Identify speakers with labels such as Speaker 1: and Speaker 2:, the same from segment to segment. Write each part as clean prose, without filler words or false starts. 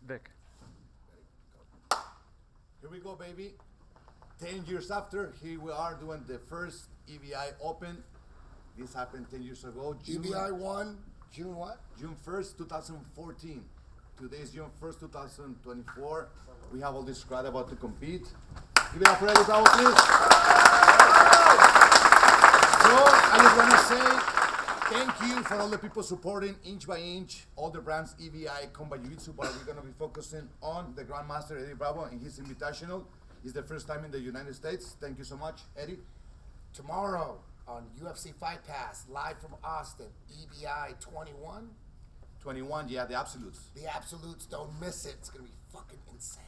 Speaker 1: Vic.
Speaker 2: Here we go, baby. 10 years after, here we are doing the first EBI Open. This happened 10 years ago.
Speaker 3: EBI won June what?
Speaker 2: June 1st, 2014. Today is June 1st, 2024. We have all this crowd about to compete. Give it up for Eddie Bravo, please. So, I just want to say thank you for all the people supporting inch by inch, all the brands EBI, Combat Jiu-jitsu, but we're going to be focusing on the Grandmaster Eddie Bravo and his Invitational. It's the first time in the United States. Thank you so much, Eddie.
Speaker 3: Tomorrow on UFC Fight Pass, live from Austin, EBI 21.
Speaker 2: 21, yeah, the Absolutes.
Speaker 3: The Absolutes, don't miss it. It's going to be fucking insane.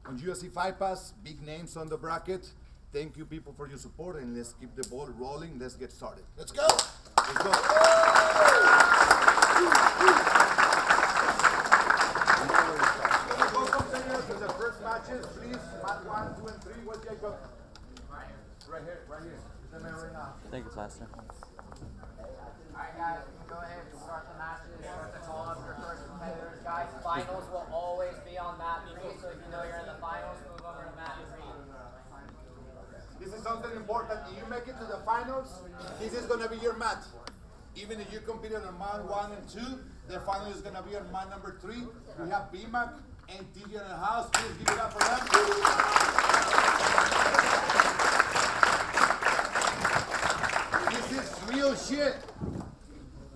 Speaker 2: On UFC Fight Pass, big names on the bracket. Thank you, people, for your support, and let's keep the ball rolling. Let's get started.
Speaker 3: Let's go.
Speaker 2: Let's go. To the first matches, please. Mat 1, 2, and 3. Where's Jacob? Right here. Right here. Right here. The man right now.
Speaker 1: I think it's Lester.
Speaker 4: Alright guys, we can go ahead and start the matches, start to call up your first competitors. Guys, finals will always be on mat B, so if you know you're in the finals, move over to mat B.
Speaker 2: This is something important. If you make it to the finals, this is going to be your mat. Even if you compete on mat 1 and 2, the final is going to be on mat number 3. We have BMAC and TJ in the house. Please give it up for them. This is real shit.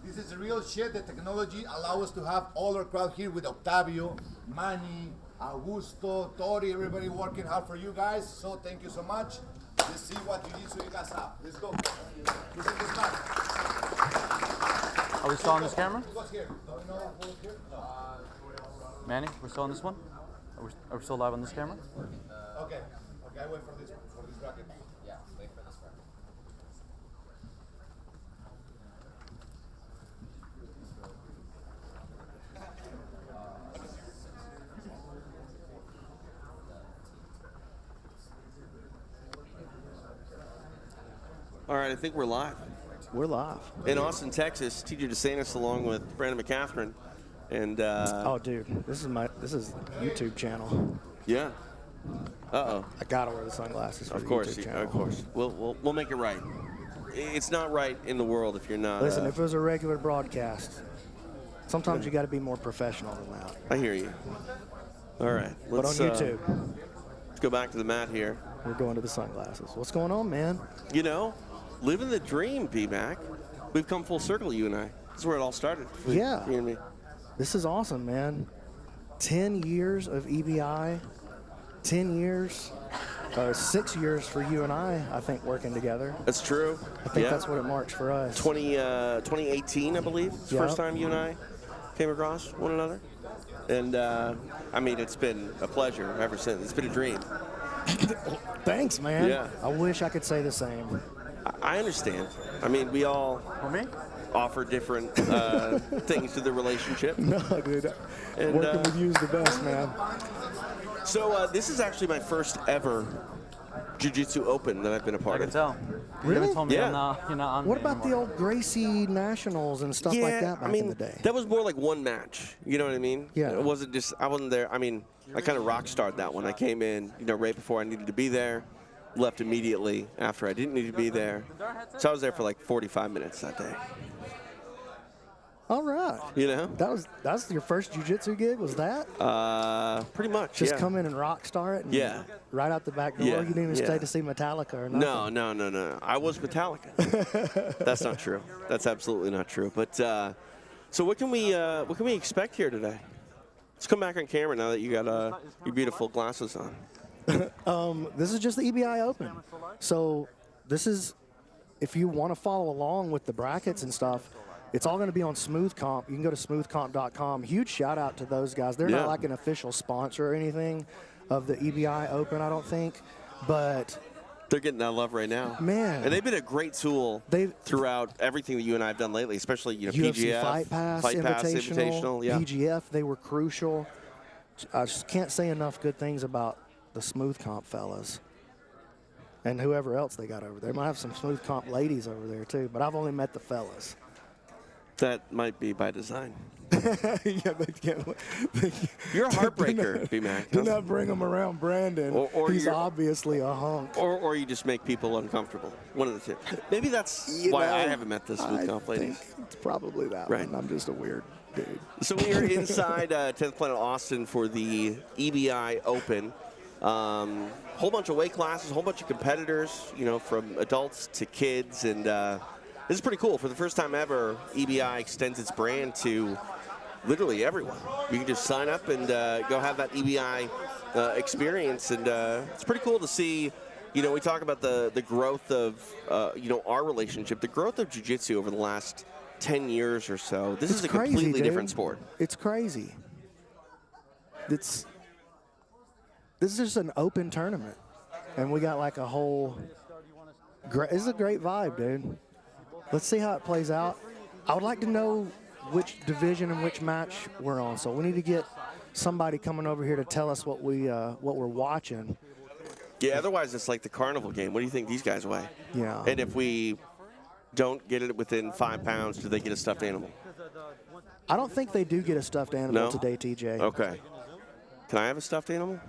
Speaker 2: This is real shit. The technology allows us to have all our crowd here with Octavio, Manny, Augusto, Tori, everybody working hard for you guys. So thank you so much. Let's see what jiu-jitsu you guys have. Let's go. This is this match.
Speaker 1: Are we still on this camera?
Speaker 2: Who's here? Do we know who's here?
Speaker 1: Manny, we're still on this one? Are we still live on this camera?
Speaker 2: Okay. Okay, I wait for this bracket.
Speaker 4: Yeah, wait for this one.
Speaker 5: All right, I think we're live.
Speaker 6: We're live.
Speaker 5: In Austin, Texas, TJ DeSantis along with Brandon McCaffrey. And
Speaker 6: Oh, dude, this is YouTube channel.
Speaker 5: yeah. Uh-oh.
Speaker 6: I gotta wear the sunglasses for
Speaker 5: Of
Speaker 6: the
Speaker 5: course,
Speaker 6: YouTube channel.
Speaker 5: of course. We'll make it right. It's not right in the world if you're not.
Speaker 6: Listen, if it was a regular broadcast, sometimes you got to be more professional than that.
Speaker 5: I hear you. All right.
Speaker 6: But on YouTube,
Speaker 5: let's go back to the mat here.
Speaker 6: we're going to the sunglasses. What's going on, man?
Speaker 5: You know, living the dream, B-Mac. We've come full circle, you and I. This is where it all started.
Speaker 6: Yeah.
Speaker 5: You and me.
Speaker 6: This is awesome, man. 10 years of EBI, 10 years, 6 years for you and I think, working together.
Speaker 5: That's true.
Speaker 6: I think that's what it marks for us.
Speaker 5: 2018, I believe, is the first time you and I came across one another. And, I mean, it's been a pleasure ever since. It's been a dream.
Speaker 6: Thanks, man.
Speaker 5: Yeah.
Speaker 6: I wish I could say the same.
Speaker 5: I understand. I mean, we all
Speaker 1: For me?
Speaker 5: offer different things to the relationship.
Speaker 6: No, dude.
Speaker 5: And,
Speaker 6: Working with you is the best, man.
Speaker 5: So this is actually my first ever Jiu-Jitsu Open that I've been a
Speaker 1: I
Speaker 5: part
Speaker 1: can
Speaker 5: of.
Speaker 1: tell. You
Speaker 6: Really?
Speaker 1: haven't told me
Speaker 5: Yeah.
Speaker 1: you're not on
Speaker 6: What
Speaker 1: me
Speaker 6: about the
Speaker 1: anymore.
Speaker 6: old Gracie Nationals and stuff like that back
Speaker 5: I mean,
Speaker 6: in the day?
Speaker 5: that was more like one match. You know what I mean?
Speaker 6: Yeah.
Speaker 5: It wasn't just, I wasn't there. I mean, I kind of rock starred that one. I came in, right before I needed to be there, left immediately after I didn't need to be there. So I was there for like 45 minutes that day.
Speaker 6: All right.
Speaker 5: You know?
Speaker 6: That was your first jiu-jitsu gig, was that?
Speaker 5: Pretty much,
Speaker 6: Just
Speaker 5: yeah.
Speaker 6: come in and rock star it? And
Speaker 5: Yeah.
Speaker 6: Right out the back door?
Speaker 5: Yeah,
Speaker 6: You didn't even
Speaker 5: yeah.
Speaker 6: stay to see Metallica or nothing?
Speaker 5: No. I was Metallica. That's not true. That's absolutely not true. But so what can we expect here today? Let's come back on camera now that you got your beautiful glasses on.
Speaker 6: This is just the EBI Open. So this is, if you want to follow along with the brackets and stuff, it's all going to be on Smooth Comp. You can go to smoothcomp.com. Huge shout out to those guys. They're not like an official sponsor or anything of the EBI Open, I don't think, but
Speaker 5: they're getting that love right now,
Speaker 6: man.
Speaker 5: And they've been a great tool throughout everything that you and I have done lately, especially
Speaker 6: UFC
Speaker 5: PGF,
Speaker 6: Fight Pass, Invitational,
Speaker 5: yeah.
Speaker 6: PGF. They were crucial. I just can't say enough good things about the Smooth Comp fellas. And whoever else they got over there. They might have some Smooth Comp ladies over there too, but I've only met the fellas.
Speaker 5: That might be by design.
Speaker 6: Yeah,
Speaker 5: You're a heartbreaker, B-Mac.
Speaker 6: Do not bring him around Brandon.
Speaker 5: Or
Speaker 6: He's
Speaker 5: you're-
Speaker 6: obviously a hunk.
Speaker 5: Or you just make people uncomfortable. One of the two. Maybe that's
Speaker 6: You
Speaker 5: why
Speaker 6: know,
Speaker 5: I haven't met the smooth comp ladies.
Speaker 6: think it's probably that
Speaker 5: Right.
Speaker 6: one. I'm just a weird dude.
Speaker 5: So we are inside 10th Planet Austin for the EBI Open. Whole bunch of weight classes, whole bunch of competitors, you know, from adults to kids, and this is pretty cool. For the first time ever, EBI extends its brand to literally everyone. You can just sign up and go have that EBI experience, and it's pretty cool to see. You know, we talk about the growth of you know, our relationship, the growth of jiu-jitsu over the last 10 years or so. This is a
Speaker 6: crazy,
Speaker 5: completely
Speaker 6: dude.
Speaker 5: different sport.
Speaker 6: It's crazy. This is just an open tournament, and we got like a whole. This is a great vibe, dude. Let's see how it plays out. I would like to know which division and which match we're on, so we need to get somebody coming over here to tell us what we're watching.
Speaker 5: Yeah, otherwise it's like the carnival game. What do you think these guys weigh?
Speaker 6: Yeah.
Speaker 5: And if we don't get it within 5 pounds, do they get a stuffed animal?
Speaker 6: I don't think they do get a stuffed animal
Speaker 5: No?
Speaker 6: today, TJ.
Speaker 5: Okay. Can I have a stuffed animal?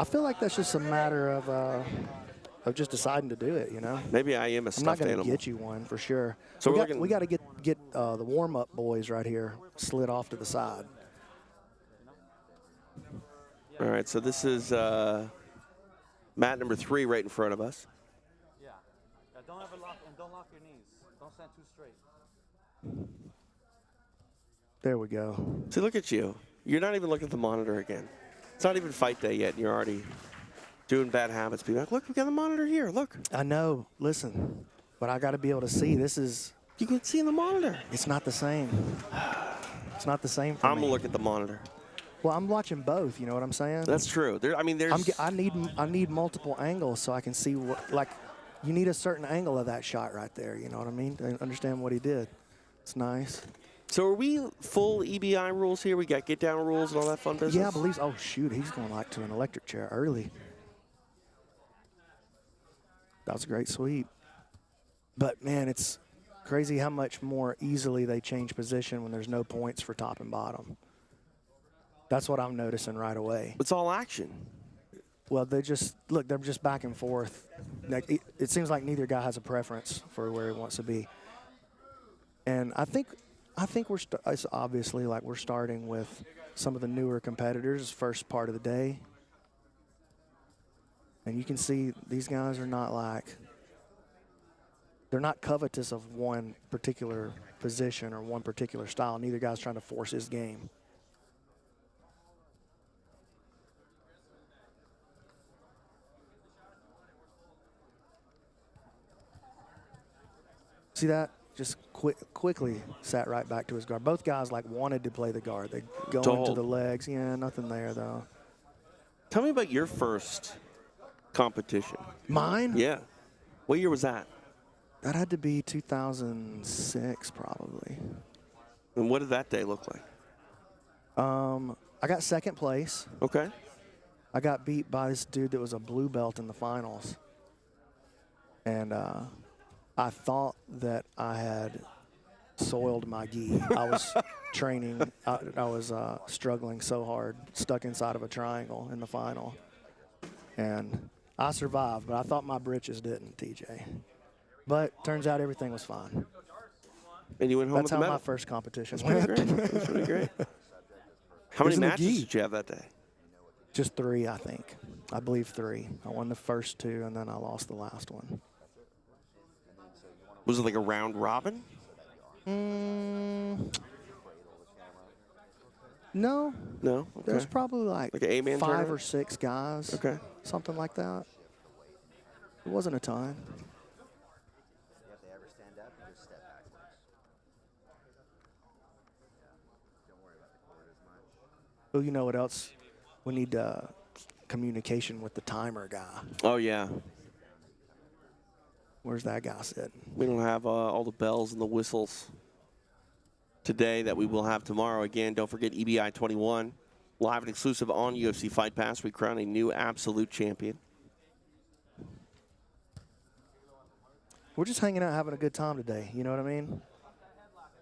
Speaker 6: I feel like that's just a matter of just deciding to do it, you know?
Speaker 5: Maybe I am a
Speaker 6: I'm not
Speaker 5: stuffed
Speaker 6: going
Speaker 5: animal.
Speaker 6: to get you one for sure.
Speaker 5: So
Speaker 6: we
Speaker 5: we're
Speaker 6: got
Speaker 5: looking-
Speaker 6: to get the warm-up boys right here slid off to the side.
Speaker 5: All right, so this is mat number 3 right in front of us.
Speaker 1: Yeah. Don't ever lock and don't lock your knees. Don't stand too straight.
Speaker 6: There we go.
Speaker 5: See, look at you. You're not even looking at the monitor again. It's not even fight day yet, and you're already doing bad habits. Be like, look, we got the monitor here. Look.
Speaker 6: I know. Listen, but I got to be able to see. This is.
Speaker 5: You can see in the monitor.
Speaker 6: It's not the same. It's not the same for
Speaker 5: I'm
Speaker 6: me.
Speaker 5: going to look at the monitor.
Speaker 6: Well, I'm watching both. You know what I'm saying?
Speaker 5: That's true. I mean, there's.
Speaker 6: I need multiple angles so I can see what. Like, you need a certain angle of that shot right there. You know what I mean? To understand what he did. It's nice.
Speaker 5: So are we full EBI rules here? We got get down rules and all that fun business?
Speaker 6: Yeah, I believe so. Oh, shoot. He's going like to an electric chair early. That was a great sweep. But, man, it's crazy how much more easily they change position when there's no points for top and bottom. That's what I'm noticing right away.
Speaker 5: It's all action.
Speaker 6: Well, they're just back and forth. Like, it seems like neither guy has a preference for where he wants to be. And I think it's obviously like we're starting with some of the newer competitors, first part of the day. And you can see these guys are not like, they're not covetous of one particular position or one particular style. Neither guy's trying to force his game. See that? Just quickly sat right back to his guard. Both guys like wanted to play the guard. They go into the legs. Yeah, nothing there though.
Speaker 5: Tell me about your first competition.
Speaker 6: Mine?
Speaker 5: Yeah. What year was that?
Speaker 6: That had to be 2006 probably.
Speaker 5: And what did that day look like?
Speaker 6: I got second place.
Speaker 5: Okay.
Speaker 6: I got beat by this dude that was a blue belt in the finals. And I thought that I had soiled my gi. I was training. I was struggling so hard, stuck inside of a triangle in the final. And I survived, but I thought my britches didn't, TJ. But turns out everything was fine.
Speaker 5: And you went home
Speaker 6: That's
Speaker 5: with the
Speaker 6: how
Speaker 5: medal?
Speaker 6: my first competition
Speaker 5: That's
Speaker 6: went.
Speaker 5: pretty great. That's pretty great. How many
Speaker 6: It was in the
Speaker 5: matches
Speaker 6: gi.
Speaker 5: did you have that day?
Speaker 6: Just 3, I think. I believe 3. I won the first 2, and then I lost the last one.
Speaker 5: Was it like a round robin?
Speaker 6: No.
Speaker 5: No? Okay.
Speaker 6: There's probably like
Speaker 5: Like an 8-man
Speaker 6: 5
Speaker 5: tournament?
Speaker 6: or 6 guys.
Speaker 5: Okay.
Speaker 6: Something like that. It wasn't a ton.
Speaker 7: If they ever stand up, you just step backwards. Don't worry about the cord as much.
Speaker 6: Well, you know what else? We need communication with the timer guy.
Speaker 5: Oh, yeah.
Speaker 6: Where's that guy sitting?
Speaker 5: We don't have all the bells and the whistles today that we will have tomorrow. Again, don't forget EBI 21. Live and exclusive on UFC Fight Pass. We crown a new absolute champion.
Speaker 6: We're just hanging out, having a good time today. You know what I mean?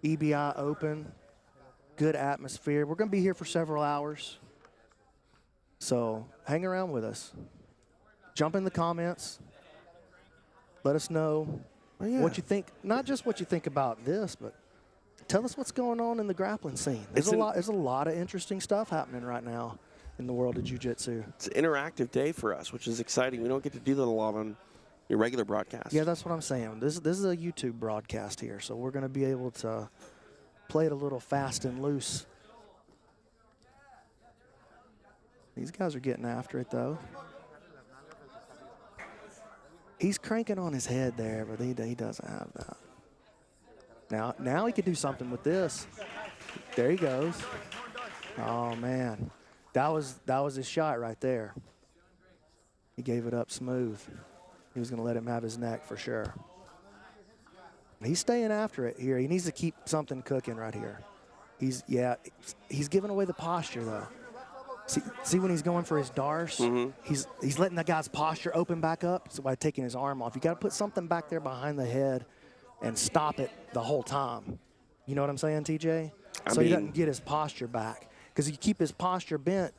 Speaker 6: EBI Open. Good atmosphere. We're going to be here for several hours. So hang around with us. Jump in the comments. Let us know what you think. Not just what you think about this, but tell us what's going on in the grappling scene. There's a lot of interesting stuff happening right now in the world of jiu-jitsu.
Speaker 5: It's an interactive day for us, which is exciting. We don't get to do that a lot on your regular broadcast.
Speaker 6: Yeah, that's what I'm saying. This is a YouTube broadcast here, so we're going to be able to play it a little fast and loose. These guys are getting after it, though. He's cranking on his head there, but he doesn't have that. Now he could do something with this. There he goes. Oh, man. That was his shot right there. He gave it up smooth. He was going to let him have his neck for sure. He's staying after it here. He needs to keep something cooking right here. He's giving away the posture, though. See when he's going for his darce, he's letting the guy's posture open back up by taking his arm off. You got to put something back there behind the head and stop it the whole time. You know what I'm saying, TJ? He doesn't get his posture back. Because if you keep his posture bent,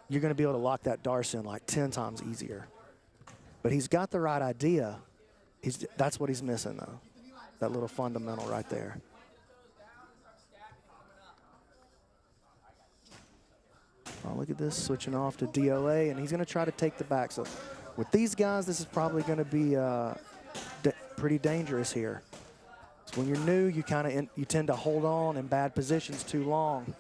Speaker 6: you're going to be able to lock that darce in like 10 times easier. But he's got the right idea. That's what he's missing, though. That little fundamental right there. Oh, look at this, switching off to DOA, and he's going to try to take the back. So with these guys, this is probably going to be pretty dangerous here. So when you're new, you tend to hold on in bad positions too long.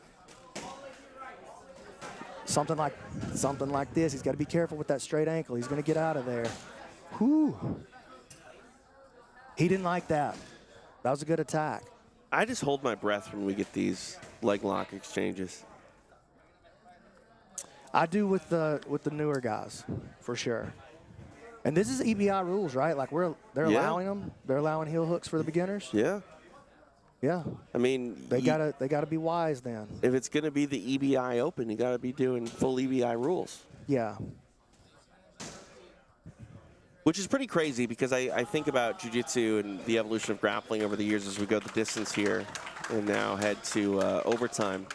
Speaker 6: Something like this. He's got to be careful with that straight ankle. He's going to get out of there. Whew. He didn't like that. That was a good attack.
Speaker 5: I just hold my breath when we get these leg lock exchanges.
Speaker 6: I do with the newer guys, for sure. And this is EBI rules, right? Like they're allowing them. They're allowing heel hooks for the beginners.
Speaker 5: Yeah.
Speaker 6: Yeah.
Speaker 5: I mean,
Speaker 6: they gotta be wise then.
Speaker 5: If it's gonna be the EBI Open, you gotta be doing full EBI rules.
Speaker 6: Yeah.
Speaker 5: Which is pretty crazy because I think about jiu-jitsu and the evolution of grappling over the years as we go the distance here and now head to overtime.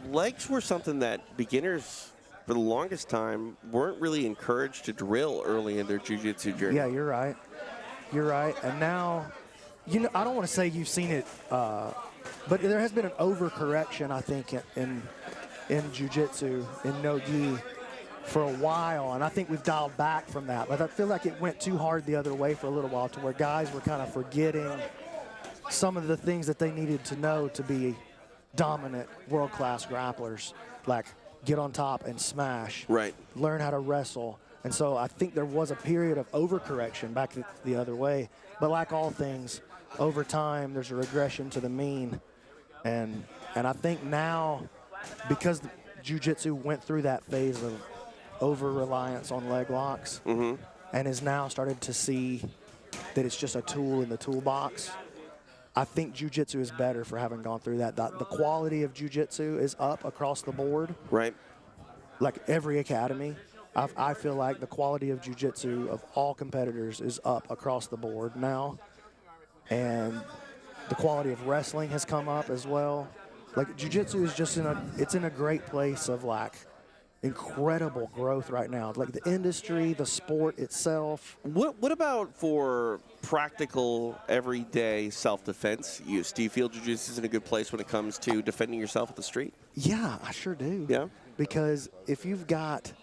Speaker 5: Legs were something that beginners, for the longest time, weren't really encouraged to drill early in their jiu-jitsu journey.
Speaker 6: Yeah, you're right. You're right. And now, I don't want to say you've seen it, but there has been an overcorrection, I think, in jiu-jitsu, in no-gi, for a while. And I think we've dialed back from that. But I feel like it went too hard the other way for a little while to where guys were kind of forgetting some of the things that they needed to know to be dominant world-class grapplers, like get on top and smash,
Speaker 5: right?
Speaker 6: Learn how to wrestle. And so I think there was a period of overcorrection back the other way. But like all things, over time, there's a regression to the mean. And I think now, because jiu-jitsu went through that phase of over-reliance on leg locks and is now started to see that it's just a tool in the toolbox, I think jiu-jitsu is better for having gone through that. The quality of jiu-jitsu is up across the board.
Speaker 5: Right.
Speaker 6: Like every academy, I feel like the quality of jiu-jitsu of all competitors is up across the board now. And the quality of wrestling has come up as well. Like jiu-jitsu is just in a great place of like incredible growth right now. Like the industry, the sport itself.
Speaker 5: What about for practical, everyday self-defense use? Do you feel jiu-jitsu is in a good place when it comes to defending yourself at the street?
Speaker 6: Yeah, I sure do.
Speaker 5: Yeah?
Speaker 6: Because if you've got,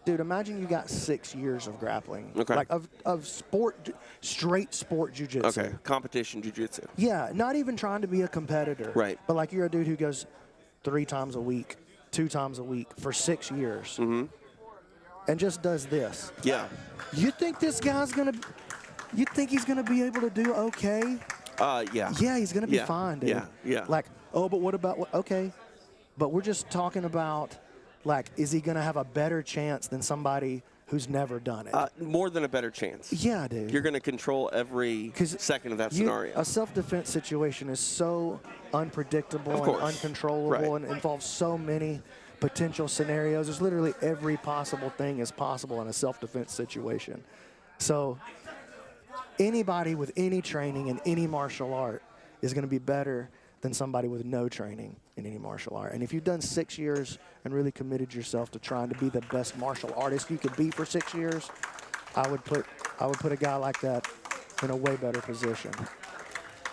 Speaker 6: dude, imagine you got 6 years of grappling.
Speaker 5: Okay.
Speaker 6: Like of sport, straight sport jiu-jitsu.
Speaker 5: Okay, competition jiu-jitsu.
Speaker 6: Yeah, not even trying to be a competitor.
Speaker 5: Right.
Speaker 6: But like you're a dude who goes 3 times a week, 2 times a week for 6 years and just does this.
Speaker 5: Yeah.
Speaker 6: You think this guy's you think he's gonna be able to do okay?
Speaker 5: Yeah.
Speaker 6: Yeah, he's gonna be fine, dude.
Speaker 5: Yeah.
Speaker 6: Like, oh, but what about okay. But we're just talking about, like, is he gonna have a better chance than somebody who's never done it?
Speaker 5: More than a better chance.
Speaker 6: Yeah, dude.
Speaker 5: You're gonna control every second of that scenario.
Speaker 6: A self-defense situation is so unpredictable and uncontrollable and involves so many potential scenarios. There's literally every possible thing is possible in a self-defense situation. So anybody with any training in any martial art is going to be better than somebody with no training in any martial art. And if you've done 6 years and really committed yourself to trying to be the best martial artist you could be for 6 years, I would put a guy like that in a way better position.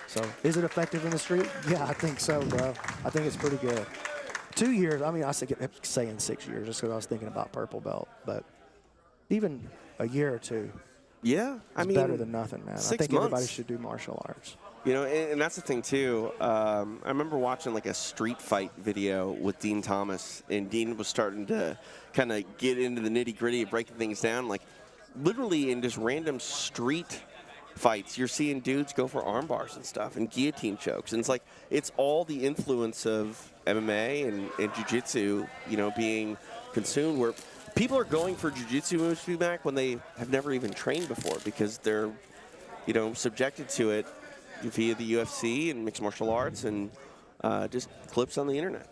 Speaker 6: So, is it effective in the street? Yeah, I think so, bro. I think it's pretty good. 2 years, I mean, I kept saying 6 years just because I was thinking about purple belt, but even a year or two.
Speaker 5: Yeah, I mean,
Speaker 6: better than nothing, man. I
Speaker 5: 6
Speaker 6: think
Speaker 5: months.
Speaker 6: everybody should do martial arts.
Speaker 5: You know, and that's the thing too. I remember watching like a street fight video with Dean Thomas, and Dean was starting to kind of get into the nitty gritty of breaking things down. Like literally in just random street fights, you're seeing dudes go for arm bars and stuff and guillotine chokes. And it's like, it's all the influence of MMA and jiu-jitsu, you know, being consumed, where people are going for jiu-jitsu moves to be back when they have never even trained before because they're, you know, subjected to it via the UFC and mixed martial arts and just clips on the internet.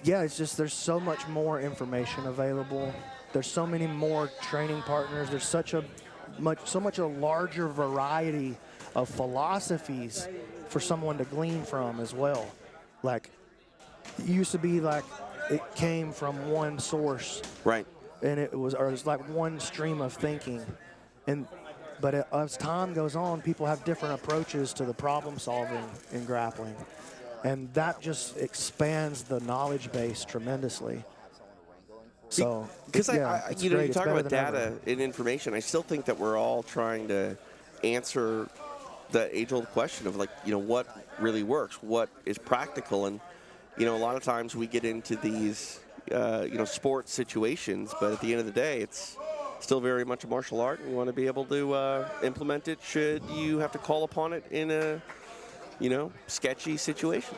Speaker 6: Yeah, it's just there's so much more information available. There's so many more training partners. There's so much a larger variety of philosophies for someone to glean from as well. Like, it used to be like it came from one source.
Speaker 5: Right.
Speaker 6: And it was like one stream of thinking. But as time goes on, people have different approaches to the problem solving in grappling. And that just expands the knowledge base tremendously. So,
Speaker 5: because
Speaker 6: yeah,
Speaker 5: you know, you talk about
Speaker 6: ever.
Speaker 5: data and information. I still think that we're all trying to answer the age-old question of, like, you know, what really works, what is practical, and you know, a lot of times we get into these you know, sports situations, but at the end of the day, it's still very much a martial art, and you want to be able to implement it should you have to call upon it in a, you know, sketchy situation.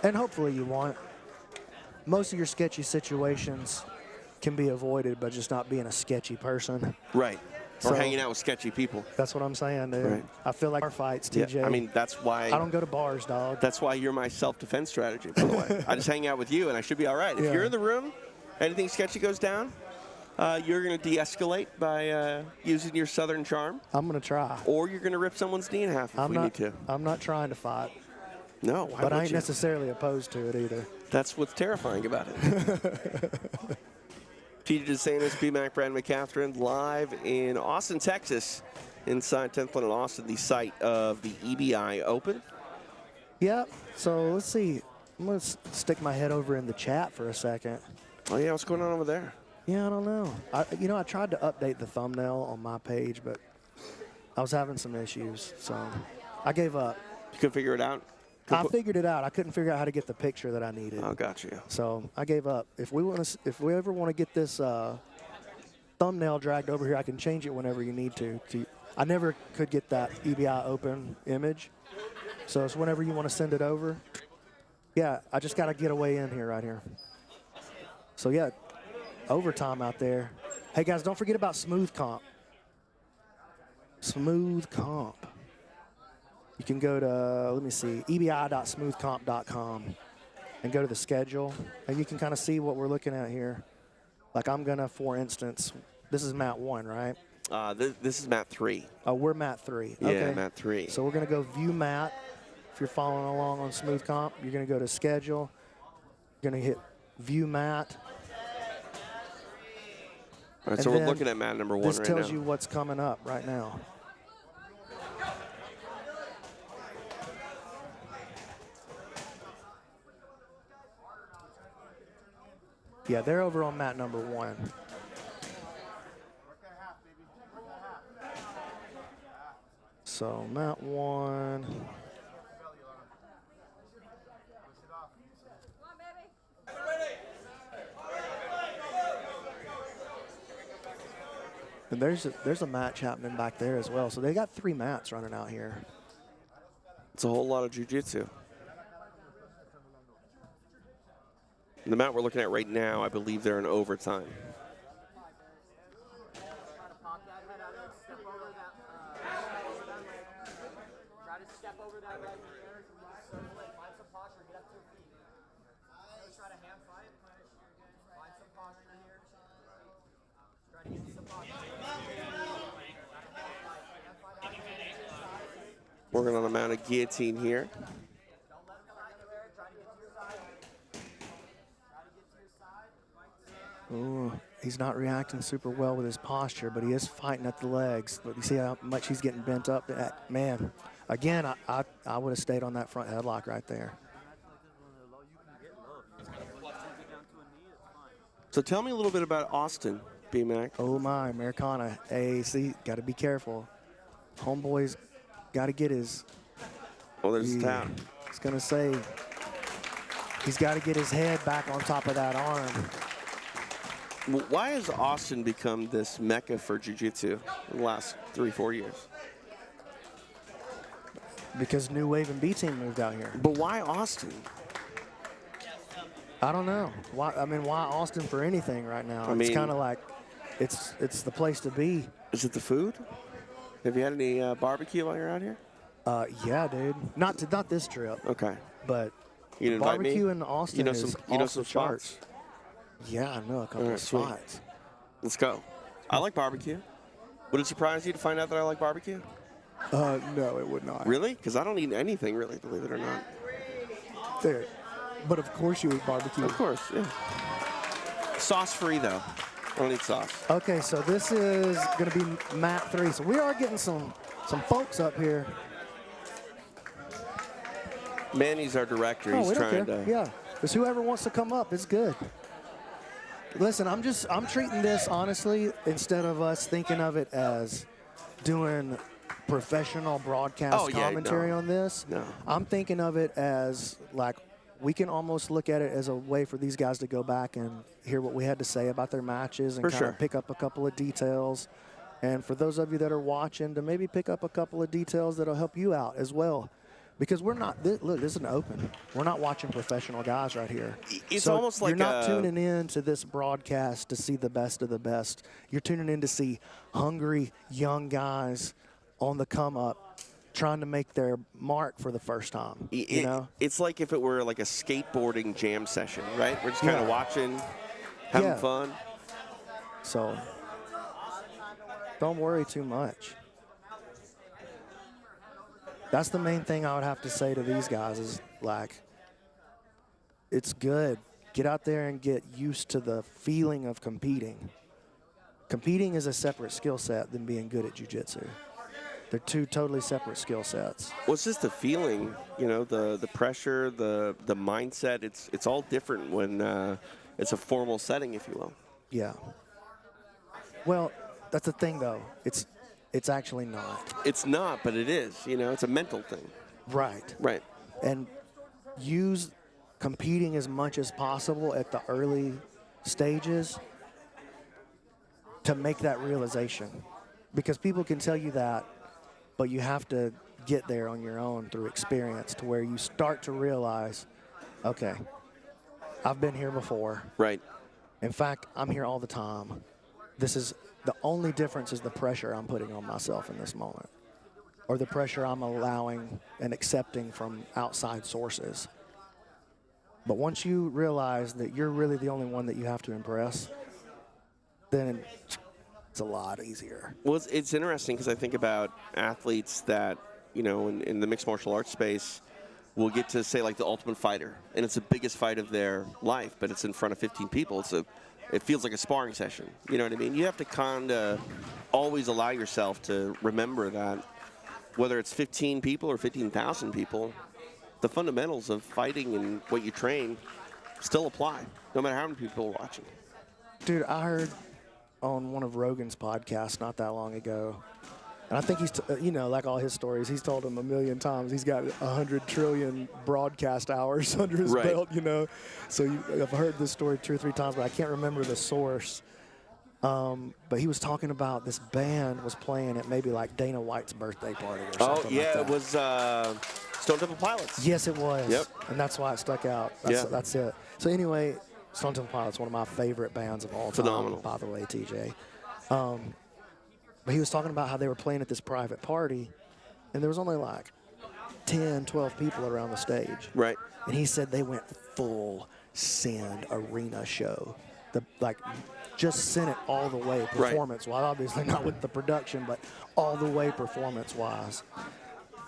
Speaker 6: And hopefully you want. Most of your sketchy situations can be avoided by just not being a sketchy person.
Speaker 5: Right.
Speaker 6: So,
Speaker 5: or hanging out with sketchy people.
Speaker 6: That's what I'm saying, dude.
Speaker 5: Right.
Speaker 6: I feel like our fights, TJ.
Speaker 5: Yeah, I mean, that's why
Speaker 6: I don't go to bars, dog.
Speaker 5: That's why you're my self-defense strategy, by the way. I just hang out with you, and I should be all right. If
Speaker 6: Yeah.
Speaker 5: you're in the room, anything sketchy goes down, you're going to de-escalate by using your southern charm.
Speaker 6: I'm going to try.
Speaker 5: Or you're going to rip someone's knee in half if we need to.
Speaker 6: I'm not trying to fight.
Speaker 5: No, why
Speaker 6: But I
Speaker 5: would
Speaker 6: ain't
Speaker 5: you?
Speaker 6: necessarily opposed to it either.
Speaker 5: That's what's terrifying about it. TJ DeSantis, BMAC, Brad McCatherine, live in Austin, Texas, inside 10th Planet Austin, the site of the EBI Open.
Speaker 6: Yep. So let's see. I'm going to stick my head over in the chat for a second.
Speaker 5: Oh, yeah, what's going on over there?
Speaker 6: Yeah, I don't know. I tried to update the thumbnail on my page, but I was having some issues, so I gave up.
Speaker 5: You couldn't figure it out?
Speaker 6: I figured it out. I couldn't figure out how to get the picture that I needed.
Speaker 5: Oh, got you.
Speaker 6: So I gave up. If we ever want to get this thumbnail dragged over here, I can change it whenever you need to. I never could get that EBI Open image, so it's whenever you want to send it over. Yeah, I just got to get a way in here right here. So yeah, overtime out there. Hey guys, don't forget about Smooth Comp. Smooth Comp. You can go to, let me see, ebi.smoothcomp.com and go to the schedule, and you can kind of see what we're looking at here. Like I'm going to, for instance, this is mat 1, right?
Speaker 5: This is mat 3.
Speaker 6: Oh, we're mat 3.
Speaker 5: Yeah,
Speaker 6: Okay.
Speaker 5: mat 3.
Speaker 6: So we're going to go view mat. If you're following along on Smooth Comp, you're going to go to schedule. You're going to hit view mat.
Speaker 5: All right, so we're looking at mat number 1 right now.
Speaker 6: This tells you what's coming up right now. Yeah, they're over on mat number 1. So mat 1. And there's a match happening back there as well. So they got 3 mats running out here.
Speaker 5: It's a whole lot of jiu-jitsu. The mat we're looking at right now, I believe they're in overtime. Working on a mounted guillotine here.
Speaker 6: Ooh, he's not reacting super well with his posture, but he is fighting at the legs. But you see how much he's getting bent up? Man, again, I would have stayed on that front headlock right there.
Speaker 5: So tell me a little bit about Austin, B-Mac.
Speaker 6: Oh my, Americana. Hey, see, got to be careful. Homeboy's got to get his.
Speaker 5: Oh, there's the tap.
Speaker 6: I was going to say, he's got to get his head back on top of that arm.
Speaker 5: Why has Austin become this mecca for jiu-jitsu in the last 3-4 years?
Speaker 6: Because New Wave and B-Team moved out here.
Speaker 5: But why Austin?
Speaker 6: I don't know. Why? I mean, why Austin for anything right now? It's kind of like, it's the place to be.
Speaker 5: Is it the food? Have you had any barbecue while you're out here?
Speaker 6: Yeah, dude. Not this trip.
Speaker 5: Okay.
Speaker 6: But
Speaker 5: you invite me?
Speaker 6: Barbecue in Austin is off the charts.
Speaker 5: spots?
Speaker 6: Yeah, I know a couple of
Speaker 5: sweet.
Speaker 6: spots.
Speaker 5: Let's go. I like barbecue. Would it surprise you to find out that I like barbecue?
Speaker 6: No, it would not.
Speaker 5: Really? Because I don't eat anything, really, believe it or not.
Speaker 6: Dude. But of course you eat barbecue.
Speaker 5: Of course, yeah. Sauce-free, though. I don't eat sauce.
Speaker 6: Okay, so this is going to be mat 3. So we are getting some folks up here.
Speaker 5: Manny's our director. He's trying to.
Speaker 6: Yeah, because whoever wants to come up, it's good. Listen, I'm treating this honestly, instead of us thinking of it as doing professional broadcast commentary on this.
Speaker 5: No.
Speaker 6: I'm thinking of it as like, we can almost look at it as a way for these guys to go back and hear what we had to say about their matches and kind of pick up a couple of details. And for those of you that are watching, to maybe pick up a couple of details that'll help you out as well. Because we're not, look, this is an open. We're not watching professional guys right here.
Speaker 5: It's almost like
Speaker 6: you're not tuning in to this broadcast to see the best of the best. You're tuning in to see hungry young guys on the come up, trying to make their mark for the first time. You know?
Speaker 5: It's like if it were like a skateboarding jam session, right? We're just kind of watching, having fun.
Speaker 6: So don't worry too much. That's the main thing I would have to say to these guys is, like, it's good. Get out there and get used to the feeling of competing. Competing is a separate skill set than being good at jiu-jitsu. They're two totally separate skill sets.
Speaker 5: Well, it's just the feeling, you know, the pressure, the mindset. It's all different when it's a formal setting, if you will.
Speaker 6: Yeah. Well, that's the thing, though. It's actually not.
Speaker 5: It's not, but it is. You know, it's a mental thing.
Speaker 6: Right.
Speaker 5: Right.
Speaker 6: And use competing as much as possible at the early stages to make that realization. Because people can tell you that, but you have to get there on your own through experience to where you start to realize, okay, I've been here before.
Speaker 5: Right.
Speaker 6: In fact, I'm here all the time. This is the only difference is the pressure I'm putting on myself in this moment, or the pressure I'm allowing and accepting from outside sources. But once you realize that you're really the only one that you have to impress, then it's a lot easier.
Speaker 5: Well, it's interesting because I think about athletes that, you know, in the mixed martial arts space will get to say like the Ultimate Fighter, and it's the biggest fight of their life, but it's in front of 15 people. It feels like a sparring session. You know what I mean? You have to kind of always allow yourself to remember that whether it's 15 people or 15,000 people, the fundamentals of fighting and what you train still apply, no matter how many people are watching.
Speaker 6: Dude, I heard on one of Rogan's podcasts not that long ago, and I think he's, you know, like all his stories, he's told them a million times. He's got 100 trillion broadcast hours under his belt, you know. So I've heard this story 2 or 3 times, but I can't remember the source. But he was talking about this band was playing at maybe like Dana White's birthday party or something.
Speaker 5: Oh, yeah,
Speaker 6: like that.
Speaker 5: It was Stone Temple Pilots.
Speaker 6: Yes, it was.
Speaker 5: Yep.
Speaker 6: And that's why it stuck out. That's it. So anyway, Stone Temple Pilots, one of my favorite bands of all time.
Speaker 5: Phenomenal.
Speaker 6: By the way, TJ. But he was talking about how they were playing at this private party, and there was only like 10, 12 people around the stage.
Speaker 5: Right.
Speaker 6: And he said they went full send arena show. Just sent it all the way performance-wise. Obviously not with the production, but all the way performance-wise.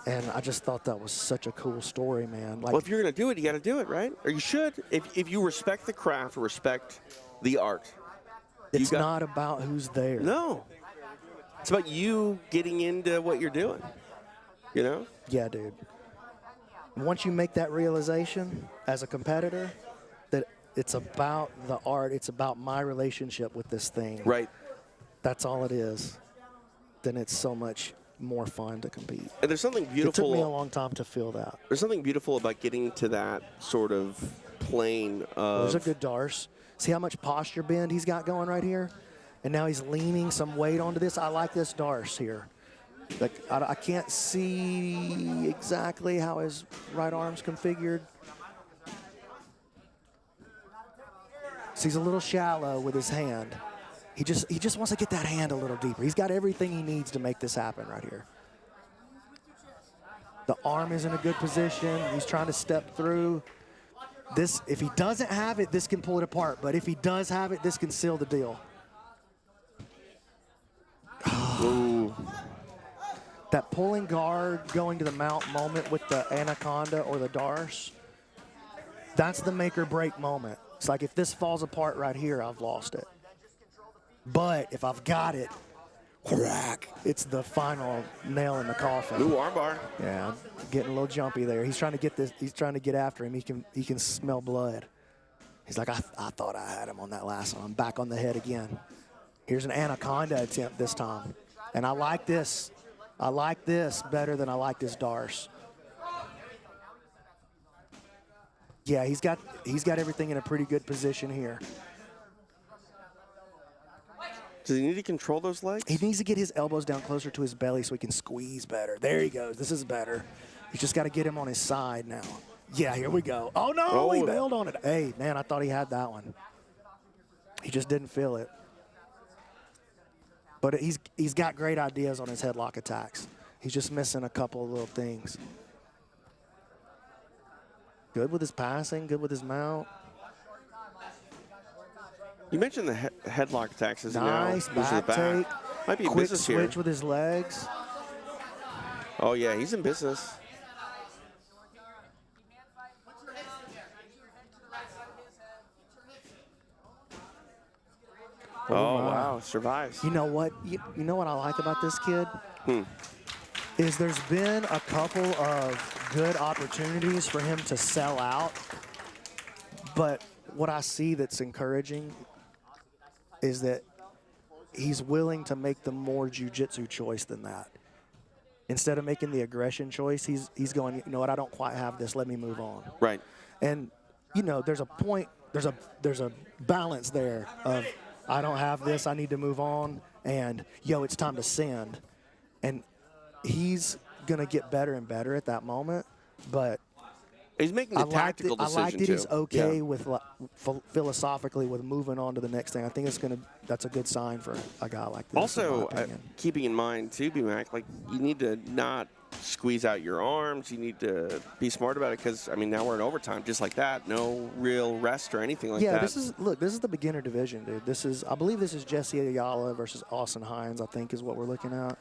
Speaker 6: And I just thought that was such a cool story, man. Like,
Speaker 5: Well, if you're going to do it, you got to do it, right? Or you should. If you respect the craft, respect the art.
Speaker 6: it's not about who's there.
Speaker 5: No. It's about you getting into what you're doing. You know?
Speaker 6: Yeah, dude. Once you make that realization as a competitor that it's about the art, it's about my relationship with this thing.
Speaker 5: Right.
Speaker 6: That's all it is. Then it's so much more fun to compete.
Speaker 5: And there's something
Speaker 6: It
Speaker 5: beautiful.
Speaker 6: took me a long time to feel that.
Speaker 5: There's something beautiful about getting to that sort of plane of.
Speaker 6: There's a good Darce. See how much posture bend he's got going right here? And now he's leaning some weight onto this. I like this Darce here. Like, I can't see exactly how his right arm's configured. So he's a little shallow with his hand. He just wants to get that hand a little deeper. He's got everything he needs to make this happen right here. The arm is in a good position. He's trying to step through. This, if he doesn't have it, this can pull it apart. But if he does have it, this can seal the deal.
Speaker 5: Ooh.
Speaker 6: That pulling guard going to the mount moment with the Anaconda or the Darce, that's the make or break moment. It's like if this falls apart right here, I've lost it. But if I've got it, crack, it's the final nail in the coffin.
Speaker 5: Ooh, armbar.
Speaker 6: Yeah, getting a little jumpy there. He's trying to get this. He's trying to get after him. He can smell blood. He's like, I thought I had him on that last one. I'm back on the head again. Here's an Anaconda attempt this time, and I like this. I like this better than I like this Darce. Yeah, he's got everything in a pretty good position here.
Speaker 5: Does he need to control those legs?
Speaker 6: He needs to get his elbows down closer to his belly so he can squeeze better. There he goes. This is better. He's just got to get him on his side now. Yeah, here we go. Oh, no,
Speaker 5: Oh.
Speaker 6: he bailed on it. Hey, man, I thought he had that one. He just didn't feel it. But he's got great ideas on his headlock attacks. He's just missing a couple of little things. Good with his passing, good with his mount.
Speaker 5: You mentioned the headlock attacks. Is
Speaker 6: Nice
Speaker 5: now to the
Speaker 6: back take.
Speaker 5: Might be in
Speaker 6: Quick
Speaker 5: business
Speaker 6: switch
Speaker 5: here.
Speaker 6: with his legs.
Speaker 5: Oh, yeah, he's in business. Oh, wow, survives.
Speaker 6: You know what? You know what I like about this kid? Is there's been a couple of good opportunities for him to sell out. But what I see that's encouraging is that he's willing to make the more jiu-jitsu choice than that. Instead of making the aggression choice, he's going, you know what, I don't quite have this, let me move on.
Speaker 5: Right.
Speaker 6: And, you know, there's a point, there's a balance there of I don't have this, I need to move on, and, yo, it's time to send. And he's going to get better and better at that moment, but
Speaker 5: He's making a tactical decision,
Speaker 6: I like that he's
Speaker 5: too.
Speaker 6: okay
Speaker 5: Yeah.
Speaker 6: with philosophically with moving on to the next thing. I think that's a good sign for a guy like this.
Speaker 5: Also,
Speaker 6: in my opinion.
Speaker 5: keeping in mind, too, B-Mac, like, you need to not squeeze out your arms. You need to be smart about it because, I mean, now we're in overtime just like that. No real rest or anything like that.
Speaker 6: Yeah, this is the beginner division, dude. I believe this is Jesse Ayala versus Austin Hines, I think is what we're looking at.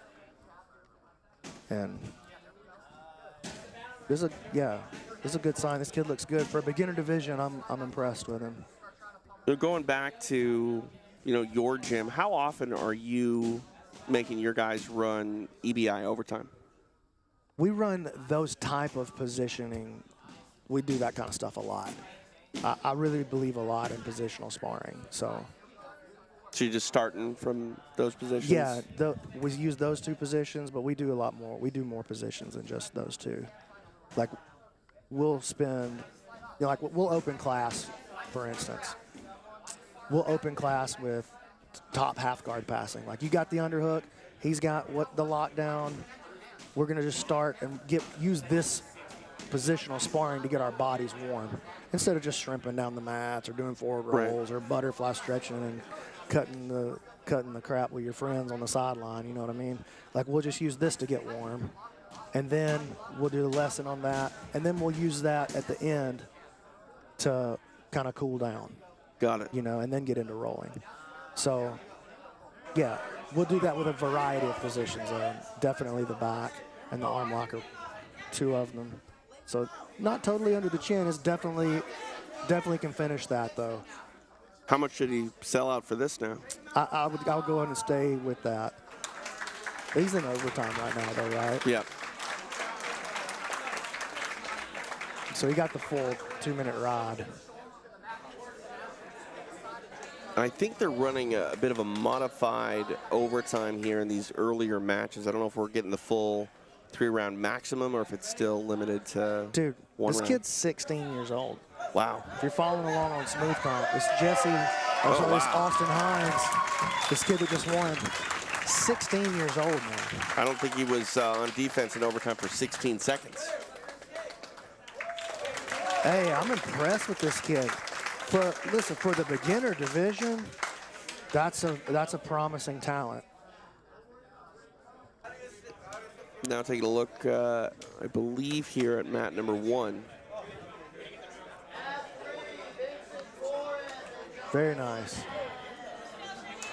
Speaker 6: And this is a good sign. This kid looks good. For a beginner division, I'm impressed with him.
Speaker 5: So going back to, your gym, how often are you making your guys run EBI overtime?
Speaker 6: We run those type of positioning. We do that kind of stuff a lot. I really believe a lot in positional sparring. So
Speaker 5: you're just starting from those positions?
Speaker 6: yeah, we use those two positions, but we do a lot more. We do more positions than just those two. Like we'll spend, we'll open class, for instance. We'll open class with top half guard passing. Like you got the underhook, he's got the lockdown. We're gonna just start and use this positional sparring to get our bodies warm instead of just shrimping down the mats or doing forward rolls or butterfly stretching and cutting the crap with your friends on the sideline. You know what I mean? Like we'll just use this to get warm, and then we'll do a lesson on that, and then we'll use that at the end to kind of cool down.
Speaker 5: Got it.
Speaker 6: And then get into rolling. So, yeah, we'll do that with a variety of positions. Definitely the back and the arm locker 2 of them. So not totally under the chin. Is definitely can finish that though.
Speaker 5: How much should he sell out for this now?
Speaker 6: I'll go ahead and stay with that. He's in overtime right now though, right?
Speaker 5: Yeah.
Speaker 6: So he got the full 2-minute rod.
Speaker 5: I think they're running a bit of a modified overtime here in these earlier matches. I don't know if we're getting the full 3-round maximum or if it's still limited to
Speaker 6: Dude,
Speaker 5: one
Speaker 6: this
Speaker 5: round.
Speaker 6: kid's 16 years old.
Speaker 5: Wow.
Speaker 6: If you're following along on Smooth Comp, it's Jesse, this
Speaker 5: wow.
Speaker 6: Austin Hines, this kid that just won, 16 years old, man.
Speaker 5: I don't think he was on defense in overtime for 16 seconds.
Speaker 6: Hey, I'm impressed with this kid. Listen, for the beginner division, that's a promising talent.
Speaker 5: Now taking a look, I believe here at mat number 1.
Speaker 6: Very nice.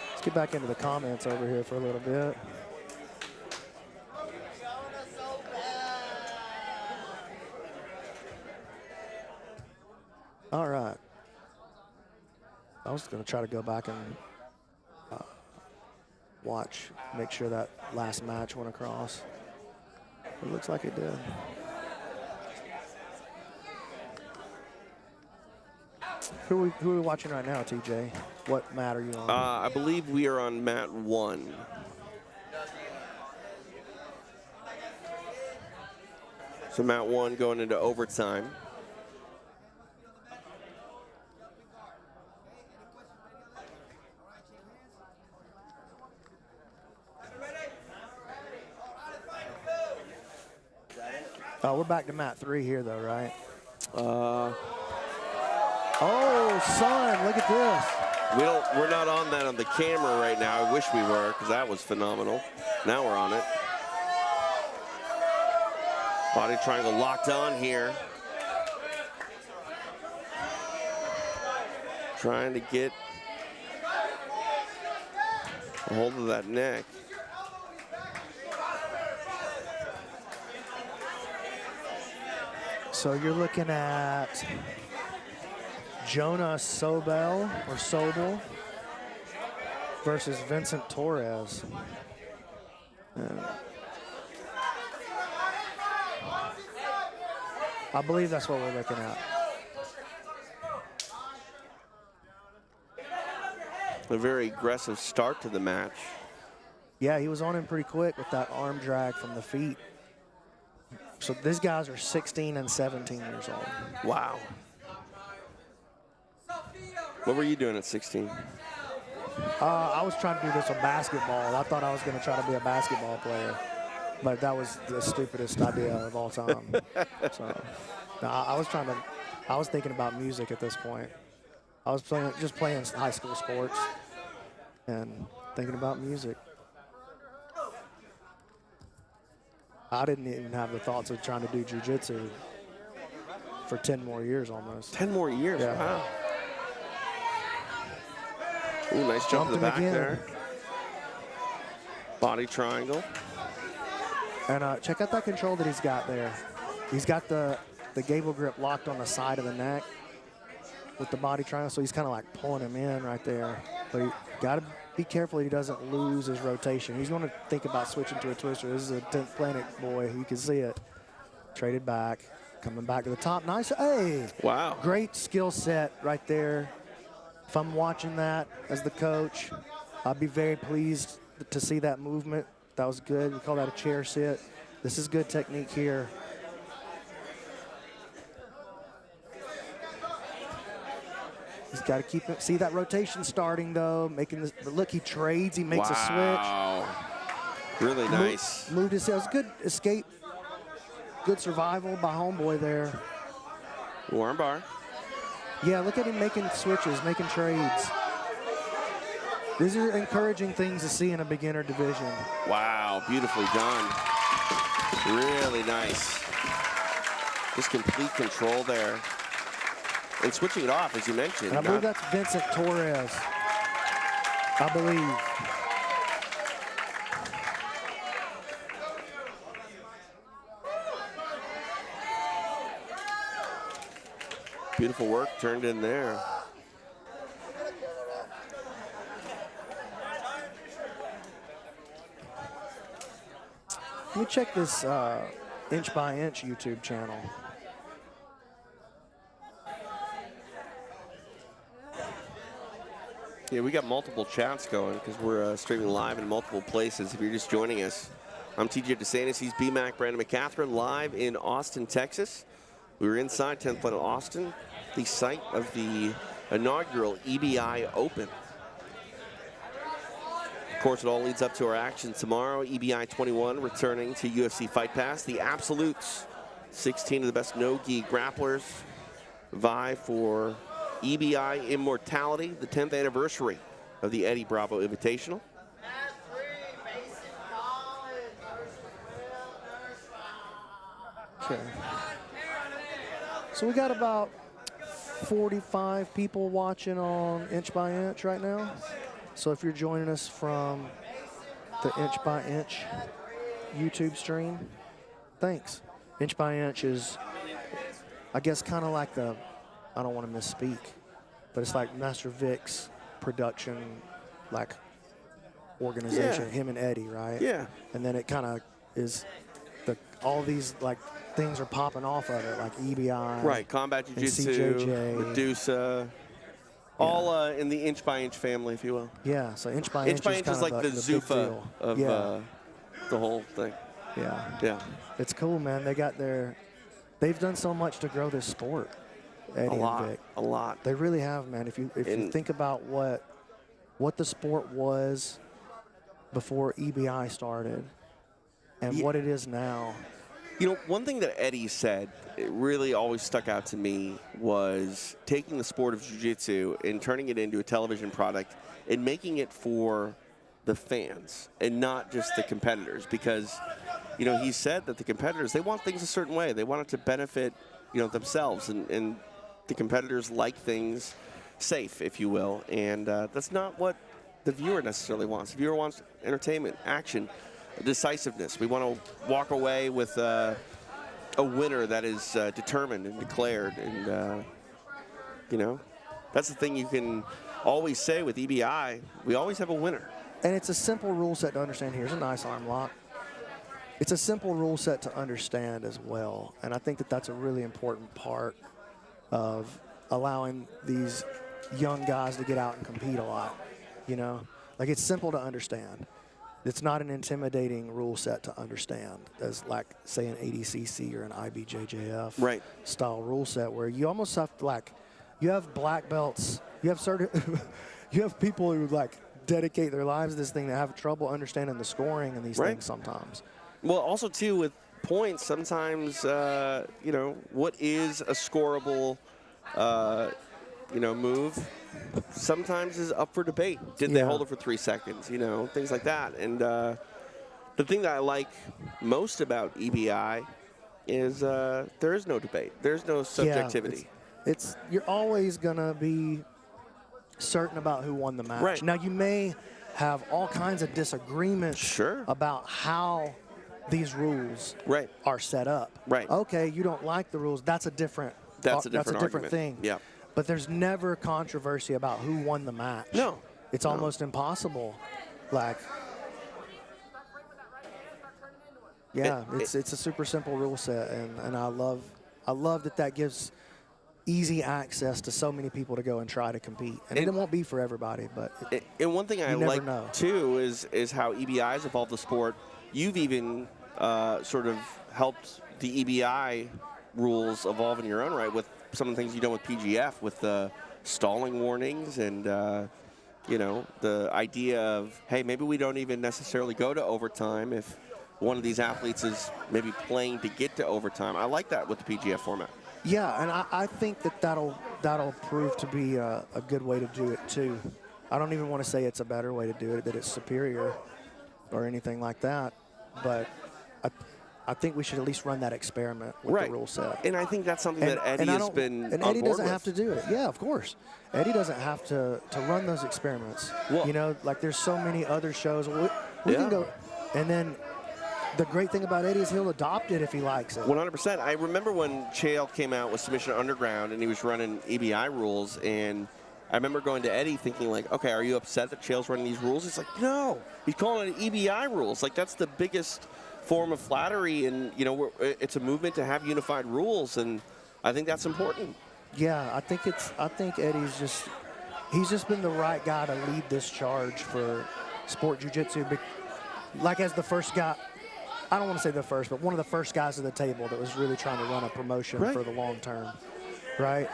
Speaker 6: Let's get back into the comments over here for a little bit. All right. I was going to try to go back and watch, make sure that last match went across. It looks like it did. Who are we watching right now, TJ? What mat are you on?
Speaker 5: I believe we are on mat 1. So mat 1 going into overtime.
Speaker 6: Oh, we're back to mat 3 here, though, right? Oh, son, look at this.
Speaker 5: We're not on that on the camera right now. I wish we were, because that was phenomenal. Now we're on it. Body triangle locked on here. Trying to get a hold of that neck.
Speaker 6: So you're looking at Jonah Sobel versus Vincent Torres. I believe that's what we're looking at.
Speaker 5: A very aggressive start to the match.
Speaker 6: Yeah, he was on him pretty quick with that arm drag from the feet. So these guys are 16 and 17 years old.
Speaker 5: Wow. What were you doing at 16?
Speaker 6: I was trying to do this with basketball. I thought I was going to try to be a basketball player, but that was the stupidest idea of all time. So, no, I was thinking about music at this point. I was just playing high school sports and thinking about music. I didn't even have the thoughts of trying to do jiu-jitsu for 10 more years almost.
Speaker 5: 10 more years,
Speaker 6: Yeah.
Speaker 5: wow. Ooh, nice jump to the back there. Body triangle.
Speaker 6: And check out that control that he's got there. He's got the gable grip locked on the side of the neck with the body triangle, so he's kind of like pulling him in right there. But you got to be careful he doesn't lose his rotation. He's going to think about switching to a twister. This is a 10th Planet boy. You can see it. Traded back, coming back to the top. Nice. Hey.
Speaker 5: Wow.
Speaker 6: Great skill set right there. If I'm watching that as the coach, I'd be very pleased to see that movement. That was good. We call that a chair sit. This is good technique here. He's got to keep it. See that rotation starting though, making this. But look, he trades. He makes a switch.
Speaker 5: Wow. Really nice.
Speaker 6: Moved his. It was good escape. Good survival by homeboy there.
Speaker 5: Warm bar.
Speaker 6: Yeah, look at him making switches, making trades. These are encouraging things to see in a beginner division.
Speaker 5: Wow, beautifully done. Really nice. Just complete control there. And switching it off, as you mentioned.
Speaker 6: And I believe that's Vincent Torres. I believe.
Speaker 5: Beautiful work turned in there.
Speaker 6: Let me check this Inch by Inch YouTube channel.
Speaker 5: Yeah, we got multiple chats going because we're streaming live in multiple places. If you're just joining us, I'm TJ DeSantis. He's BMAC, Brandon McCatherine, live in Austin, Texas. We were inside 10th Planet Austin, the site of the inaugural EBI Open. Of course, it all leads up to our action tomorrow. EBI 21 returning to UFC Fight Pass. The Absolutes, 16 of the best no-gi grapplers, vie for EBI Immortality, the 10th anniversary of the Eddie Bravo Invitational.
Speaker 6: Okay. So we got about 45 people watching on Inch by Inch right now. So if you're joining us from the Inch by Inch YouTube stream, thanks. Inch by Inch is, I guess, kind of like the, I don't want to misspeak, but it's like Master Vic's production, like, organization,
Speaker 5: Yeah.
Speaker 6: him and Eddie, right?
Speaker 5: Yeah.
Speaker 6: And then it kind of is, all these, like, things are popping off of it, like EBI.
Speaker 5: Right, Combat Jiu-Jitsu,
Speaker 6: CJJ.
Speaker 5: Medusa, all in the Inch by Inch family, if you will.
Speaker 6: Yeah, so Inch by
Speaker 5: Inch by Inch
Speaker 6: kind
Speaker 5: is
Speaker 6: of
Speaker 5: like the
Speaker 6: big
Speaker 5: Zuffa
Speaker 6: deal.
Speaker 5: of
Speaker 6: Yeah.
Speaker 5: the whole thing.
Speaker 6: Yeah.
Speaker 5: Yeah.
Speaker 6: It's cool, man. They've done so much to grow this sport, Eddie
Speaker 5: A lot,
Speaker 6: and Vic.
Speaker 5: a lot.
Speaker 6: They really have, man. If you think about what the sport was before EBI started and what it is now.
Speaker 5: You know, one thing that Eddie said, it really always stuck out to me, was taking the sport of jiu-jitsu and turning it into a television product and making it for the fans and not just the competitors. Because, you know, he said that the competitors, they want things a certain way. They want it to benefit, you know, themselves. And the competitors like things safe, if you will. And that's not what the viewer necessarily wants. The viewer wants entertainment, action, decisiveness. We want to walk away with a winner that is determined and declared. And, you know, that's the thing you can always say with EBI. We always have a winner.
Speaker 6: And it's a simple rule set to understand. Here's a nice arm lock. It's a simple rule set to understand as well. And I think that that's a really important part of allowing these young guys to get out and compete a lot. You know, like, it's simple to understand. It's not an intimidating rule set to understand as, like, say, an ADCC or an IBJJF style rule set, where you almost have to, like, you have black belts, you have certain, you have people who, like, dedicate their lives to this thing that have trouble understanding the scoring and these things sometimes.
Speaker 5: Well, also, too, with points, sometimes, you know, what is a scoreable, you know, move sometimes is up for debate. Did they hold it for 3 seconds? You know, things like that. And the thing that I like most about EBI is there is no debate. There's no subjectivity.
Speaker 6: Yeah, you're always going to be certain about who won the match.
Speaker 5: Right.
Speaker 6: Now, you may have all kinds of disagreements about how these rules are set up.
Speaker 5: Right.
Speaker 6: Okay, you don't like the rules. That's a different
Speaker 5: argument.
Speaker 6: thing.
Speaker 5: Yeah.
Speaker 6: But there's never controversy about who won the match.
Speaker 5: No.
Speaker 6: It's almost impossible. Like, yeah, it's a super simple rule set, and I love that gives easy access to so many people to go and try to compete. And it won't be for everybody, but
Speaker 5: and one thing I like too is how EBI has evolved the sport. You've even sort of helped the EBI rules evolve in your own right with some of the things you've done with PGF, with the stalling warnings and, you know, the idea of, hey, maybe we don't even necessarily go to overtime if one of these athletes is maybe playing to get to overtime. I like that with the PGF format.
Speaker 6: Yeah, and I think that'll prove to be a good way to do it, too. I don't even want to say it's a better way to do it, that it's superior or anything like that, but I think we should at least run that experiment with the rule set.
Speaker 5: And I think that's something that Eddie has been on board with.
Speaker 6: And Eddie doesn't have to do it. Yeah, of course. Eddie doesn't have to run those experiments. Well, you know, like, there's so many other shows. We can go, and then the great thing about Eddie is he'll adopt it if he likes it.
Speaker 5: 100%. I remember when Chael came out with Submission Underground and he was running EBI rules, and I remember going to Eddie thinking like, okay, are you upset that Chael's running these rules? He's like, no, he's calling it EBI rules. Like, that's the biggest form of flattery, and it's a movement to have unified rules, and I think that's important.
Speaker 6: Yeah, I think Eddie's he's just been the right guy to lead this charge for sport jiu-jitsu. Like, as the first guy, I don't want to say the first, but one of the first guys at the table that was really trying to run a promotion for the long term, right?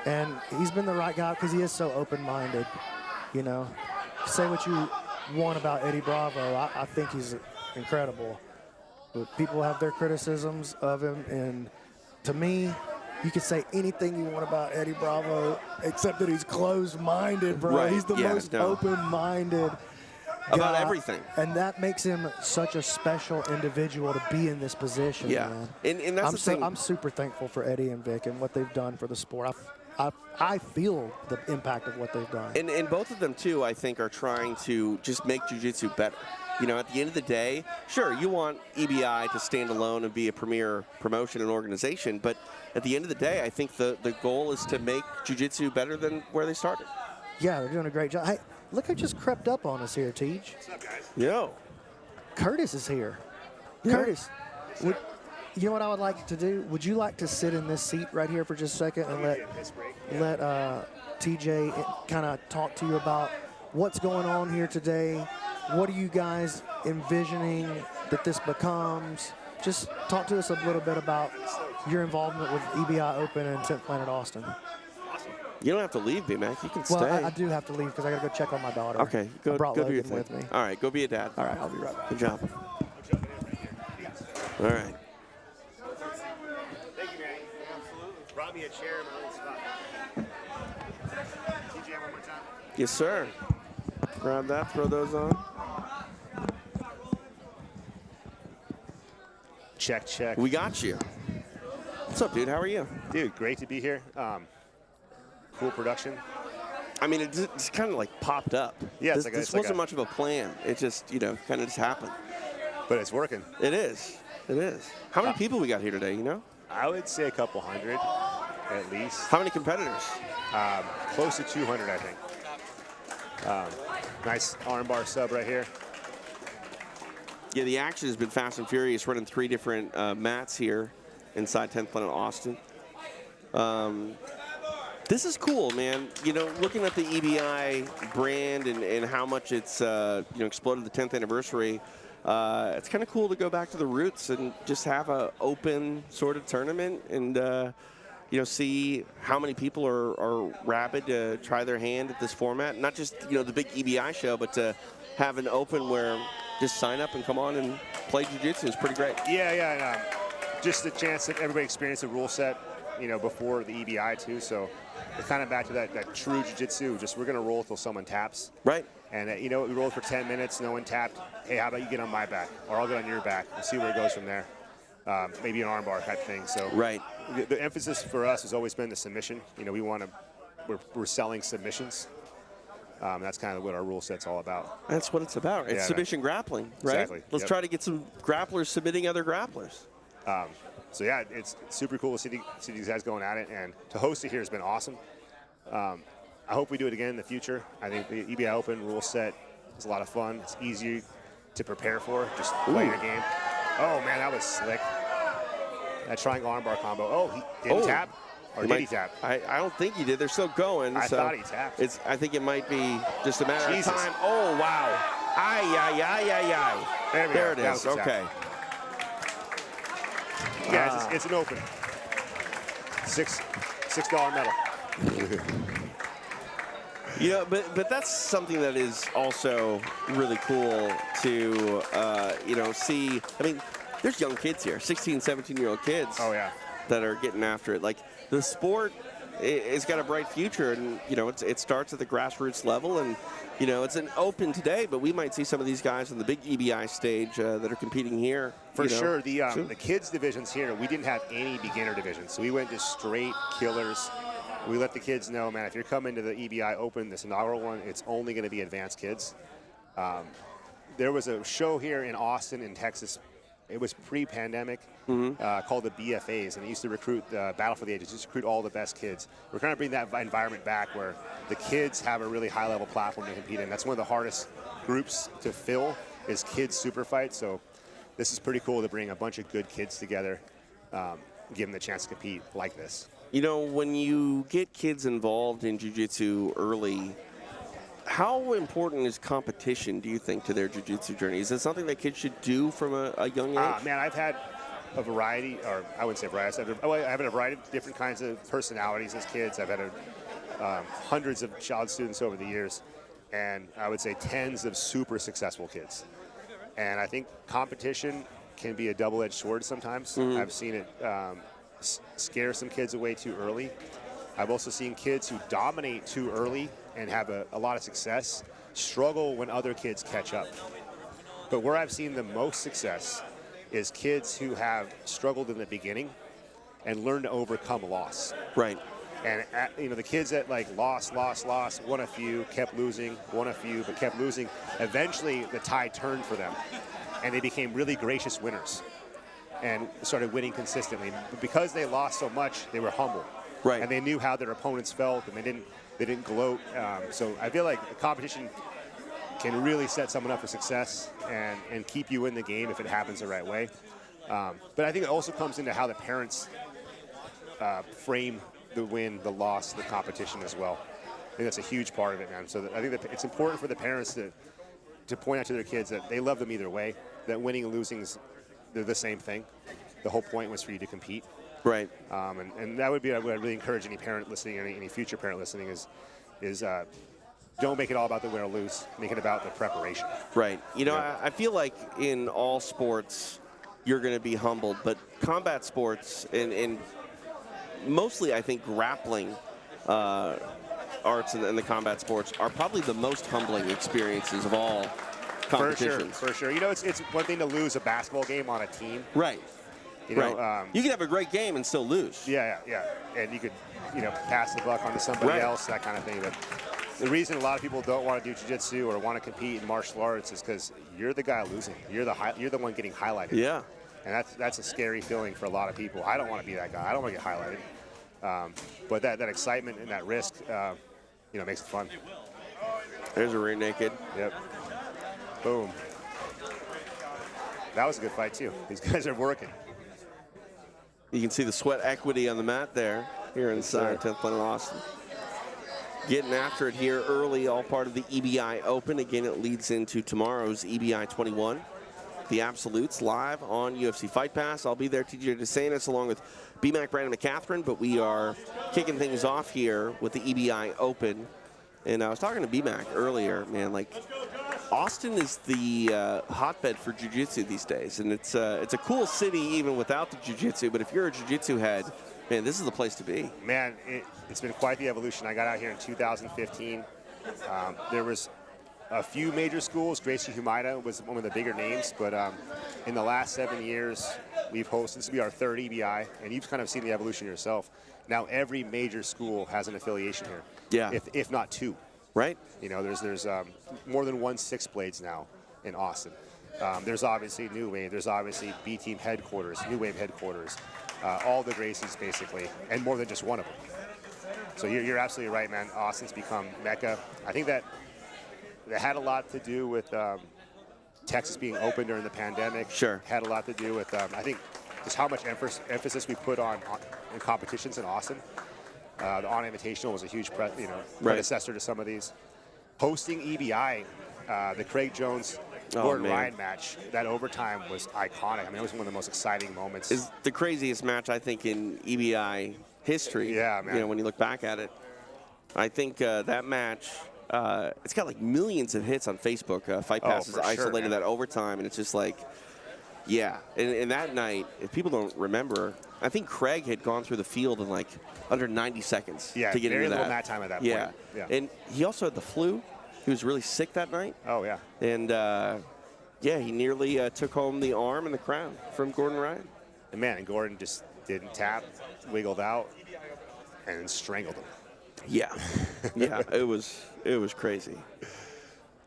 Speaker 6: And he's been the right guy because he is so open-minded, Say what you want about Eddie Bravo. I think he's incredible. But people have their criticisms of him, and to me, you can say anything you want about Eddie Bravo, except that he's closed-minded, bro.
Speaker 5: Right.
Speaker 6: He's the most open-minded
Speaker 5: about
Speaker 6: guy,
Speaker 5: everything.
Speaker 6: And that makes him such a special individual to be in this position, man.
Speaker 5: And that's the thing.
Speaker 6: I'm super thankful for Eddie and Vic and what they've done for the sport. I feel the impact of what they've done.
Speaker 5: And both of them, too, I think, are trying to just make jiu-jitsu better. At the end of the day, sure, you want EBI to stand alone and be a premier promotion and organization, but at the end of the day, I think the goal is to make jiu-jitsu better than where they started.
Speaker 6: Yeah, they're doing a great job. Hey, look who just crept up on us here, Tej.
Speaker 8: What's up, guys?
Speaker 5: Yo.
Speaker 6: Curtis is here.
Speaker 5: Yeah.
Speaker 6: Curtis, you know what I would like to do? Would you like to sit in this seat right here for just a second and let TJ kind of talk to you about what's going on here today? What are you guys envisioning that this becomes? Just talk to us a little bit about your involvement with EBI Open and 10th Planet Austin.
Speaker 5: You don't have to leave, B-Mac. You can stay.
Speaker 6: Well, I do have to leave because I got to go check on my daughter.
Speaker 5: Okay,
Speaker 6: I brought
Speaker 5: go do
Speaker 6: Logan
Speaker 5: your thing.
Speaker 6: with me.
Speaker 5: All right, go be a dad.
Speaker 6: All right, I'll be right back.
Speaker 5: Good job. All right.
Speaker 8: Thank you, Manny. Absolutely. Brought me a chair in my own spot. TJ, one more time.
Speaker 5: Yes, sir. Grab that, throw those on.
Speaker 8: Check, check.
Speaker 5: We got you. What's up, dude? How are you?
Speaker 8: Dude, great to be here. Cool production.
Speaker 5: I mean, it just kind of like popped up.
Speaker 8: Yeah,
Speaker 5: this wasn't much of a plan. It just, kind of just happened.
Speaker 8: But it's working.
Speaker 5: It is. It is. How many people we got here today,
Speaker 8: I would say a couple hundred, at least.
Speaker 5: How many competitors?
Speaker 8: Close to 200, I think. Nice armbar sub right here.
Speaker 5: Yeah, the action has been fast and furious, running 3 different mats here inside 10th Planet Austin. This is cool, man. Looking at the EBI brand and how much it's exploded the 10th anniversary, it's kind of cool to go back to the roots and just have an open sort of tournament and see how many people are rabid to try their hand at this format. Not just the big EBI show, but to have an open where just sign up and come on and play jiu-jitsu is pretty great.
Speaker 8: Yeah. Just the chance that everybody experience the rule set, before the EBI too. So we're kind of back to that true jiu-jitsu. Just we're gonna roll till someone taps.
Speaker 5: Right.
Speaker 8: And we rolled for 10 minutes, no one tapped. Hey, how about you get on my back, or I'll get on your back. We'll see where it goes from there. Maybe an armbar type thing. So
Speaker 5: right.
Speaker 8: The emphasis for us has always been the submission. We're selling submissions. That's kind of what our rule set's all about.
Speaker 5: That's what it's about. It's submission grappling, right?
Speaker 8: Exactly.
Speaker 5: Let's try to get some grapplers submitting other grapplers.
Speaker 8: So yeah, it's super cool to see these guys going at it, and to host it here has been awesome. I hope we do it again in the future. I think the EBI Open rule set is a lot of fun. It's easy to prepare for, just playing a game. Oh man, that was slick. That triangle armbar combo. Oh, he didn't tap? Or did he tap?
Speaker 5: I don't think he did. They're still going.
Speaker 8: I thought he tapped.
Speaker 5: I think it might be just a matter of time. Oh, wow. There it is. Okay.
Speaker 8: Yeah, it's an open. $6 medal.
Speaker 5: But that's something that is also really cool to, see. I mean, there's young kids here, 16, 17-year-old kids.
Speaker 8: Oh, yeah.
Speaker 5: That are getting after it. Like, the sport has got a bright future, and, it starts at the grassroots level, and, it's an open today, but we might see some of these guys on the big EBI stage that are competing here.
Speaker 8: For sure. The kids divisions here, we didn't have any beginner divisions, so we went to straight killers. We let the kids know, man, if you're coming to the EBI Open, this inaugural one, it's only going to be advanced kids. There was a show here in Austin, in Texas, it was pre-pandemic, called the BFAs, and it used to recruit Battle for the Ages, just recruit all the best kids. We're trying to bring that environment back where the kids have a really high-level platform to compete in. That's one of the hardest groups to fill is kids super fights. So this is pretty cool to bring a bunch of good kids together, give them the chance to compete like this.
Speaker 5: You know, when you get kids involved in jiu-jitsu early, how important is competition, do you think, to their jiu-jitsu journey? Is it something that kids should do from a young age?
Speaker 8: Man, I've had a variety, or I wouldn't say variety, I've had a variety of different kinds of personalities as kids. I've had hundreds of child students over the years, and I would say tens of super successful kids. And I think competition can be a double-edged sword sometimes. I've seen it scare some kids away too early. I've also seen kids who dominate too early and have a lot of success struggle when other kids catch up. But where I've seen the most success is kids who have struggled in the beginning and learned to overcome loss.
Speaker 5: Right.
Speaker 8: And the kids that like lost, won a few, kept losing, won a few, but kept losing. Eventually, the tide turned for them, and they became really gracious winners, and started winning consistently. But because they lost so much, they were humble,
Speaker 5: right?
Speaker 8: And they knew how their opponents felt, and they didn't gloat. So I feel like the competition can really set someone up for success and keep you in the game if it happens the right way. But I think it also comes into how the parents frame the win, the loss, the competition as well. I think that's a huge part of it, man. So I think that it's important for the parents to point out to their kids that they love them either way, that winning and losing they're the same thing. The whole point was for you to compete.
Speaker 5: Right.
Speaker 8: And that would be, I would really encourage any parent listening, any future parent listening is don't make it all about the win or lose. Make it about the preparation.
Speaker 5: Right. You know, I feel like in all sports, you're going to be humbled, but combat sports and mostly, I think, grappling arts and the combat sports are probably the most humbling experiences of all competitions.
Speaker 8: For sure. You know, it's one thing to lose a basketball game on a team.
Speaker 5: Right.
Speaker 8: You know,
Speaker 5: you can have a great game and still lose.
Speaker 8: Yeah. And you could, pass the buck onto somebody else, that kind of thing. But the reason a lot of people don't want to do jiu-jitsu or want to compete in martial arts is because you're the guy losing. You're the one getting highlighted.
Speaker 5: Yeah.
Speaker 8: And that's a scary feeling for a lot of people. I don't want to be that guy. I don't want to get highlighted. But that excitement and that risk, makes it fun.
Speaker 5: There's a rear naked.
Speaker 8: Yep. Boom. That was a good fight, too. These guys are working.
Speaker 5: You can see the sweat equity on the mat there here inside 10th Planet Austin. Getting after it here early, all part of the EBI Open. Again, it leads into tomorrow's EBI 21. The Absolutes live on UFC Fight Pass. I'll be there, TJ DeSantis, along with BMAC Brandon McCatherine, but we are kicking things off here with the EBI Open. And I was talking to BMAC earlier, man, like Austin is the hotbed for jiu-jitsu these days, and it's a cool city even without the jiu-jitsu, but if you're a jiu-jitsu head, man, this is the place to be.
Speaker 8: Man, it's been quite the evolution. I got out here in 2015. There was a few major schools. Gracie Humaida was one of the bigger names, but in the last 7 years, we've hosted, this will be our third EBI, and you've kind of seen the evolution yourself. Now every major school has an affiliation here.
Speaker 5: Yeah.
Speaker 8: If not two.
Speaker 5: Right.
Speaker 8: There's more than one Six Blades now in Austin. There's obviously New Wave. There's obviously B Team headquarters, New Wave headquarters, all the Gracies basically, and more than just one of them. So you're absolutely right, man. Austin's become Mecca. I think that had a lot to do with Texas being open during the pandemic.
Speaker 5: Sure.
Speaker 8: Had a lot to do with, I think, just how much emphasis we put on in competitions in Austin. The On Invitational was a huge predecessor to some of these. Hosting EBI, the Craig Jones Gordon Ryan match, that overtime was iconic. I mean, it was one of the most exciting moments.
Speaker 5: It's the craziest match, I think, in EBI history.
Speaker 8: Yeah, man.
Speaker 5: When you look back at it. I think that match, it's got like millions of hits on Facebook. Fight Pass has isolated that overtime, and it's just like, yeah. And that night, if people don't remember, I think Craig had gone through the field in like under 90 seconds to get into that.
Speaker 8: Very little mat time at that point. Yeah.
Speaker 5: And he also had the flu. He was really sick that night.
Speaker 8: Oh, yeah.
Speaker 5: And, he nearly took home the arm and the crown from Gordon Ryan.
Speaker 8: And, man, Gordon just didn't tap, wiggled out, and strangled him.
Speaker 5: Yeah. Yeah, it was crazy.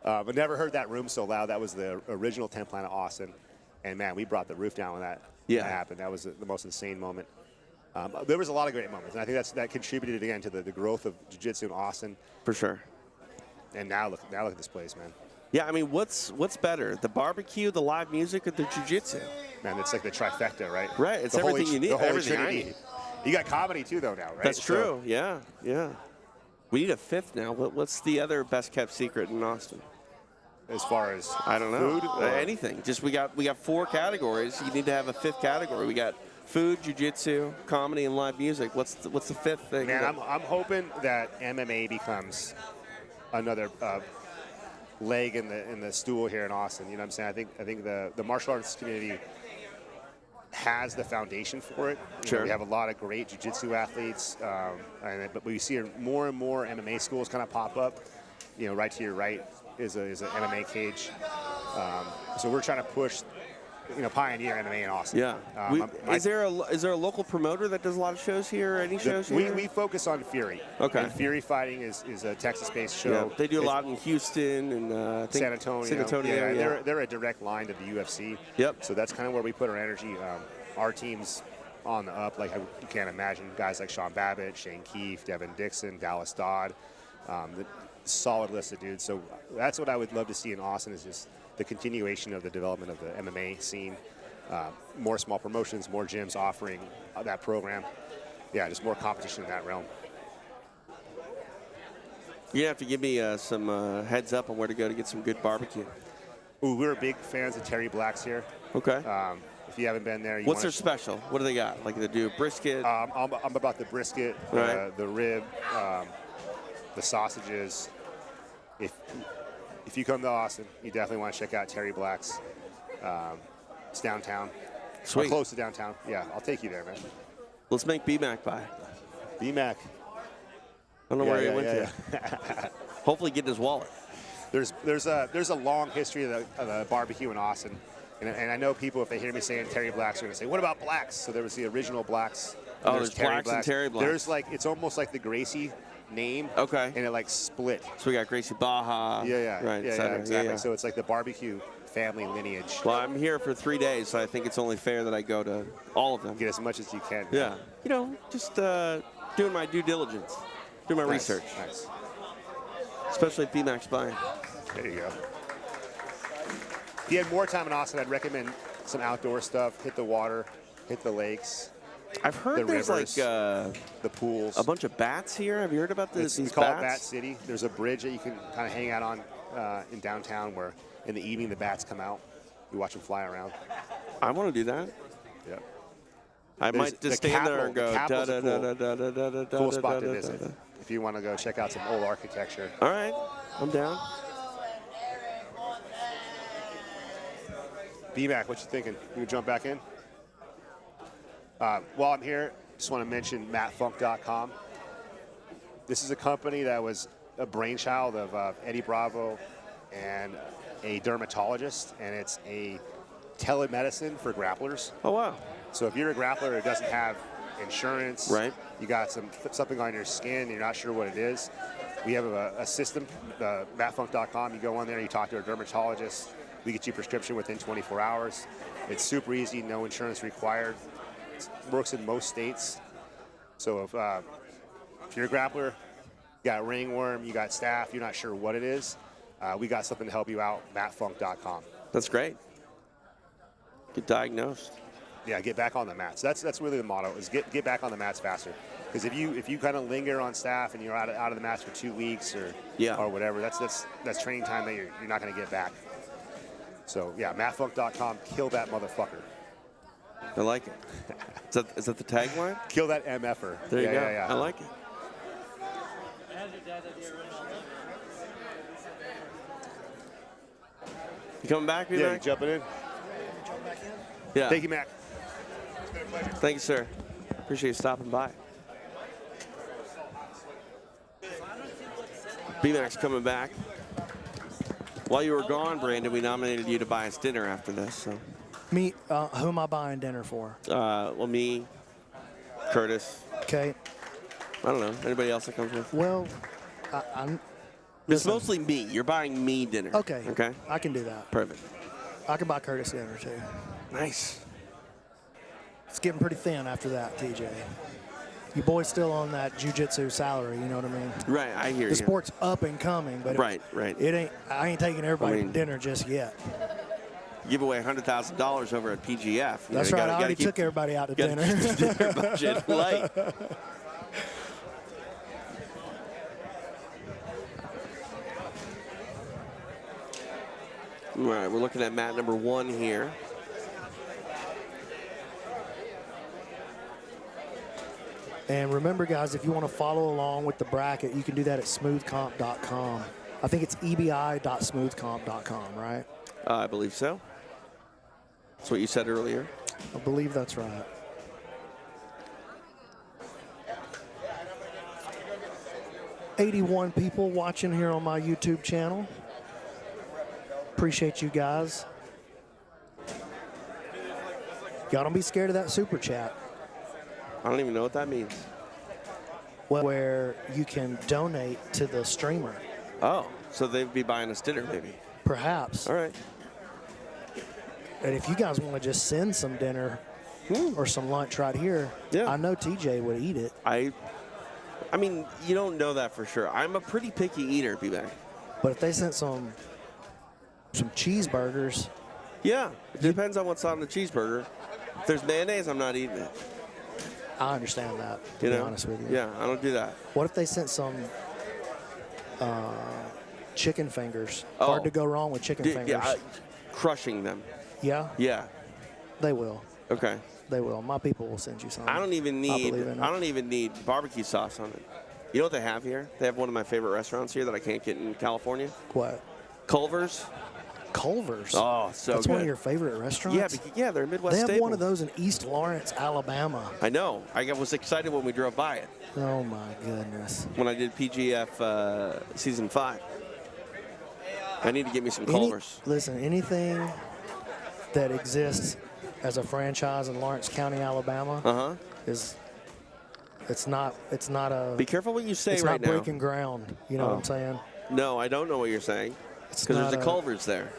Speaker 8: But never heard that room so loud. That was the original 10th Planet Austin. And man, we brought the roof down when that happened. That was the most insane moment. There was a lot of great moments, and I think that contributed again to the growth of jiu-jitsu in Austin.
Speaker 5: For sure.
Speaker 8: And now look at this place, man.
Speaker 5: Yeah, I mean, what's better, the barbecue, the live music, or the jiu-jitsu?
Speaker 8: Man, it's like the trifecta, right?
Speaker 5: Right, it's everything you need.
Speaker 8: The Holy
Speaker 5: Everything I
Speaker 8: Trinity.
Speaker 5: need.
Speaker 8: You got comedy too, though, now, right?
Speaker 5: That's true. Yeah. We need a fifth now. What's the other best kept secret in Austin?
Speaker 8: As far as
Speaker 5: I don't know.
Speaker 8: food,
Speaker 5: Anything. Just we got 4 categories. You need to have a 5th category. We got food, jiu-jitsu, comedy, and live music. What's the 5th thing?
Speaker 8: Man, I'm hoping that MMA becomes another leg in the stool here in Austin. You know what I'm saying? I think the martial arts community has the foundation for it. You know, we have a lot of great jiu-jitsu athletes, but we see more and more MMA schools kind of pop up. You know, right to your right is an MMA cage. So we're trying to push, pioneer MMA in Austin.
Speaker 5: Yeah. Is there a local promoter that does a lot of shows here? Or any shows here?
Speaker 8: We focus on Fury.
Speaker 5: Okay.
Speaker 8: And Fury Fighting is a Texas-based show.
Speaker 5: Yeah, they do a lot in Houston and
Speaker 8: San Antonio.
Speaker 5: San Antonio.
Speaker 8: Yeah. They're a direct line to the UFC.
Speaker 5: Yep.
Speaker 8: So that's kind of where we put our energy. Our team's on the up, like you can't imagine. Guys like Sean Babbitt, Shane Keefe, Devin Dixon, Dallas Dodd. The solid list of dudes. So that's what I would love to see in Austin is just the continuation of the development of the MMA scene. More small promotions, more gyms offering that program. Yeah, just more competition in that realm.
Speaker 5: You have to give me some heads up on where to go to get some good barbecue.
Speaker 8: Ooh, we're big fans of Terry Black's here.
Speaker 5: Okay.
Speaker 8: If you haven't been there,
Speaker 5: what's their special? What do they got? Like they do brisket?
Speaker 8: I'm about the brisket,
Speaker 5: right.
Speaker 8: The rib, the sausages. If you come to Austin, you definitely want to check out Terry Black's. It's downtown.
Speaker 5: Sweet.
Speaker 8: Or close to downtown. Yeah, I'll take you there, man.
Speaker 5: Let's make BMAC buy.
Speaker 8: BMAC.
Speaker 5: I don't know where he went to. Hopefully get in his wallet.
Speaker 8: There's a long history of the barbecue in Austin. And I know people, if they hear me saying Terry Black's, are going to say, what about Black's? So there was the original Black's.
Speaker 5: Oh, there's Black's and Terry Black's.
Speaker 8: It's almost like the Gracie name.
Speaker 5: Okay.
Speaker 8: And it split.
Speaker 5: So we got Gracie Baja.
Speaker 8: Yeah.
Speaker 5: Right,
Speaker 8: Yeah, exactly.
Speaker 5: Yeah.
Speaker 8: So it's like the barbecue family lineage.
Speaker 5: Well, I'm here for 3 days, so I think it's only fair that I go to all of them.
Speaker 8: Get as much as you can.
Speaker 5: Yeah. Just doing my due diligence, doing my research.
Speaker 8: Nice.
Speaker 5: Especially at BMAC's buying.
Speaker 8: There you go. If you had more time in Austin, I'd recommend some outdoor stuff. Hit the water, hit the lakes.
Speaker 5: I've heard there's
Speaker 8: rivers,
Speaker 5: the
Speaker 8: pools.
Speaker 5: A bunch of bats here. Have you heard about these
Speaker 8: We call
Speaker 5: bats?
Speaker 8: it Bat City. There's a bridge that you can kind of hang out on in downtown where in the evening the bats come out. You watch them fly around.
Speaker 5: I want to do that.
Speaker 8: Yeah.
Speaker 5: I might just stand there and go
Speaker 8: cool spot to visit if you want to go check out some old architecture.
Speaker 5: All right, I'm down.
Speaker 8: BMAC, what you thinking? You jump back in? While I'm here, just want to mention mattfunk.com. This is a company that was a brainchild of Eddie Bravo and a dermatologist, and it's a telemedicine for grapplers.
Speaker 5: Oh, wow.
Speaker 8: So if you're a grappler that doesn't have insurance,
Speaker 5: right.
Speaker 8: You got something on your skin, and you're not sure what it is, we have a system, mattfunk.com. You go on there, you talk to a dermatologist. We get you a prescription within 24 hours. It's super easy, no insurance required. It works in most states. So if you're a grappler, you got ringworm, you got staph, you're not sure what it is, we got something to help you out, mattfunk.com.
Speaker 5: That's great. Get diagnosed.
Speaker 8: Yeah, get back on the mats. That's really the motto, is get back on the mats faster. Because if you kind of linger on staph and you're out of the mats for 2 weeks or whatever, that's training time that you're not going to get back. So, yeah, mattfunk.com, kill that motherfucker.
Speaker 5: I like it. Is that the tagline?
Speaker 8: Kill that MFer.
Speaker 5: There you go.
Speaker 8: Yeah.
Speaker 5: I like it. You coming back?
Speaker 8: Yeah, you jumping in?
Speaker 5: Yeah.
Speaker 8: Thank you, Mac.
Speaker 5: It's been a pleasure. Thank you, sir. Appreciate you stopping by. BMAC's coming back. While you were gone, Brandon, we nominated you to buy us dinner after this. So.
Speaker 6: Me, who am I buying dinner for?
Speaker 5: Well, me, Curtis.
Speaker 6: Okay.
Speaker 5: I don't know. Anybody else that comes with?
Speaker 6: Well,
Speaker 5: it's mostly me. You're buying me dinner.
Speaker 6: Okay.
Speaker 5: Okay.
Speaker 6: I can do that.
Speaker 5: Perfect.
Speaker 6: I can buy Curtis dinner too.
Speaker 5: Nice.
Speaker 6: It's getting pretty thin after that, TJ. Your boy's still on that jiu-jitsu salary, you know what I mean?
Speaker 5: Right, I hear you.
Speaker 6: The sport's up and coming, but
Speaker 5: right.
Speaker 6: It ain't. I ain't taking everybody to dinner just yet.
Speaker 5: Give away $100,000 over at PGF.
Speaker 6: That's right. I already took everybody out to dinner.
Speaker 5: Keep the dinner budget light. All right, we're looking at mat number 1 here.
Speaker 6: And remember, guys, if you want to follow along with the bracket, you can do that at smoothcomp.com. I think it's ebi.smoothcomp.com, right?
Speaker 5: I believe so. That's what you said earlier.
Speaker 6: I believe that's right. '81 people watching here on my YouTube channel. Appreciate you guys. Y'all don't be scared of that super chat.
Speaker 5: I don't even know what that means.
Speaker 6: Where you can donate to the streamer.
Speaker 5: Oh, so they'd be buying us dinner maybe.
Speaker 6: Perhaps.
Speaker 5: All right.
Speaker 6: And if you guys want to just send some dinner or some lunch right here, I know TJ would eat it.
Speaker 5: I mean, you don't know that for sure. I'm a pretty picky eater, B-Bag.
Speaker 6: But if they sent some cheeseburgers.
Speaker 5: Yeah, it depends on what's on the cheeseburger. If there's mayonnaise, I'm not eating it.
Speaker 6: I understand that, to be honest with you.
Speaker 5: Yeah, I don't do that.
Speaker 6: What if they sent some chicken fingers?
Speaker 5: Oh.
Speaker 6: Hard to go wrong with chicken fingers.
Speaker 5: Yeah, crushing them.
Speaker 6: Yeah?
Speaker 5: Yeah.
Speaker 6: They will.
Speaker 5: Okay.
Speaker 6: They will. My people will send you some.
Speaker 5: I don't even need barbecue sauce on it. You know what they have here? They have one of my favorite restaurants here that I can't get in California.
Speaker 6: What?
Speaker 5: Culver's.
Speaker 6: Culver's?
Speaker 5: Oh, so
Speaker 6: That's
Speaker 5: good.
Speaker 6: one of your favorite restaurants?
Speaker 5: Yeah, they're a Midwest
Speaker 6: They have
Speaker 5: staple.
Speaker 6: one of those in East Lawrence, Alabama.
Speaker 5: I know. I was excited when we drove by it.
Speaker 6: Oh, my goodness.
Speaker 5: When I did PGF Season 5. I need to get me some Culver's.
Speaker 6: Listen, anything that exists as a franchise in Lawrence County, Alabama, it's not a.
Speaker 5: Be careful what you say
Speaker 6: it's
Speaker 5: right
Speaker 6: not
Speaker 5: now.
Speaker 6: breaking ground. You know what I'm saying?
Speaker 5: No, I don't know what you're saying. Because there's a Culver's there.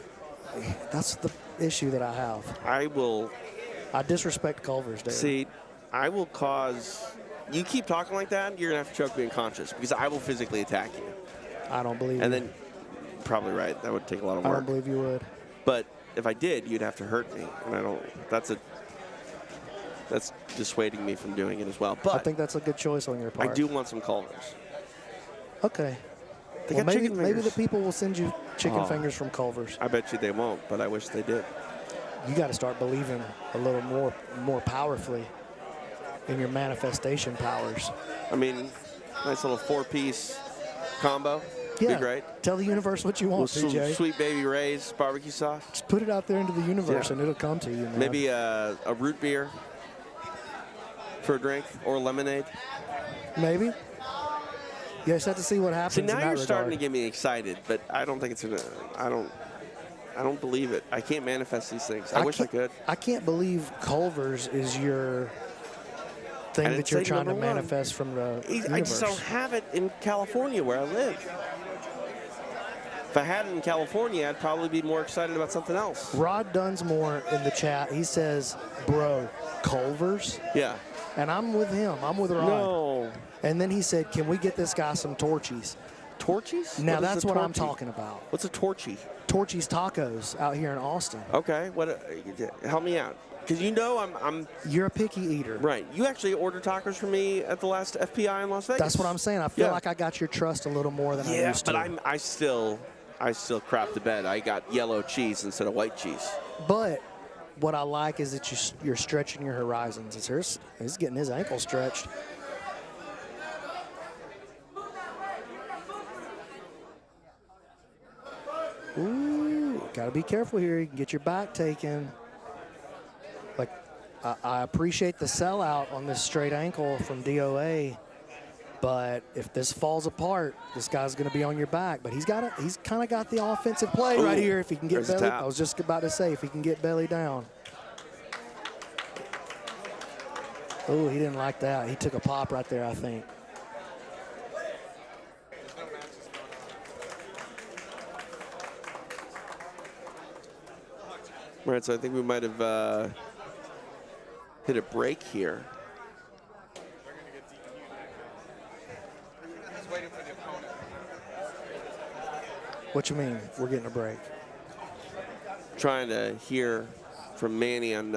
Speaker 6: That's the issue that I have.
Speaker 5: I
Speaker 6: disrespect Culver's, dude.
Speaker 5: See, I will cause. You keep talking like that, you're gonna have to choke me unconscious because I will physically attack you.
Speaker 6: I don't believe.
Speaker 5: And then, probably right. That would take a lot of work.
Speaker 6: I don't believe you would.
Speaker 5: But if I did, you'd have to hurt me, and I don't. That's dissuading me from doing it as well. But
Speaker 6: I think that's a good choice on your part.
Speaker 5: I do want some Culver's.
Speaker 6: Okay.
Speaker 5: They got chicken
Speaker 6: maybe
Speaker 5: fingers.
Speaker 6: the people will send you chicken fingers from Culver's.
Speaker 5: I bet you they won't, but I wish they did.
Speaker 6: You got to start believing a little more powerfully in your manifestation powers.
Speaker 5: I mean, nice little 4-piece combo.
Speaker 6: Yeah.
Speaker 5: Be great.
Speaker 6: Tell the universe what you want,
Speaker 5: With some
Speaker 6: TJ.
Speaker 5: Sweet Baby Ray's barbecue sauce.
Speaker 6: Just put it out there into the universe, and it'll come to you, man.
Speaker 5: Maybe a root beer for a drink or lemonade.
Speaker 6: Maybe. You just have to see what happens.
Speaker 5: See, now
Speaker 6: in that
Speaker 5: you're
Speaker 6: regard.
Speaker 5: starting to get me excited, but I don't think it's gonna. I don't believe it. I can't manifest these things. I wish I could.
Speaker 6: I can't believe Culver's is your thing that you're trying to manifest from the universe.
Speaker 5: I just don't have it in California where I live. If I had it in California, I'd probably be more excited about something else.
Speaker 6: Rod Dunsmore in the chat, he says, bro, Culver's?
Speaker 5: Yeah.
Speaker 6: And I'm with him. I'm with Rod.
Speaker 5: No.
Speaker 6: And then he said, can we get this guy some Torchies?
Speaker 5: Torchies?
Speaker 6: Now, that's what I'm talking about.
Speaker 5: What's a Torchy?
Speaker 6: Torchies Tacos out here in Austin.
Speaker 5: Okay. Help me out. Because you know I'm...
Speaker 6: You're a picky eater.
Speaker 5: Right. You actually ordered tacos for me at the last FPI in Las Vegas.
Speaker 6: That's what I'm saying. I feel like I got your trust a little more than I used to.
Speaker 5: Yeah, but I still crap the bed. I got yellow cheese instead of white cheese.
Speaker 6: But what I like is that you're stretching your horizons. He's getting his ankle stretched. Ooh, gotta be careful here. You can get your back taken. Like, I appreciate the sellout on this straight ankle from DOA, but if this falls apart, this guy's gonna be on your back. But he's kind of got the offensive play right here. If he can get belly, I was just about to say, if he can get belly down. Oh, he didn't like that. He took a pop right there, I think.
Speaker 5: All right, so I think we might have hit a break here.
Speaker 6: What you mean? We're getting a break?
Speaker 5: Trying to hear from Manny on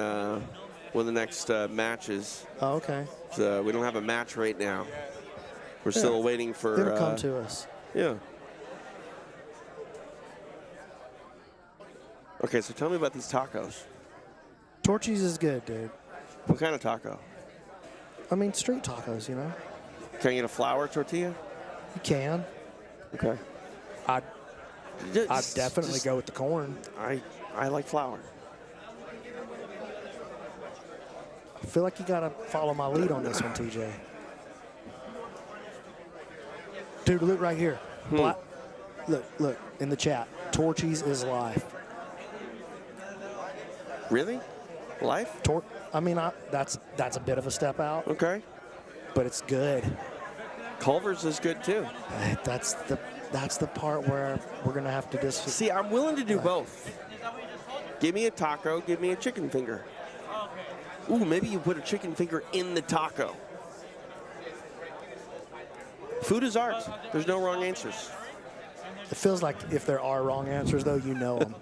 Speaker 5: when the next match is.
Speaker 6: Oh, okay.
Speaker 5: So we don't have a match right now. We're still waiting for.
Speaker 6: It'll come to us.
Speaker 5: Yeah. Okay, so tell me about these tacos.
Speaker 6: Torchy's is good, dude.
Speaker 5: What kind of taco?
Speaker 6: I mean, street tacos, you know.
Speaker 5: Can I get a flour tortilla?
Speaker 6: You can.
Speaker 5: Okay.
Speaker 6: I'd definitely go with the corn.
Speaker 5: I like flour.
Speaker 6: I feel like you gotta follow my lead on this one, TJ. Dude, look right here. Look in the chat. Torchy's is life.
Speaker 5: Really? Life?
Speaker 6: I mean, that's a bit of a step out.
Speaker 5: Okay.
Speaker 6: But it's good.
Speaker 5: Culver's is good too.
Speaker 6: That's the part where we're gonna have to
Speaker 5: See, I'm willing to do both. Give me a taco, give me a chicken finger. Ooh, maybe you put a chicken finger in the taco. Food is art. There's no wrong answers.
Speaker 6: It feels like if there are wrong answers, though, you know them.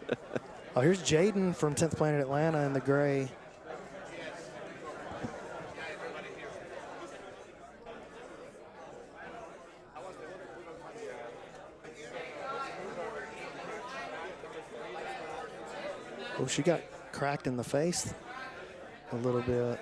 Speaker 6: Oh, here's Jaden from 10th Planet Atlanta in the gray. Oh, she got cracked in the face a little bit.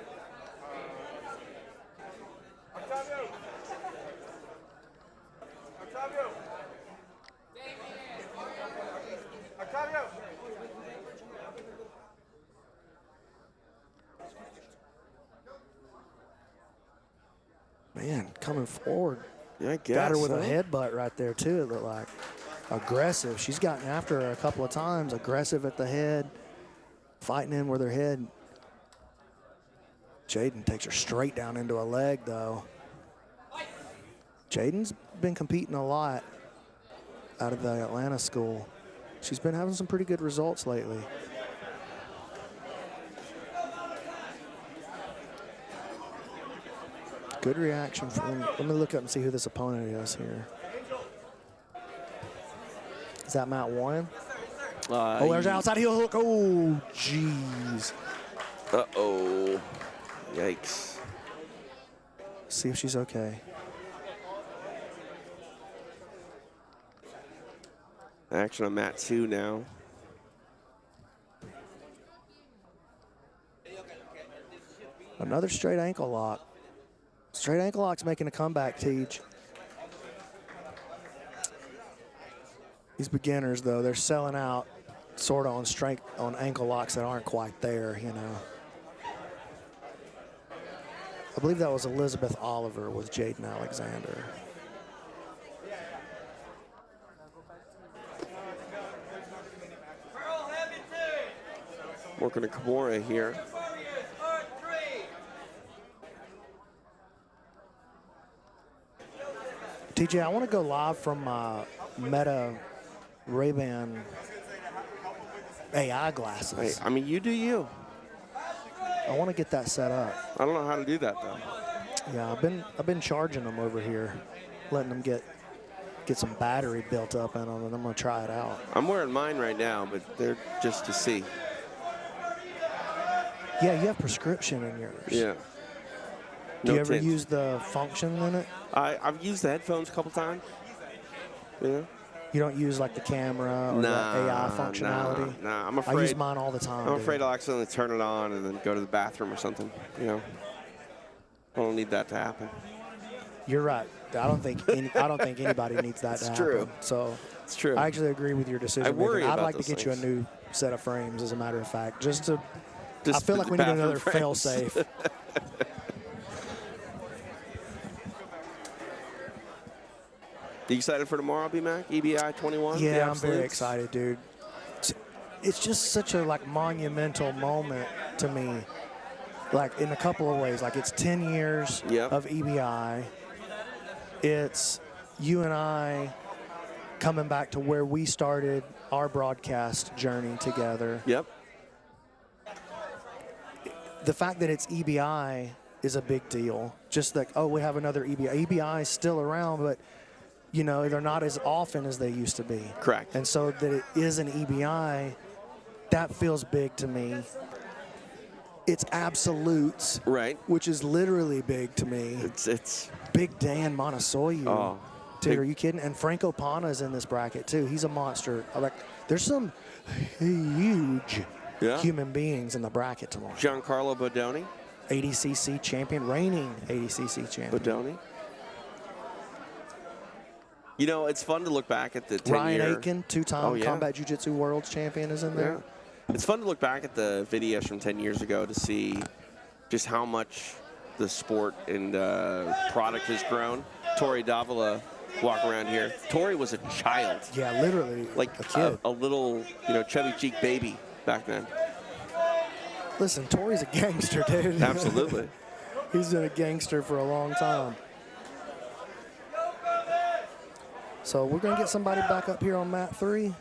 Speaker 6: Man, coming forward.
Speaker 5: Yeah, I guess.
Speaker 6: Got her with a headbutt right there, too, it looked like. Aggressive. She's gotten after her a couple of times. Aggressive at the head. Fighting in with her head. Jaden takes her straight down into a leg, though. Jaden's been competing a lot out of the Atlanta school. She's been having some pretty good results lately. Good reaction from. Let me look up and see who this opponent is here. Is that Matt Warren? Oh, there's an outside heel hook. Oh, jeez.
Speaker 5: Uh-oh. Yikes.
Speaker 6: See if she's okay.
Speaker 5: Action on Matt 2 now.
Speaker 6: Another straight ankle lock. Straight ankle lock's making a comeback, Teach. These beginners, though, they're selling out sort of on ankle locks that aren't quite there, you know. I believe that was Elizabeth Oliver with Jaden Alexander.
Speaker 5: Working a Kimura here.
Speaker 6: TJ, I want to go live from Meta Ray-Ban AI glasses.
Speaker 5: Hey, I mean, you do you.
Speaker 6: I want to get that set up.
Speaker 5: I don't know how to do that, though.
Speaker 6: Yeah, I've been charging them over here, letting them get some battery built up in them, and I'm going to try it out.
Speaker 5: I'm wearing mine right now, but they're just to see.
Speaker 6: Yeah, you have prescription in yours.
Speaker 5: Yeah.
Speaker 6: Do
Speaker 5: No
Speaker 6: you ever
Speaker 5: tint.
Speaker 6: use the function in it?
Speaker 5: I've used the headphones a couple times. Yeah.
Speaker 6: You don't use like the camera or the AI functionality?
Speaker 5: Nah, I'm afraid.
Speaker 6: I use mine all the time.
Speaker 5: I'm
Speaker 6: dude.
Speaker 5: afraid I'll accidentally turn it on and then go to the bathroom or something. You know, I don't need that to happen.
Speaker 6: You're right. I don't think anybody needs that to happen.
Speaker 5: true.
Speaker 6: So
Speaker 5: It's true.
Speaker 6: I actually agree with your decision.
Speaker 5: I worry
Speaker 6: I'd
Speaker 5: about
Speaker 6: like to
Speaker 5: those
Speaker 6: get you a
Speaker 5: things.
Speaker 6: new set of frames, as a matter of fact, just to. I
Speaker 5: Just
Speaker 6: feel
Speaker 5: the
Speaker 6: like we need
Speaker 5: bathroom
Speaker 6: another
Speaker 5: frames.
Speaker 6: fail-safe.
Speaker 5: You excited for tomorrow, B-Mac? EBI 21? the
Speaker 6: Yeah, I'm very
Speaker 5: Absolutes?
Speaker 6: excited, dude. It's just such a monumental moment to me, like in a couple of ways. Like it's 10 years
Speaker 5: Yep.
Speaker 6: of EBI. It's you and I coming back to where we started our broadcast journey together.
Speaker 5: Yep.
Speaker 6: the fact that it's EBI is a big deal. Just like, oh, we have another EBI. EBI is still around, but, you know, they're not as often as they used to be.
Speaker 5: Correct.
Speaker 6: And so that it is an EBI, that feels big to me. It's Absolutes,
Speaker 5: Right.
Speaker 6: which is literally big to me.
Speaker 5: It's
Speaker 6: Big Dan Monasoyu.
Speaker 5: Oh,
Speaker 6: Dude,
Speaker 5: big-
Speaker 6: are you kidding? And Franco Pana's in this bracket, too. He's a monster. Like, there's some huge human beings in the bracket tomorrow.
Speaker 5: Giancarlo Bodoni.
Speaker 6: ADCC champion, reigning ADCC champion.
Speaker 5: Bodoni. You know, it's fun to look back at the 10-year.
Speaker 6: Ryan Aiken, two-time
Speaker 5: Oh, yeah.
Speaker 6: Combat Jiu-Jitsu World Champion, is in there.
Speaker 5: Yeah. It's fun to look back at the videos from 10 years ago to see just how much the sport and product has grown. Tori Davila walk around here. Tori was a child.
Speaker 6: Yeah, literally,
Speaker 5: Like
Speaker 6: a kid.
Speaker 5: a little, you know, chubby cheek baby back then.
Speaker 6: Listen, Tori's a gangster, dude.
Speaker 5: Absolutely.
Speaker 6: He's been a gangster for a long time. So we're going to get somebody back up here on mat 3.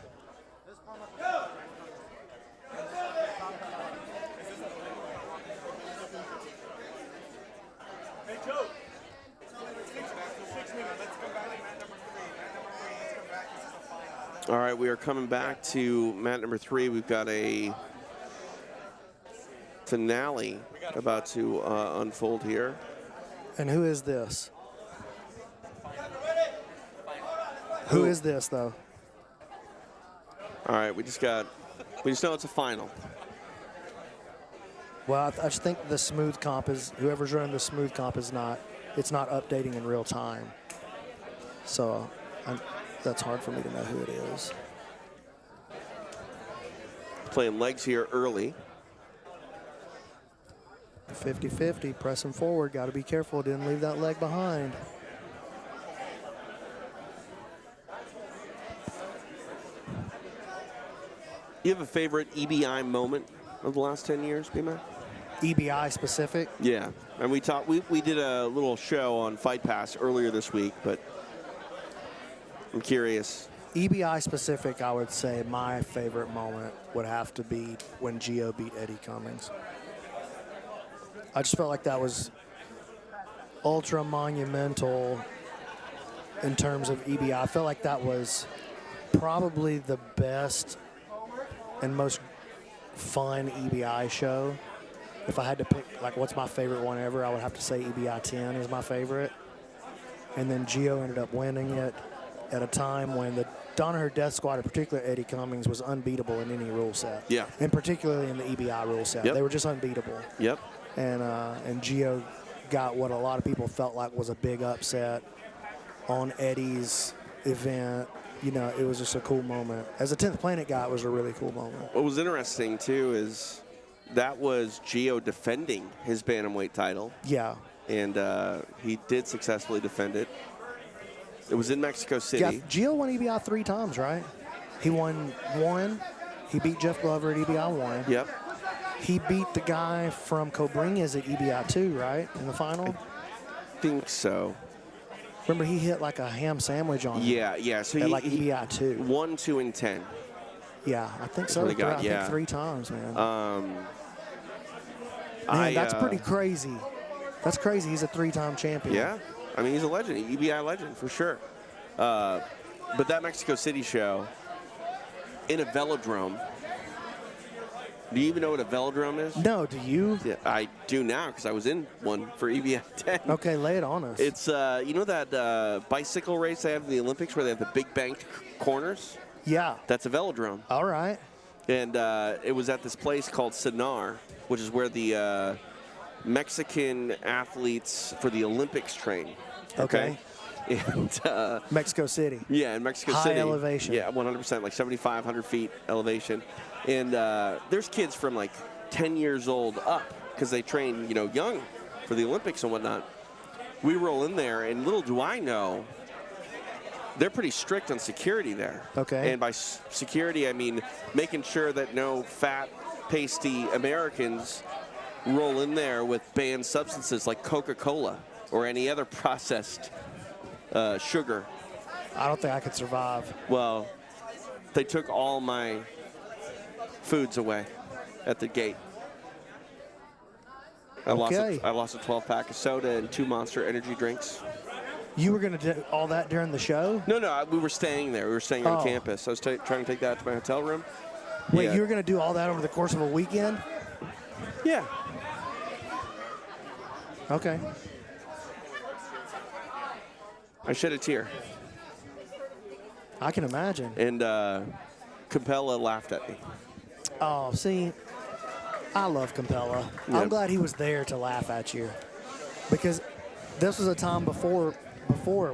Speaker 5: All right, we are coming back to mat number 3. We've got a finale about to unfold here.
Speaker 6: And who is this? Who is this, though?
Speaker 5: All right, we just know it's a final.
Speaker 6: Well, I just think the smooth comp is, whoever's running the smooth comp is it's not updating in real time. So that's hard for me to know who it is.
Speaker 5: Playing legs here early.
Speaker 6: 50-50, pressing forward. Got to be careful. Didn't leave that leg behind.
Speaker 5: You have a favorite EBI moment of the last 10 years, B-Man?
Speaker 6: EBI specific?
Speaker 5: Yeah, and we did a little show on Fight Pass earlier this week, but I'm curious.
Speaker 6: EBI specific, I would say my favorite moment would have to be when Gio beat Eddie Cummings. I just felt like that was ultra monumental in terms of EBI. I felt like that was probably the best and most fun EBI show. If I had to pick, like, what's my favorite one ever, I would have to say EBI 10 is my favorite. And then Gio ended up winning it at a time when the Danaher Death Squad, in particular Eddie Cummings, was unbeatable in any rule set.
Speaker 5: Yeah.
Speaker 6: And particularly in the EBI rule set.
Speaker 5: Yep.
Speaker 6: They were just unbeatable.
Speaker 5: Yep.
Speaker 6: And Gio got what a lot of people felt like was a big upset on Eddie's event. You know, it was just a cool moment. As a 10th Planet guy, it was a really cool moment.
Speaker 5: What was interesting, too, is that was Gio defending his bantamweight title.
Speaker 6: Yeah.
Speaker 5: And he did successfully defend it. It was in Mexico City.
Speaker 6: Yeah, Gio won EBI 3 times, right? He won 1. He beat Jeff Glover at EBI 1.
Speaker 5: Yep.
Speaker 6: He beat the guy from Cobrinhas at EBI 2, right, in the final?
Speaker 5: I think so.
Speaker 6: Remember, he hit like a ham sandwich on him.
Speaker 5: Yeah. So
Speaker 6: at
Speaker 5: he,
Speaker 6: like EBI 2.
Speaker 5: 1, 2, and 10.
Speaker 6: Yeah, I think so.
Speaker 5: what he got,
Speaker 6: I
Speaker 5: yeah.
Speaker 6: think 3 times, man.
Speaker 5: Man,
Speaker 6: That's pretty crazy. That's crazy. He's a 3-time champion.
Speaker 5: Yeah. I mean, he's a legend, EBI legend for sure. But that Mexico City show in a velodrome. Do you even know what a velodrome is?
Speaker 6: No, do you?
Speaker 5: Yeah, I do now because I was in one for EBI 10.
Speaker 6: Okay, lay it on us.
Speaker 5: It's, you know that bicycle race they have in the Olympics where they have the big banked corners?
Speaker 6: Yeah.
Speaker 5: That's a velodrome.
Speaker 6: All right.
Speaker 5: And it was at this place called Sinar, which is where the Mexican athletes for the Olympics train.
Speaker 6: Okay.
Speaker 5: And
Speaker 6: Mexico City.
Speaker 5: yeah, in Mexico
Speaker 6: High
Speaker 5: City.
Speaker 6: elevation.
Speaker 5: Yeah, 100%, like 7,500 feet elevation. And there's kids from like 10 years old up because they train, you know, young for the Olympics and whatnot. We roll in there, and little do I know, they're pretty strict on security there.
Speaker 6: Okay.
Speaker 5: And by security, I mean making sure that no fat, pasty Americans roll in there with banned substances like Coca-Cola or any other processed sugar.
Speaker 6: I don't think I could survive.
Speaker 5: Well, they took all my foods away at the gate. I
Speaker 6: Okay.
Speaker 5: lost a 12-pack of soda and 2 Monster energy drinks.
Speaker 6: You were going to do all that during the show?
Speaker 5: No, we were staying there. We were staying on
Speaker 6: Oh.
Speaker 5: campus. I was trying to take that to my hotel room.
Speaker 6: Wait,
Speaker 5: Yeah.
Speaker 6: you were going to do all that over the course of a weekend?
Speaker 5: Yeah.
Speaker 6: Okay.
Speaker 5: I shed a tear.
Speaker 6: I can imagine.
Speaker 5: And Capella laughed at me.
Speaker 6: Oh, see, I love Capella.
Speaker 5: Yeah.
Speaker 6: I'm glad he was there to laugh at you, because this was a time before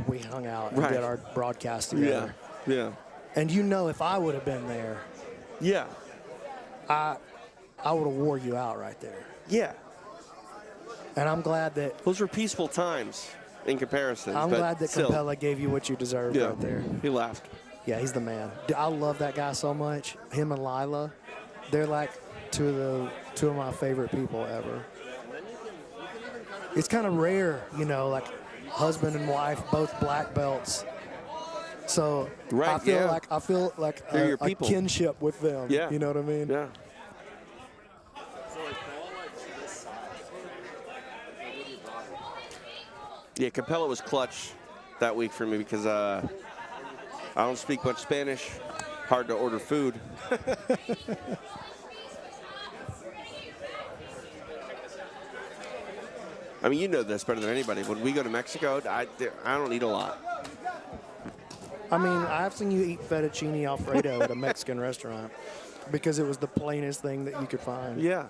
Speaker 6: we hung out and
Speaker 5: Right.
Speaker 6: did our broadcast together.
Speaker 5: Yeah.
Speaker 6: And you know, if I would have been there,
Speaker 5: Yeah.
Speaker 6: I would have wore you out right there.
Speaker 5: Yeah.
Speaker 6: And I'm glad that
Speaker 5: Those were peaceful times in comparison.
Speaker 6: I'm
Speaker 5: but
Speaker 6: glad that
Speaker 5: still.
Speaker 6: Capella gave you what you deserved
Speaker 5: Yeah.
Speaker 6: right there.
Speaker 5: He laughed.
Speaker 6: Yeah, he's the man. I love that guy so much. Him and Lila, they're like two of my favorite people ever. It's kind of rare, you know, like husband and wife, both black belts. So
Speaker 5: Right,
Speaker 6: I feel
Speaker 5: yeah.
Speaker 6: like
Speaker 5: They're your
Speaker 6: a
Speaker 5: people.
Speaker 6: kinship with them.
Speaker 5: Yeah.
Speaker 6: You know what I mean?
Speaker 5: Yeah. Yeah, Capella was clutch that week for me because I don't speak much Spanish. Hard to order food. I mean, you know this better than anybody. When we go to Mexico, I don't eat a lot.
Speaker 6: I mean, I've seen you eat fettuccine Alfredo at a Mexican restaurant because it was the plainest thing that you could find.
Speaker 5: Yeah.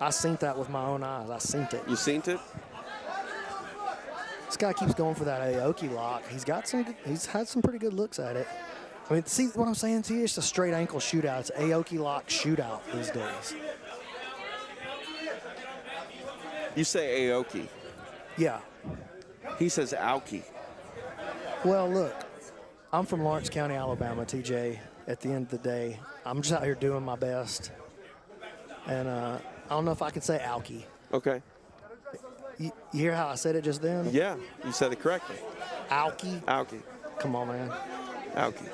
Speaker 6: I seen that with my own eyes. I seen it.
Speaker 5: You seen it?
Speaker 6: This guy keeps going for that Aoki lock. He's had some pretty good looks at it. I mean, see what I'm saying to you? It's a straight ankle shootout. It's Aoki lock shootout these days.
Speaker 5: You say Aoki.
Speaker 6: Yeah.
Speaker 5: He says Aoki.
Speaker 6: Well, look, I'm from Lawrence County, Alabama, TJ. At the end of the day, I'm just out here doing my best. And I don't know if I can say Aoki.
Speaker 5: Okay.
Speaker 6: You hear how I said it just then?
Speaker 5: Yeah, you said it correctly.
Speaker 6: Aoki?
Speaker 5: Aoki.
Speaker 6: Come on, man.
Speaker 5: Aoki.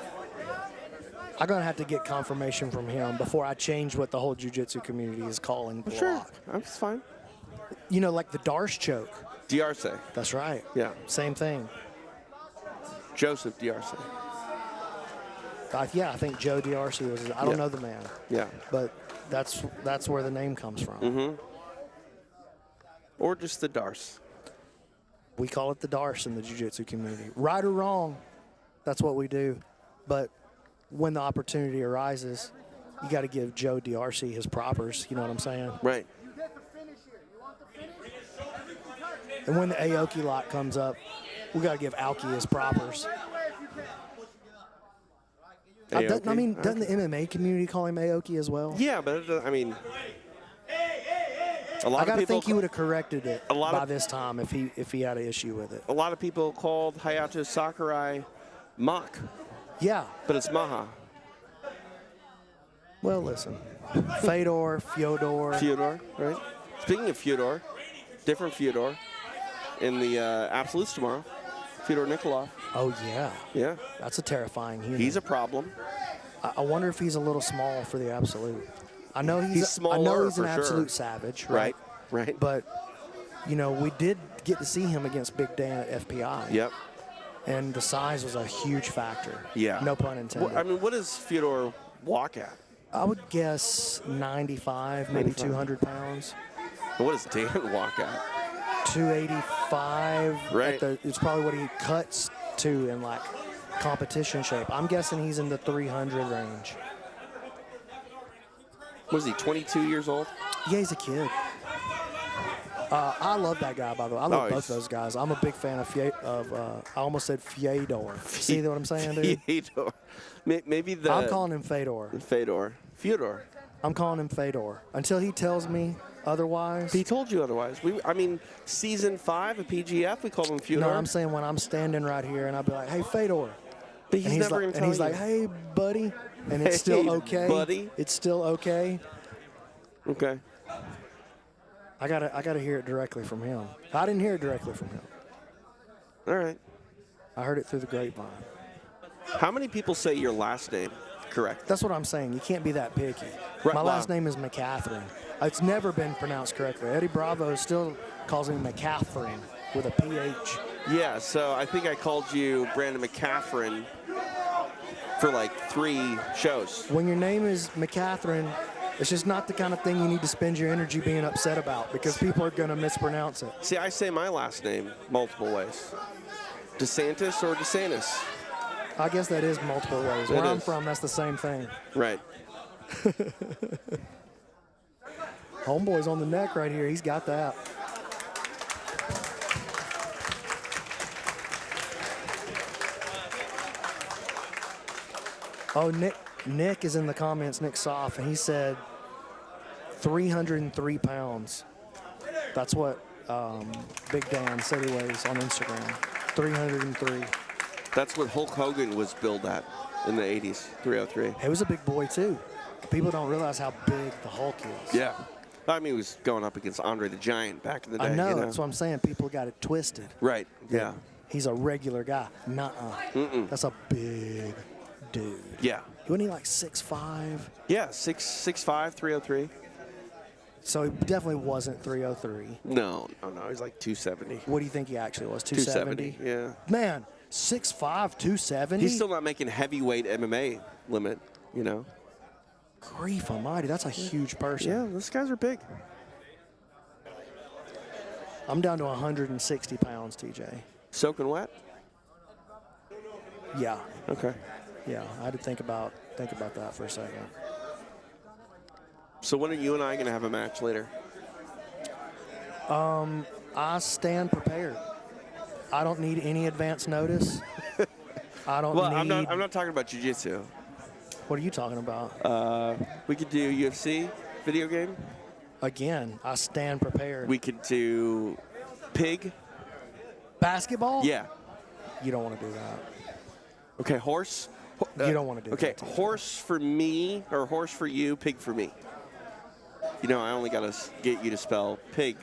Speaker 6: I'm going to have to get confirmation from him before I change what the whole jiu-jitsu community is calling block.
Speaker 5: Sure, that's fine.
Speaker 6: You know, like the Darce choke.
Speaker 5: Diarse.
Speaker 6: That's right.
Speaker 5: Yeah.
Speaker 6: Same thing.
Speaker 5: Joseph Diarse.
Speaker 6: Yeah, I think Joe Diarse was. I don't
Speaker 5: Yeah.
Speaker 6: know the man.
Speaker 5: Yeah.
Speaker 6: But that's where the name comes from.
Speaker 5: Mm-hmm. Or just the Darce.
Speaker 6: We call it the Darce in the jiu-jitsu community. Right or wrong, that's what we do. But when the opportunity arises, you got to give Joe Diarse his propers. You know what I'm saying?
Speaker 5: Right.
Speaker 6: And when the Aoki lock comes up, we got to give Aoki his propers.
Speaker 5: Aoki?
Speaker 6: I mean, doesn't the MMA community call him Aoki as well?
Speaker 5: Yeah, but I mean, a lot
Speaker 6: I
Speaker 5: of
Speaker 6: got to
Speaker 5: people.
Speaker 6: think he would have corrected it
Speaker 5: A lot
Speaker 6: by
Speaker 5: of-
Speaker 6: this time if he had an issue with it.
Speaker 5: A lot of people called Hayato Sakurai Mach,
Speaker 6: Yeah.
Speaker 5: but it's Maha.
Speaker 6: Well, listen. Fyodor.
Speaker 5: Fyodor, right? Speaking of Fyodor, different Fyodor in the Absolutes tomorrow. Fyodor Nikolov.
Speaker 6: Oh, yeah.
Speaker 5: Yeah.
Speaker 6: That's a terrifying human.
Speaker 5: He's a problem.
Speaker 6: I wonder if he's a little small for the Absolute. I know he's I
Speaker 5: smaller,
Speaker 6: know he's an
Speaker 5: for sure.
Speaker 6: absolute savage,
Speaker 5: Right. Right.
Speaker 6: But, you know, we did get to see him against Big Dan at FPI.
Speaker 5: Yep.
Speaker 6: And the size was a huge factor.
Speaker 5: Yeah.
Speaker 6: No pun intended.
Speaker 5: Well, I mean, what does Fyodor walk at?
Speaker 6: I would guess 95, maybe
Speaker 5: 95.
Speaker 6: 200 pounds.
Speaker 5: And what does Dan walk at?
Speaker 6: 285.
Speaker 5: Right.
Speaker 6: It's probably what he cuts to in, like, competition shape. I'm guessing he's in the 300 range.
Speaker 5: Was he 22 years old?
Speaker 6: Yeah, he's a kid. I love that guy, by the way. I love
Speaker 5: Oh,
Speaker 6: both those guys. I'm a big fan of I almost said Fyodor. See what I'm saying, dude?
Speaker 5: Fyodor. Maybe the.
Speaker 6: I'm calling him Fedor.
Speaker 5: Fyodor.
Speaker 6: I'm calling him Fedor. Until he tells me otherwise.
Speaker 5: He told you otherwise. I mean, season 5 of PGF, we called him Fyodor.
Speaker 6: No, I'm saying when I'm standing right here and I'll be like, hey, Fedor.
Speaker 5: But he's never going to tell you.
Speaker 6: like, hey, buddy. And it's still
Speaker 5: Hey,
Speaker 6: okay.
Speaker 5: buddy.
Speaker 6: It's still okay.
Speaker 5: Okay.
Speaker 6: I gotta hear it directly from him. I didn't hear it directly from him.
Speaker 5: All right.
Speaker 6: I heard it through the grapevine.
Speaker 5: How many people say your last name correct?
Speaker 6: That's what I'm saying. You can't be that picky.
Speaker 5: Right,
Speaker 6: My
Speaker 5: wow.
Speaker 6: last name is McCatherine. It's never been pronounced correctly. Eddie Bravo still calls him McCaffrey with a PH.
Speaker 5: Yeah, so I think I called you Brandon McCaffrey for like 3 shows.
Speaker 6: When your name is McCaffrey, it's just not the kind of thing you need to spend your energy being upset about because people are going to mispronounce it.
Speaker 5: See, I say my last name multiple ways. DeSantis or DeSantis.
Speaker 6: I guess that is multiple ways. Where I'm from, that's the same thing.
Speaker 5: Right.
Speaker 6: Homeboy's on the neck right here. He's got that. Oh, Nick is in the comments, Nick Soft, and he said 303 pounds. That's what Big Dan said he weighs on Instagram. 303.
Speaker 5: That's what Hulk Hogan was billed at in the 80s, 303.
Speaker 6: He was a big boy, too. People don't realize how big the Hulk is.
Speaker 5: Yeah. I mean, he was going up against Andre the Giant back in the day.
Speaker 6: I know,
Speaker 5: you know?
Speaker 6: that's what I'm saying. People got it twisted.
Speaker 5: Right, yeah.
Speaker 6: He's a regular guy. Nuh-uh. That's a big dude.
Speaker 5: Yeah.
Speaker 6: Wasn't he like 6'5"?
Speaker 5: Yeah, 6'5", 303.
Speaker 6: So he definitely wasn't 303.
Speaker 5: No, he's like 270.
Speaker 6: What do you think he actually was, 270?
Speaker 5: Yeah.
Speaker 6: Man, 6'5", 270?
Speaker 5: He's still not making heavyweight MMA limit, you know?
Speaker 6: Grief almighty, that's a huge person.
Speaker 5: Yeah, those guys are big.
Speaker 6: I'm down to 160 pounds, TJ.
Speaker 5: Soaking wet?
Speaker 6: Yeah.
Speaker 5: Okay.
Speaker 6: Yeah, I had to think about that for a second.
Speaker 5: So when are you and I going to have a match later?
Speaker 6: I stand prepared. I don't need any advance notice. I don't
Speaker 5: well,
Speaker 6: need...
Speaker 5: I'm not talking about jiu-jitsu.
Speaker 6: What are you talking about?
Speaker 5: We could do UFC video game.
Speaker 6: Again, I stand prepared.
Speaker 5: We could do pig.
Speaker 6: Basketball?
Speaker 5: Yeah.
Speaker 6: You don't want to do that.
Speaker 5: Okay, horse.
Speaker 6: You don't want to do
Speaker 5: okay,
Speaker 6: that. Okay,
Speaker 5: horse for me or horse for you, pig for me. You know, I only got to get you to spell pig,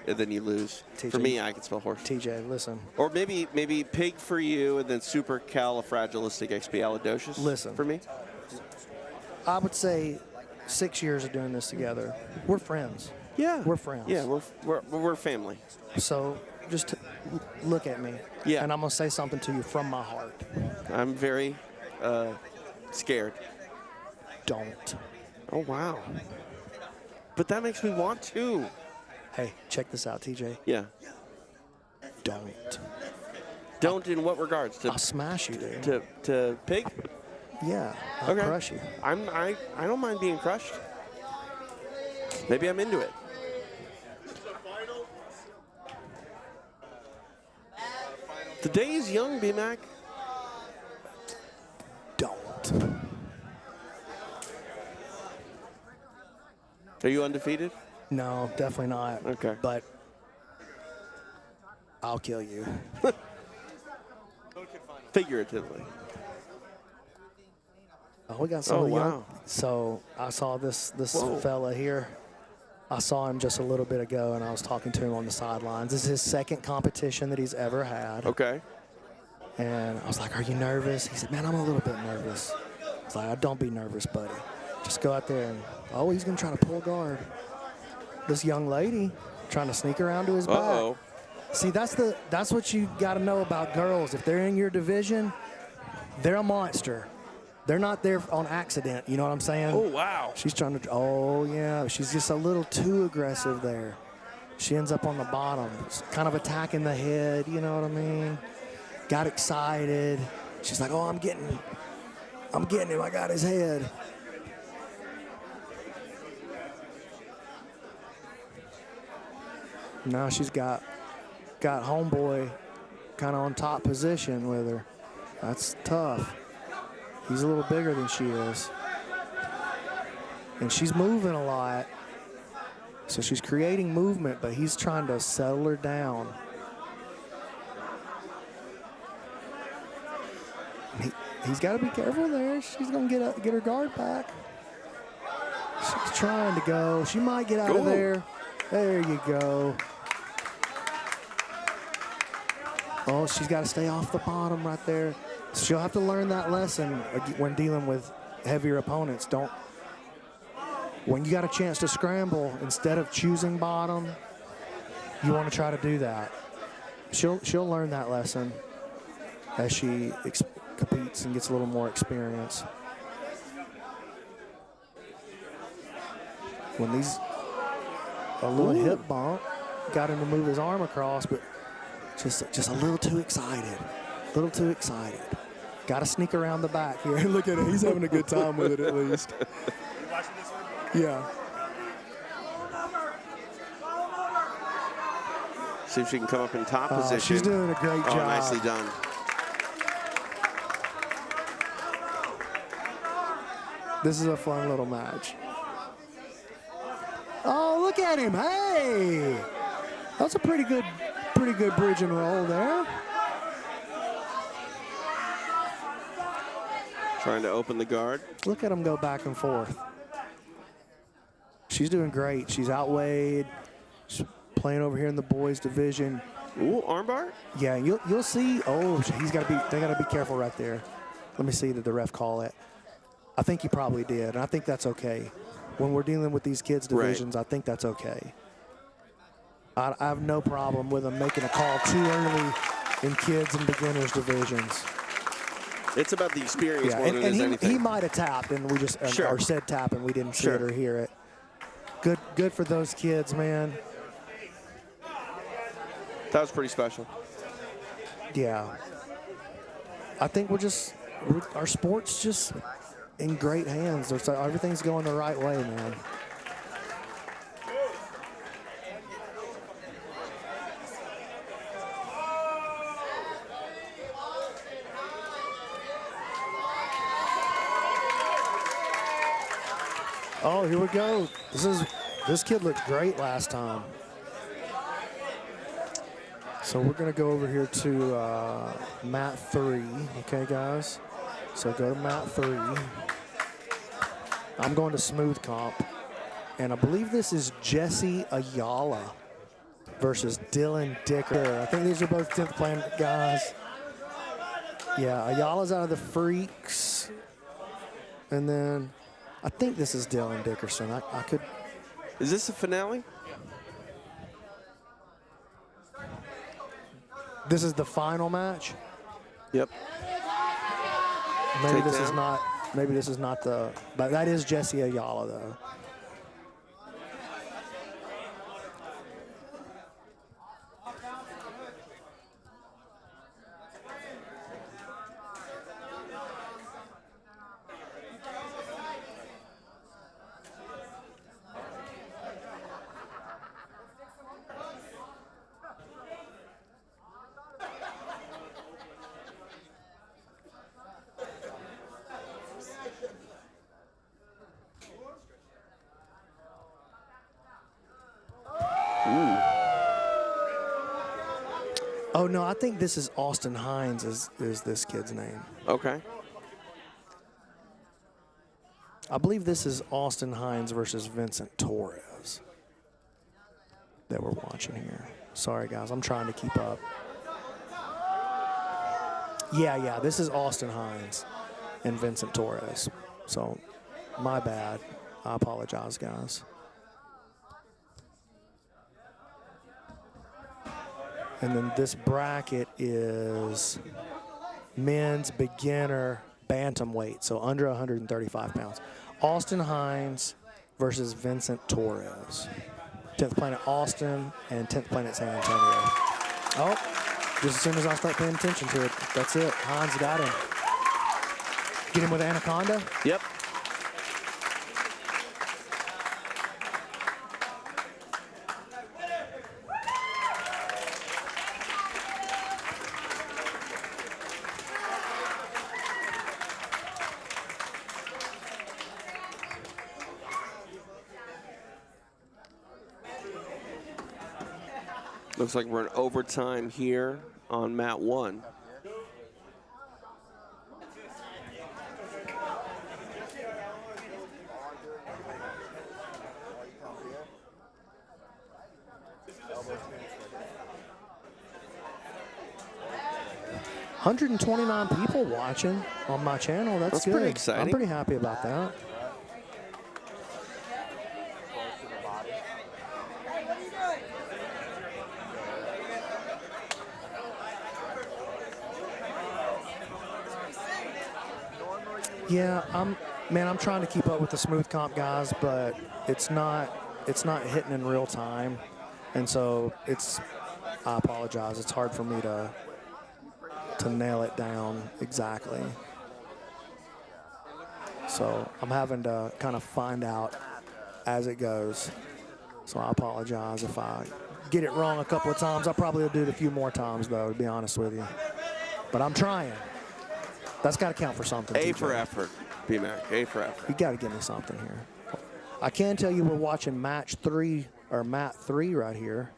Speaker 5: and then you lose.
Speaker 6: TJ,
Speaker 5: for me, I can spell horse.
Speaker 6: TJ, listen.
Speaker 5: Or maybe pig for you, and then supercalifragilisticexpialidocious.
Speaker 6: Listen.
Speaker 5: For me.
Speaker 6: I would say 6 years of doing this together. We're friends.
Speaker 5: Yeah.
Speaker 6: We're friends.
Speaker 5: Yeah, we're family.
Speaker 6: So just look at me.
Speaker 5: Yeah.
Speaker 6: And I'm going to say something to you from my heart.
Speaker 5: I'm very scared.
Speaker 6: Don't.
Speaker 5: Oh, wow. But that makes me want to.
Speaker 6: Hey, check this out, TJ.
Speaker 5: Yeah.
Speaker 6: Don't.
Speaker 5: Don't in what regards?
Speaker 6: I'll smash you, dude.
Speaker 5: To pig?
Speaker 6: Yeah. I'll crush you.
Speaker 5: I don't mind being crushed. Maybe I'm into it. The day is young, B-Mac.
Speaker 6: Don't.
Speaker 5: Are you undefeated?
Speaker 6: No, definitely not.
Speaker 5: Okay.
Speaker 6: But I'll kill you.
Speaker 5: Figuratively.
Speaker 6: Oh, we got some young.
Speaker 5: Wow.
Speaker 6: So I saw this fella here. I saw him just a little bit ago, and I was talking to him on the sidelines. This is his second competition that he's ever had.
Speaker 5: Okay.
Speaker 6: And I was like, "Are you nervous?" He said, "Man, I'm a little bit nervous." I was like, "Don't be nervous, buddy. Just go out there and he's gonna try to pull guard." This young lady trying to sneak around to his back. See, that's what you got to know about girls. If they're in your division, they're a monster. They're not there on accident. You know what I'm saying?
Speaker 5: Oh, wow.
Speaker 6: She's trying to. Oh, yeah. She's just a little too aggressive there. She ends up on the bottom, kind of attacking the head. You know what I mean? Got excited. She's like, "Oh, I'm getting him. I got his head." Now she's got homeboy kind of on top position with her. That's tough. He's a little bigger than she is. And she's moving a lot. So she's creating movement, but he's trying to settle her down. He's got to be careful there. She's going to get her guard back. She's trying to go. She might get out of there. There you go. Oh, she's got to stay off the bottom right there. She'll have to learn that lesson when dealing with heavier opponents. Don't when you got a chance to scramble, instead of choosing bottom, you want to try to do that. She'll learn that lesson as she competes and gets a little more experience. When a little hip bump, got him to move his arm across, but just a little too excited. A little too excited. Got to sneak around the back here. Look at it. He's having a good time with it at least. Yeah.
Speaker 5: See if she can come up in top position.
Speaker 6: She's doing a great job.
Speaker 5: Nicely done.
Speaker 6: This is a fun little match. Oh, look at him. Hey! That's a pretty good bridge and roll there.
Speaker 5: Trying to open the guard.
Speaker 6: Look at him go back and forth. She's doing great. She's outweighed. She's playing over here in the boys division.
Speaker 5: Ooh, armbar?
Speaker 6: Yeah, you'll see. Oh, they gotta be careful right there. Let me see, did the ref call it? I think he probably did, and I think that's okay. When we're dealing with these kids divisions, I think that's okay. I have no problem with them making a call too early in kids and beginners divisions.
Speaker 5: It's about the experience more than it is anything.
Speaker 6: He might have tapped, and we just or said tap, and we didn't see it or hear it. Good for those kids, man.
Speaker 5: That was pretty special.
Speaker 6: Yeah. I think our sport's just in great hands. Everything's going the right way, man. Oh, here we go. This kid looked great last time. So we're going to go over here to mat 3, okay, guys? So go to mat 3. I'm going to smooth comp, and I believe this is Jesse Ayala versus Dylan Dicker. I think these are both 10th planet guys. Yeah, Ayala's out of the Freaks, and then I think this is Dylan Dickerson. I could.
Speaker 5: Is this a finale?
Speaker 6: This is the final match.
Speaker 5: Yep.
Speaker 6: Maybe this is not. Maybe this is not the. But that is Jesse Ayala, though. Oh, no, I think this is Austin Hines is this kid's name.
Speaker 5: Okay.
Speaker 6: I believe this is Austin Hines versus Vincent Torres that we're watching here. Sorry, guys, I'm trying to keep up. Yeah, this is Austin Hines and Vincent Torres. So, my bad. I apologize, guys. And then this bracket is men's beginner bantamweight, so under 135 pounds. Austin Hines versus Vincent Torres. 10th Planet Austin and 10th Planet San Antonio. Oh, just as soon as I start paying attention to it, that's it. Hines got him. Get him with Anaconda?
Speaker 5: Yep. Looks like we're in overtime here on mat 1.
Speaker 6: $129 people watching on my channel. That's good.
Speaker 5: Pretty exciting.
Speaker 6: I'm pretty happy about that. Yeah, I'm trying to keep up with the smooth comp guys, but it's not hitting in real time, and so I apologize. It's hard for me to nail it down exactly. So I'm having to kind of find out as it goes. So I apologize if I get it wrong a couple of times. I probably will do it a few more times, though, to be honest with you. But I'm trying. That's got to count for something.
Speaker 5: A
Speaker 6: TJ.
Speaker 5: for effort, B-Mac. A for effort.
Speaker 6: You got to give me something here. I can tell you we're watching match 3 or mat 3 right here.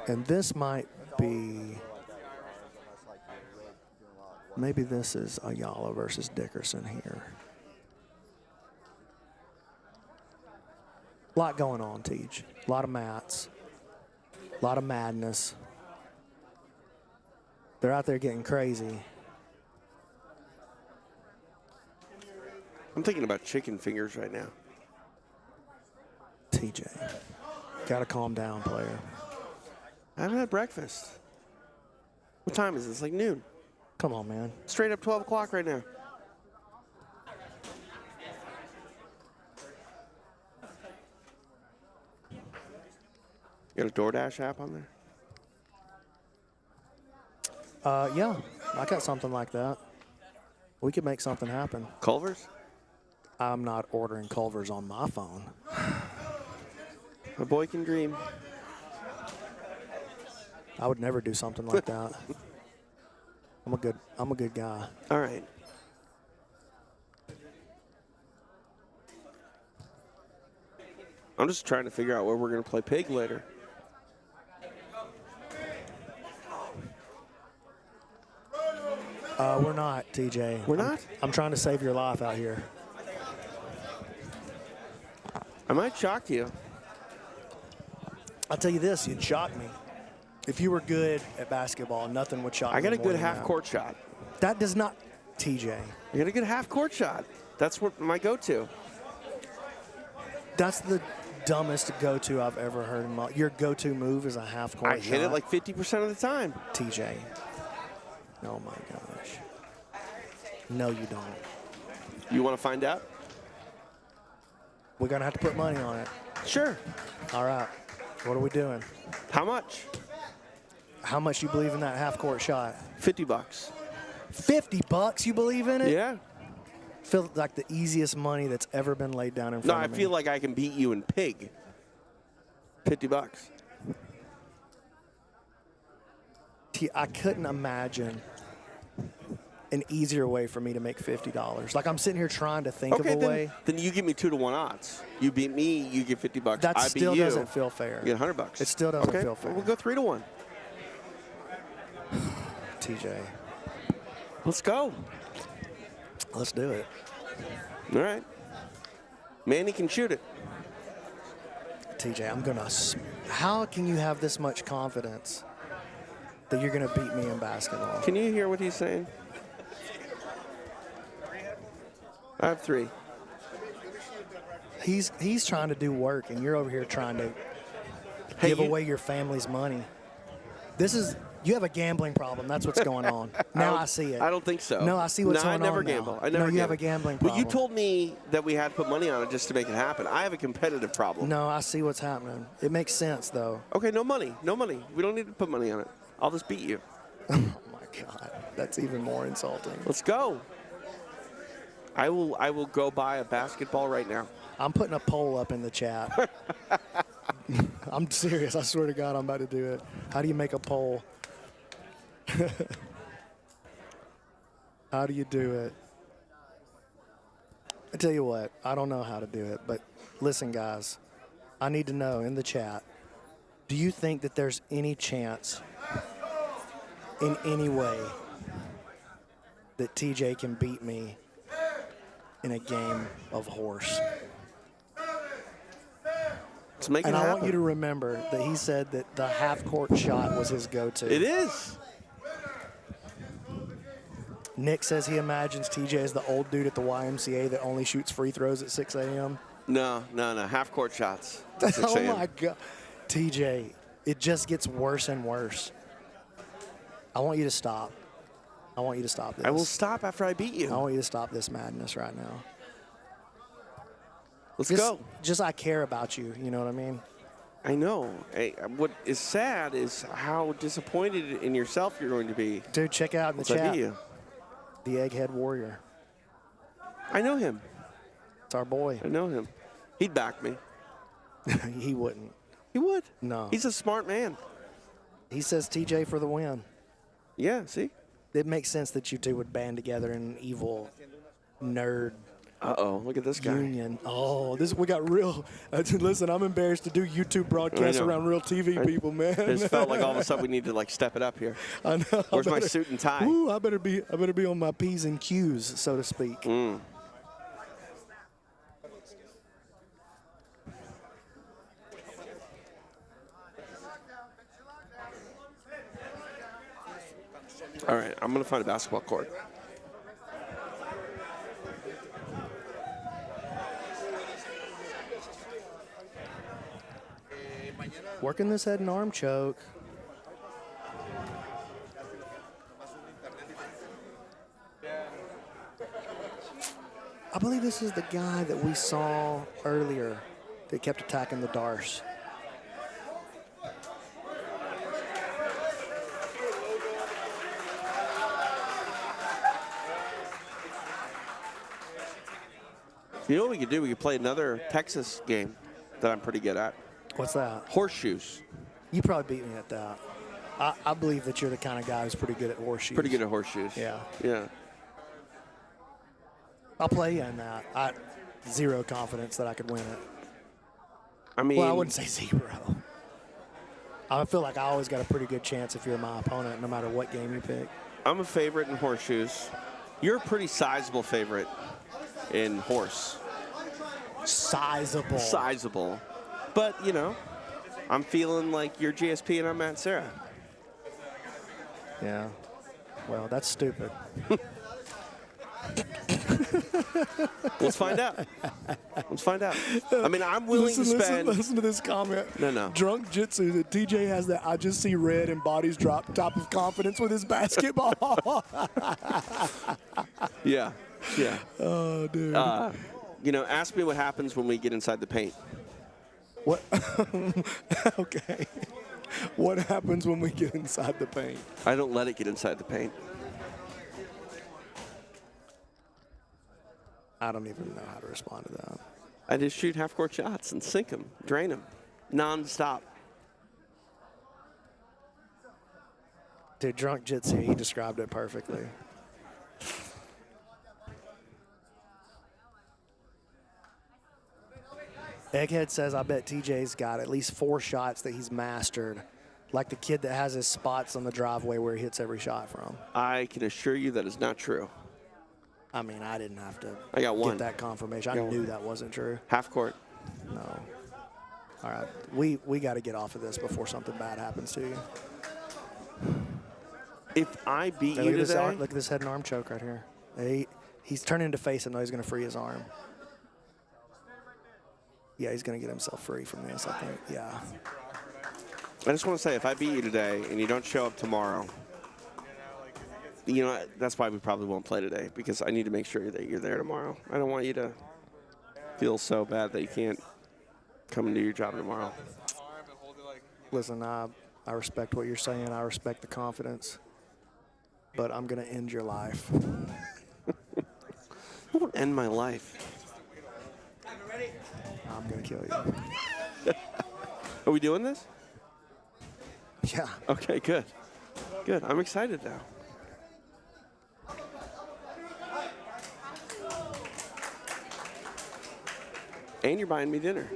Speaker 6: And this might be, maybe this is Ayala versus Dickerson here. A lot going on, Tej. A lot of mats. A lot of madness. They're out there getting crazy.
Speaker 5: I'm thinking about chicken fingers right now.
Speaker 6: TJ, gotta calm down, player.
Speaker 5: I haven't had breakfast. What time is it? It's like noon.
Speaker 6: Come on, man.
Speaker 5: Straight up 12 o'clock right now. You got a DoorDash app on there?
Speaker 6: Yeah, I got something like that. We could make something happen.
Speaker 5: Culver's?
Speaker 6: I'm not ordering Culver's on my phone.
Speaker 5: A boy can dream.
Speaker 6: I would never do something like that. I'm a good guy.
Speaker 5: All right. I'm just trying to figure out where we're going to play pig later.
Speaker 6: We're not, TJ.
Speaker 5: We're not?
Speaker 6: I'm trying to save your life out here.
Speaker 5: I might shock you.
Speaker 6: I'll tell you this, you'd shock me. If you were good at basketball, nothing would shock me.
Speaker 5: I got a
Speaker 6: more
Speaker 5: good
Speaker 6: than
Speaker 5: half-court shot.
Speaker 6: That does not, TJ.
Speaker 5: I got a good half-court shot. That's what my go-to.
Speaker 6: That's the dumbest go-to I've ever heard in my. Your go-to move is a half-court shot.
Speaker 5: I hit it like 50% of the time.
Speaker 6: TJ. Oh my gosh. No, you don't.
Speaker 5: You want to find out?
Speaker 6: We're gonna have to put money on it.
Speaker 5: Sure.
Speaker 6: All right. What are we doing?
Speaker 5: How much?
Speaker 6: How much you believe in that half-court shot?
Speaker 5: $50.
Speaker 6: $50 you believe in it?
Speaker 5: Yeah.
Speaker 6: Feels like the easiest money that's ever been laid down in front of me.
Speaker 5: No, I feel like I can beat you in pig. $50.
Speaker 6: I couldn't imagine an easier way for me to make $50. Like I'm sitting here trying to think of a way.
Speaker 5: Then you give me 2-to-1 odds. You beat me, you get $50.
Speaker 6: That
Speaker 5: I
Speaker 6: still
Speaker 5: beat you,
Speaker 6: doesn't feel fair.
Speaker 5: You get $100.
Speaker 6: It still doesn't feel fair.
Speaker 5: We'll go 3-to-1.
Speaker 6: TJ.
Speaker 5: Let's go.
Speaker 6: Let's do it.
Speaker 5: All right. Manny can shoot it.
Speaker 6: TJ, I'm gonna. How can you have this much confidence that you're gonna beat me in basketball?
Speaker 5: Can you hear what he's saying? I have 3.
Speaker 6: He's trying to do work, and you're over here trying to give away your family's money. You have a gambling problem. That's what's going on. Now I see it.
Speaker 5: I don't think so.
Speaker 6: No, I see what's going on.
Speaker 5: I never gamble.
Speaker 6: I never. No, you have a gambling problem.
Speaker 5: But you told me that we had to put money on it just to make it happen. I have a competitive problem.
Speaker 6: No, I see what's happening. It makes sense, though.
Speaker 5: Okay, no money. No money. We don't need to put money on it. I'll just beat you.
Speaker 6: Oh, my God. That's even more insulting.
Speaker 5: Let's go. I will go buy a basketball right now.
Speaker 6: I'm putting a poll up in the chat. I'm serious. I swear to God, I'm about to do it. How do you make a poll? How do you do it? I tell you what, I don't know how to do it, but listen, guys, I need to know in the chat, do you think that there's any chance in any way that TJ can beat me in a game of horse?
Speaker 5: Let's make it
Speaker 6: happen.
Speaker 5: happen.
Speaker 6: I want you to remember that he said that the half-court shot was his go-to.
Speaker 5: It is.
Speaker 6: Nick says he imagines TJ as the old dude at the YMCA that only shoots free throws at 6 a.m.
Speaker 5: No. Half-court shots. at 6
Speaker 6: Oh,
Speaker 5: a.m.
Speaker 6: my God. TJ, it just gets worse and worse. I want you to stop. I want you to stop this.
Speaker 5: I will stop after I beat
Speaker 6: I
Speaker 5: you.
Speaker 6: want you to stop this madness right now.
Speaker 5: Let's go.
Speaker 6: Just I care about you. You know what I mean?
Speaker 5: I know. Hey, what is sad is how disappointed in yourself you're going to be.
Speaker 6: Dude, check out in the
Speaker 5: once I
Speaker 6: chat.
Speaker 5: beat you.
Speaker 6: The Egghead Warrior.
Speaker 5: I know him.
Speaker 6: It's our boy.
Speaker 5: I know him. He'd back me.
Speaker 6: He wouldn't.
Speaker 5: He would.
Speaker 6: No.
Speaker 5: He's a smart man.
Speaker 6: He says TJ for the win.
Speaker 5: Yeah, see?
Speaker 6: It makes sense that you two would band together in an evil nerd
Speaker 5: Uh-oh, look at this guy.
Speaker 6: union. Oh, we got real. Listen, I'm embarrassed to do YouTube broadcasts
Speaker 5: I know.
Speaker 6: around real TV people, man.
Speaker 5: It just felt like all of a sudden we need to like step it up here.
Speaker 6: I know.
Speaker 5: Where's my suit and tie?
Speaker 6: Ooh, I better be on my P's and Q's, so to speak.
Speaker 5: All right, I'm going to find a basketball court.
Speaker 6: Working this head and arm choke. I believe this is the guy that we saw earlier that kept attacking the Darce.
Speaker 5: You know what we could do? We could play another Texas game that I'm pretty good at.
Speaker 6: What's that?
Speaker 5: Horseshoes.
Speaker 6: You probably beat me at that. I believe that you're the kind of guy who's pretty good at horseshoes.
Speaker 5: Pretty good at horseshoes.
Speaker 6: Yeah.
Speaker 5: Yeah.
Speaker 6: I'll play you in that. I zero confidence that I could win it.
Speaker 5: I mean,
Speaker 6: Well, I wouldn't say zero. I feel like I always got a pretty good chance if you're my opponent, no matter what game you pick.
Speaker 5: I'm a favorite in horseshoes. You're a pretty sizable favorite in horse.
Speaker 6: Sizable.
Speaker 5: Sizable. But, you know, I'm feeling like you're GSP and I'm Matt Serra.
Speaker 6: Yeah. Well, that's stupid.
Speaker 5: Let's find out. Let's find out. I mean, I'm willing to spend.
Speaker 6: Listen to this comment.
Speaker 5: No.
Speaker 6: Drunk Jitsu, that TJ has that I just see red and bodies drop top of confidence with his basketball.
Speaker 5: Yeah.
Speaker 6: Oh, dude.
Speaker 5: You know, ask me what happens when we get inside the paint.
Speaker 6: What? Okay. What happens when we get inside the paint?
Speaker 5: I don't let it get inside the paint.
Speaker 6: I don't even know how to respond to that.
Speaker 5: I just shoot half-court shots and sink them, drain them, non-stop.
Speaker 6: Dude, Drunk Jitsu, he described it perfectly. Egghead says, I bet TJ's got at least 4 shots that he's mastered, like the kid that has his spots on the driveway where he hits every shot from.
Speaker 5: I can assure you that is not true.
Speaker 6: I mean, I didn't have to
Speaker 5: I got one.
Speaker 6: get that confirmation. I
Speaker 5: Got
Speaker 6: knew
Speaker 5: one.
Speaker 6: that wasn't true.
Speaker 5: Half-court.
Speaker 6: No. All right, we got to get off of this before something bad happens to you.
Speaker 5: If I beat
Speaker 6: Hey,
Speaker 5: you
Speaker 6: look,
Speaker 5: today,
Speaker 6: look at this head and arm choke right here. He's turning to face him, though. He's going to free his arm. Yeah, he's going to get himself free from this, I think. Yeah.
Speaker 5: I just want to say, if I beat you today and you don't show up tomorrow, you know, that's why we probably won't play today, because I need to make sure that you're there tomorrow. I don't want you to feel so bad that you can't come and do your job tomorrow.
Speaker 6: Listen, I respect what you're saying. I respect the confidence. But I'm going to end your life.
Speaker 5: I won't end my life.
Speaker 6: I'm going to kill you.
Speaker 5: Are we doing this?
Speaker 6: Yeah.
Speaker 5: Okay, good. Good. I'm excited now. And you're buying me dinner.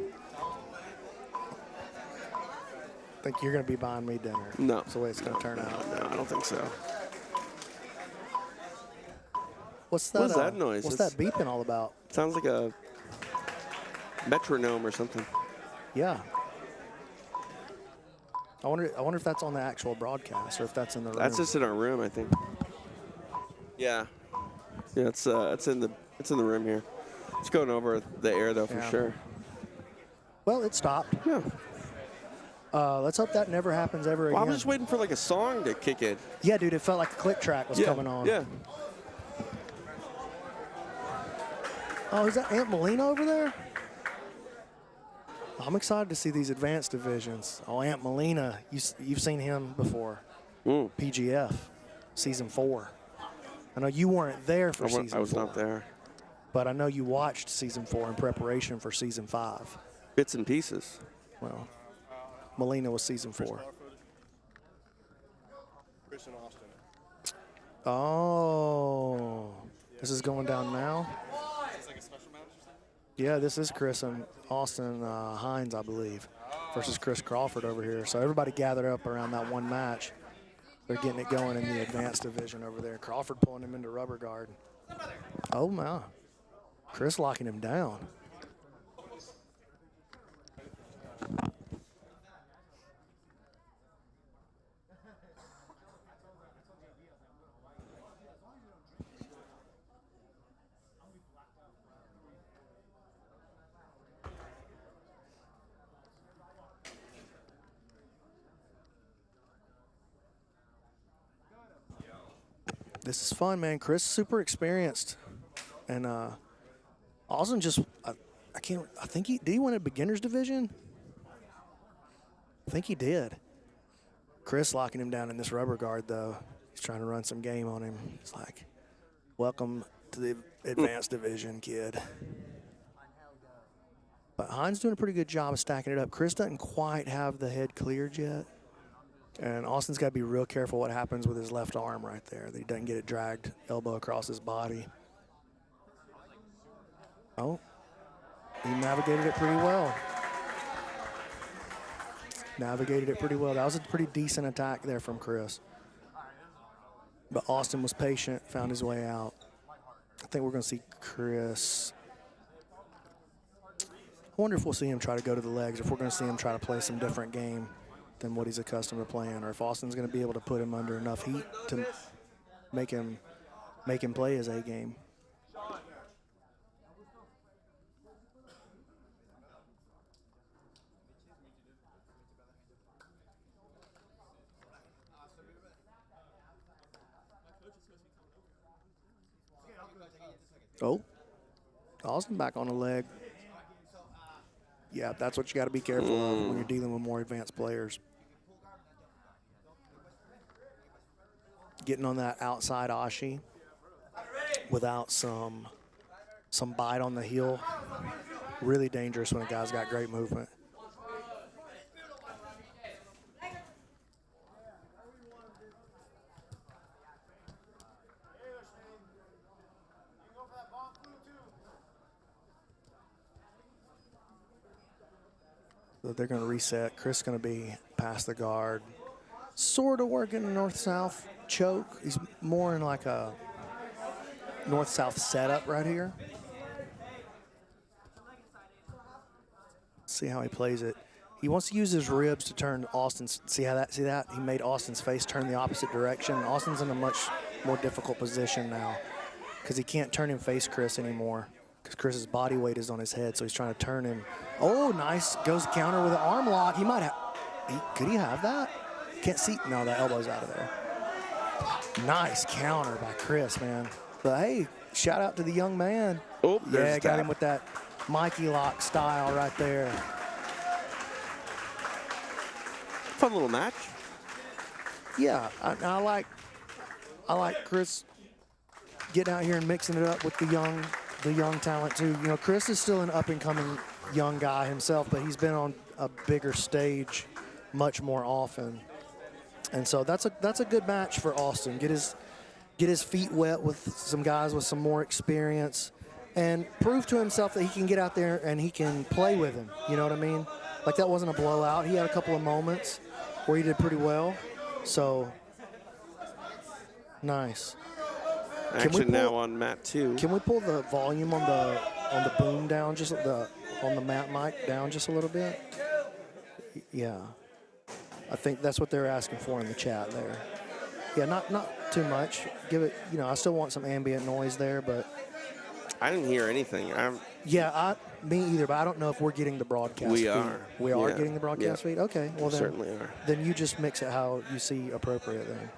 Speaker 6: I think you're going to be buying me dinner.
Speaker 5: No.
Speaker 6: That's the way it's going to turn out.
Speaker 5: No, I don't think so.
Speaker 6: What's that?
Speaker 5: What is that noise?
Speaker 6: What's
Speaker 5: It's-
Speaker 6: that beeping all about?
Speaker 5: Sounds like a metronome or something.
Speaker 6: Yeah. I wonder if that's on the actual broadcast or if that's in the room.
Speaker 5: That's just in our room, I think. Yeah. Yeah. Yeah, it's in the rim here. It's going over the air though for sure.
Speaker 6: Well, it stopped.
Speaker 5: Yeah.
Speaker 6: Let's hope that never happens ever again.
Speaker 5: I was just waiting for like a song to kick in.
Speaker 6: Yeah, dude, it felt like a click track was coming on.
Speaker 5: Yeah.
Speaker 6: Oh, is that Aunt Melina over there? I'm excited to see these advanced divisions. Oh, Aunt Melina, you've seen him before. PGF, season 4. I know you weren't there for season 4.
Speaker 5: I was not there.
Speaker 6: But I know you watched season 4 in preparation for season 5.
Speaker 5: Bits and pieces.
Speaker 6: Well, Melina was season 4.
Speaker 9: Chris and Austin.
Speaker 6: Oh, this is going down now?
Speaker 9: Is this like a special match or something?
Speaker 6: Yeah, this is Chris and Austin Hines, I believe, versus Chris Crawford over here. So everybody gathered up around that one match. They're getting it going in the advanced division over there. Crawford pulling him into rubber guard. Oh, my. Chris locking him down. This is fun, man. Chris is super experienced. And Austin just, I think did he win a beginner's division? I think he did. Chris locking him down in this rubber guard, though. He's trying to run some game on him. He's like, welcome to the advanced division, kid. But Hines doing a pretty good job of stacking it up. Chris doesn't quite have the head cleared yet. And Austin's got to be real careful what happens with his left arm right there, that he doesn't get it dragged elbow across his body. Oh, he navigated it pretty well. Navigated it pretty well. That was a pretty decent attack there from Chris. But Austin was patient, found his way out. I think we're going to see Chris. I wonder if we'll see him try to go to the legs, if we're going to see him try to play some different game than what he's accustomed to playing, or if Austin's going to be able to put him under enough heat to make him play his A game. Oh, Austin back on the leg. Yeah, that's what you got to be careful of when you're dealing with more advanced players. Getting on that outside ashi without some bite on the heel, really dangerous when a guy's got great movement. So they're going to reset. Chris going to be past the guard. Sort of working north-south choke. He's more in like a north-south setup right here. See how he plays it. He wants to use his ribs to turn Austin's. See that? He made Austin's face turn the opposite direction. Austin's in a much more difficult position now because he can't turn and face Chris anymore because Chris's body weight is on his head, so he's trying to turn him. Oh, nice. Goes counter with an arm lock. He might have. Could he have that? Can't see. No, the elbow's out of there. Nice counter by Chris, man. But hey, shout out to the young man.
Speaker 5: Oh,
Speaker 6: yeah, got him with that Mikey lock style right there.
Speaker 5: Fun little match.
Speaker 6: Yeah, I like Chris getting out here and mixing it up with the young talent too. You know, Chris is still an up and coming young guy himself, but he's been on a bigger stage much more often. And so that's a good match for Austin. Get his feet wet with some guys with some more experience and prove to himself that he can get out there and he can play with him. You know what I mean? Like, that wasn't a blowout. He had a couple of moments where he did pretty well. So nice.
Speaker 5: Action now on mat 2.
Speaker 6: Can we pull the volume on the boom down, just on the mat mic down just a little bit? Yeah. I think that's what they're asking for in the chat there. Yeah, not too much. Give it, I still want some ambient noise there, but
Speaker 5: I didn't hear anything.
Speaker 6: me either. But I don't know if we're getting the broadcast.
Speaker 5: We
Speaker 6: feed.
Speaker 5: are.
Speaker 6: We are
Speaker 5: Yeah.
Speaker 6: getting the broadcast feed. Okay, well then
Speaker 5: Certainly are.
Speaker 6: Then you just mix it how you see appropriate. Then.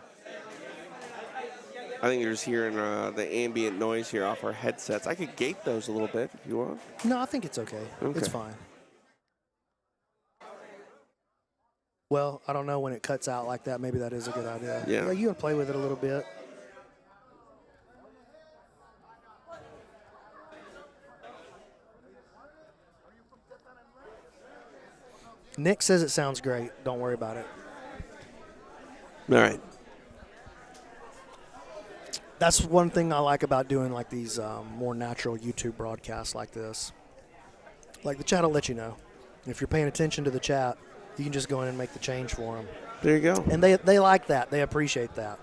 Speaker 5: I think you're just hearing the ambient noise here off our headsets. I could gate those a little bit if you want.
Speaker 6: No, I think it's okay. It's fine. Well, I don't know when it cuts out like that. Maybe that is a good idea.
Speaker 5: Yeah.
Speaker 6: You can play with it a little bit. Nick says it sounds great. Don't worry about it.
Speaker 5: All right.
Speaker 6: That's one thing I like about doing like these more natural YouTube broadcasts like this. Like the chat will let you know. If you're paying attention to the chat, you can just go in and make the change for them.
Speaker 5: There you go.
Speaker 6: And they like that. They appreciate that.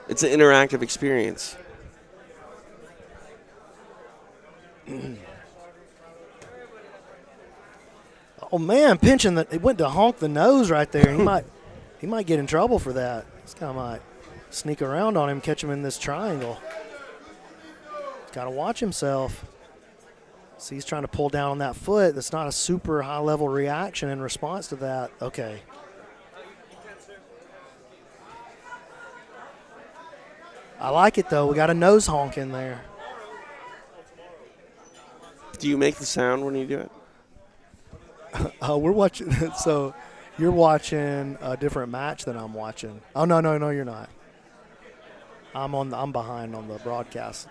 Speaker 5: It's an interactive experience.
Speaker 6: Oh man, pinching it went to honk the nose right there. He might get in trouble for that. This guy might sneak around on him, catch him in this triangle. He's got to watch himself. See, he's trying to pull down on that foot. That's not a super high-level reaction in response to that. Okay. I like it, though. We got a nose honk in there.
Speaker 5: Do you make the sound when you do it?
Speaker 6: We're watching. So you're watching a different match than I'm watching. Oh, no, you're not. I'm behind on the broadcast.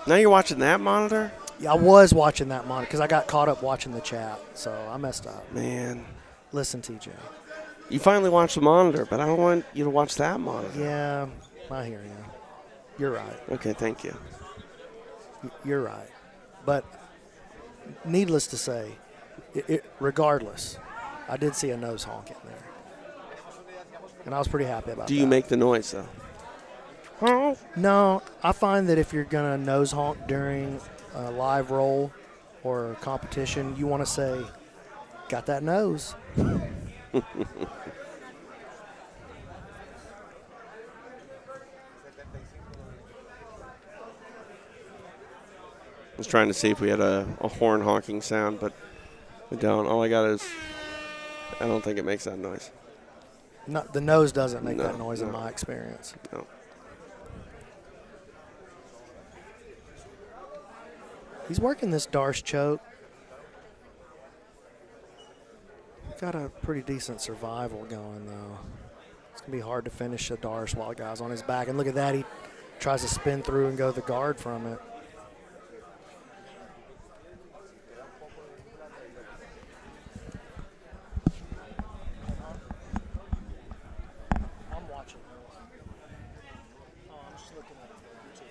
Speaker 5: Now you're watching that monitor?
Speaker 6: Yeah, I was watching that monitor because I got caught up watching the chat, so I messed up.
Speaker 5: Man.
Speaker 6: Listen, TJ.
Speaker 5: You finally watched the monitor, but I don't want you to watch that monitor.
Speaker 6: Yeah, I hear you. You're right.
Speaker 5: Okay, thank you.
Speaker 6: You're right. But needless to say, regardless, I did see a nose honk in there. And I was pretty happy about that.
Speaker 5: Do you make the noise, though?
Speaker 6: No, I find that if you're going to nose honk during a live roll or competition, you want to say, got that nose.
Speaker 5: I was trying to see if we had a horn honking sound, but we don't. All I got is, I don't think it makes that noise.
Speaker 6: No, the nose doesn't make that noise in my experience.
Speaker 5: No.
Speaker 6: He's working this Darce choke. Got a pretty decent survival going, though. It's going to be hard to finish a Darce while the guy's on his back. And look at that. He tries to spin through and go the guard from it. I'm watching. Oh, I'm just looking at YouTube.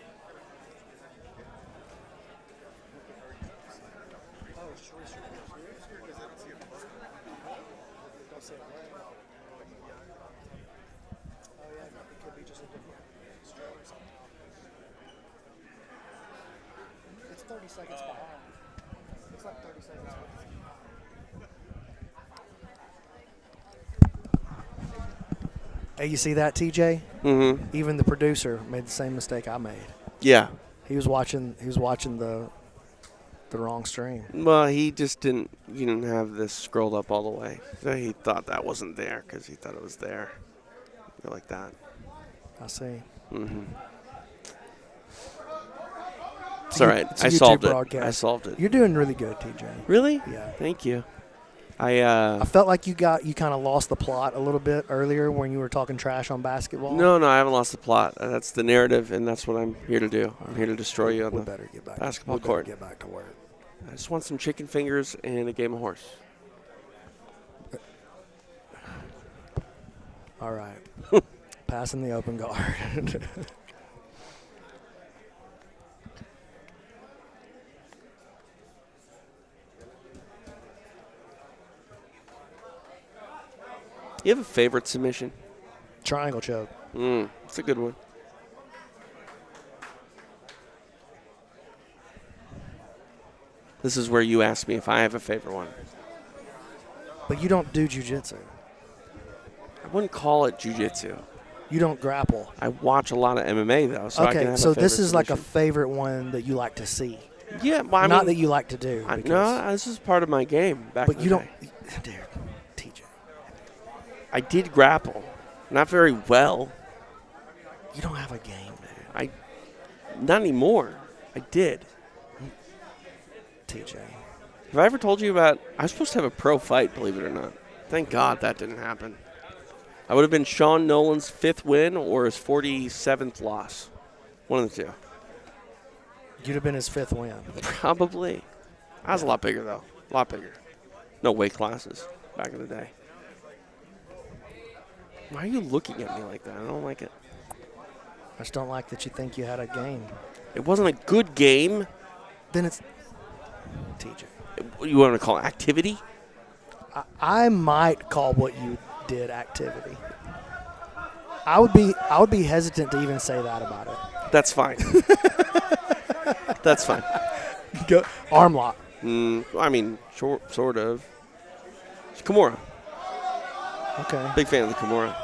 Speaker 6: Oh, it's choice. Don't say it right. Oh, yeah, it could be just a different stroke somehow. It's 30 seconds behind. It's like 30 seconds behind. Hey, you see that, TJ?
Speaker 5: Mm-hmm.
Speaker 6: Even the producer made the same mistake I made.
Speaker 5: Yeah.
Speaker 6: He was watching the wrong stream.
Speaker 5: Well, he just didn't have this scrolled up all the way. So he thought that wasn't there because he thought it was there. Go like that.
Speaker 6: I see.
Speaker 5: Mm-hmm. It's all right. I solved it.
Speaker 6: You're doing really good, TJ.
Speaker 5: Really?
Speaker 6: Yeah.
Speaker 5: Thank you. I
Speaker 6: felt like you kind of lost the plot a little bit earlier when you were talking trash on basketball.
Speaker 5: No, I haven't lost the plot. That's the narrative, and that's what I'm here to do. I'm here to destroy you on the basketball court.
Speaker 6: Get back to work.
Speaker 5: I just want some chicken fingers and a game of horse.
Speaker 6: All right. Passing the open guard.
Speaker 5: You have a favorite submission?
Speaker 6: Triangle choke.
Speaker 5: It's a good one. This is where you ask me if I have a favorite one.
Speaker 6: But you don't do jiu-jitsu.
Speaker 5: wouldn't call it jiu-jitsu.
Speaker 6: You don't grapple.
Speaker 5: I watch a lot of MMA, though, so I can
Speaker 6: Okay,
Speaker 5: have
Speaker 6: so
Speaker 5: a
Speaker 6: this
Speaker 5: favorite
Speaker 6: is like a
Speaker 5: submission.
Speaker 6: favorite one that you like to see.
Speaker 5: Yeah, well, I
Speaker 6: Not
Speaker 5: mean,
Speaker 6: that you like to do.
Speaker 5: No,
Speaker 6: because-
Speaker 5: this is part of my game back
Speaker 6: But
Speaker 5: in
Speaker 6: you
Speaker 5: the
Speaker 6: don't,
Speaker 5: day.
Speaker 6: dude, TJ.
Speaker 5: I did grapple. Not very well.
Speaker 6: You don't have a game, dude.
Speaker 5: Not anymore. I did.
Speaker 6: TJ.
Speaker 5: Have I ever told you about... I was supposed to have a pro fight, believe it or not. Thank God that didn't happen. I would have been Sean Nolan's 5th win or his 47th loss. One of the two.
Speaker 6: You'd have been his 5th win.
Speaker 5: Probably. I was a lot bigger, though. A lot bigger. No weight classes back in the day. Why are you looking at me like that? I don't like it.
Speaker 6: I just don't like that you think you had a game.
Speaker 5: It wasn't a good game.
Speaker 6: Then it's TJ.
Speaker 5: What do you want to call it? Activity?
Speaker 6: I might call what you did activity. I would be hesitant to even say that about it.
Speaker 5: That's fine. That's fine.
Speaker 6: Go, arm lock.
Speaker 5: I mean, sort of. It's Kimura.
Speaker 6: Okay.
Speaker 5: Big fan of the Kimura.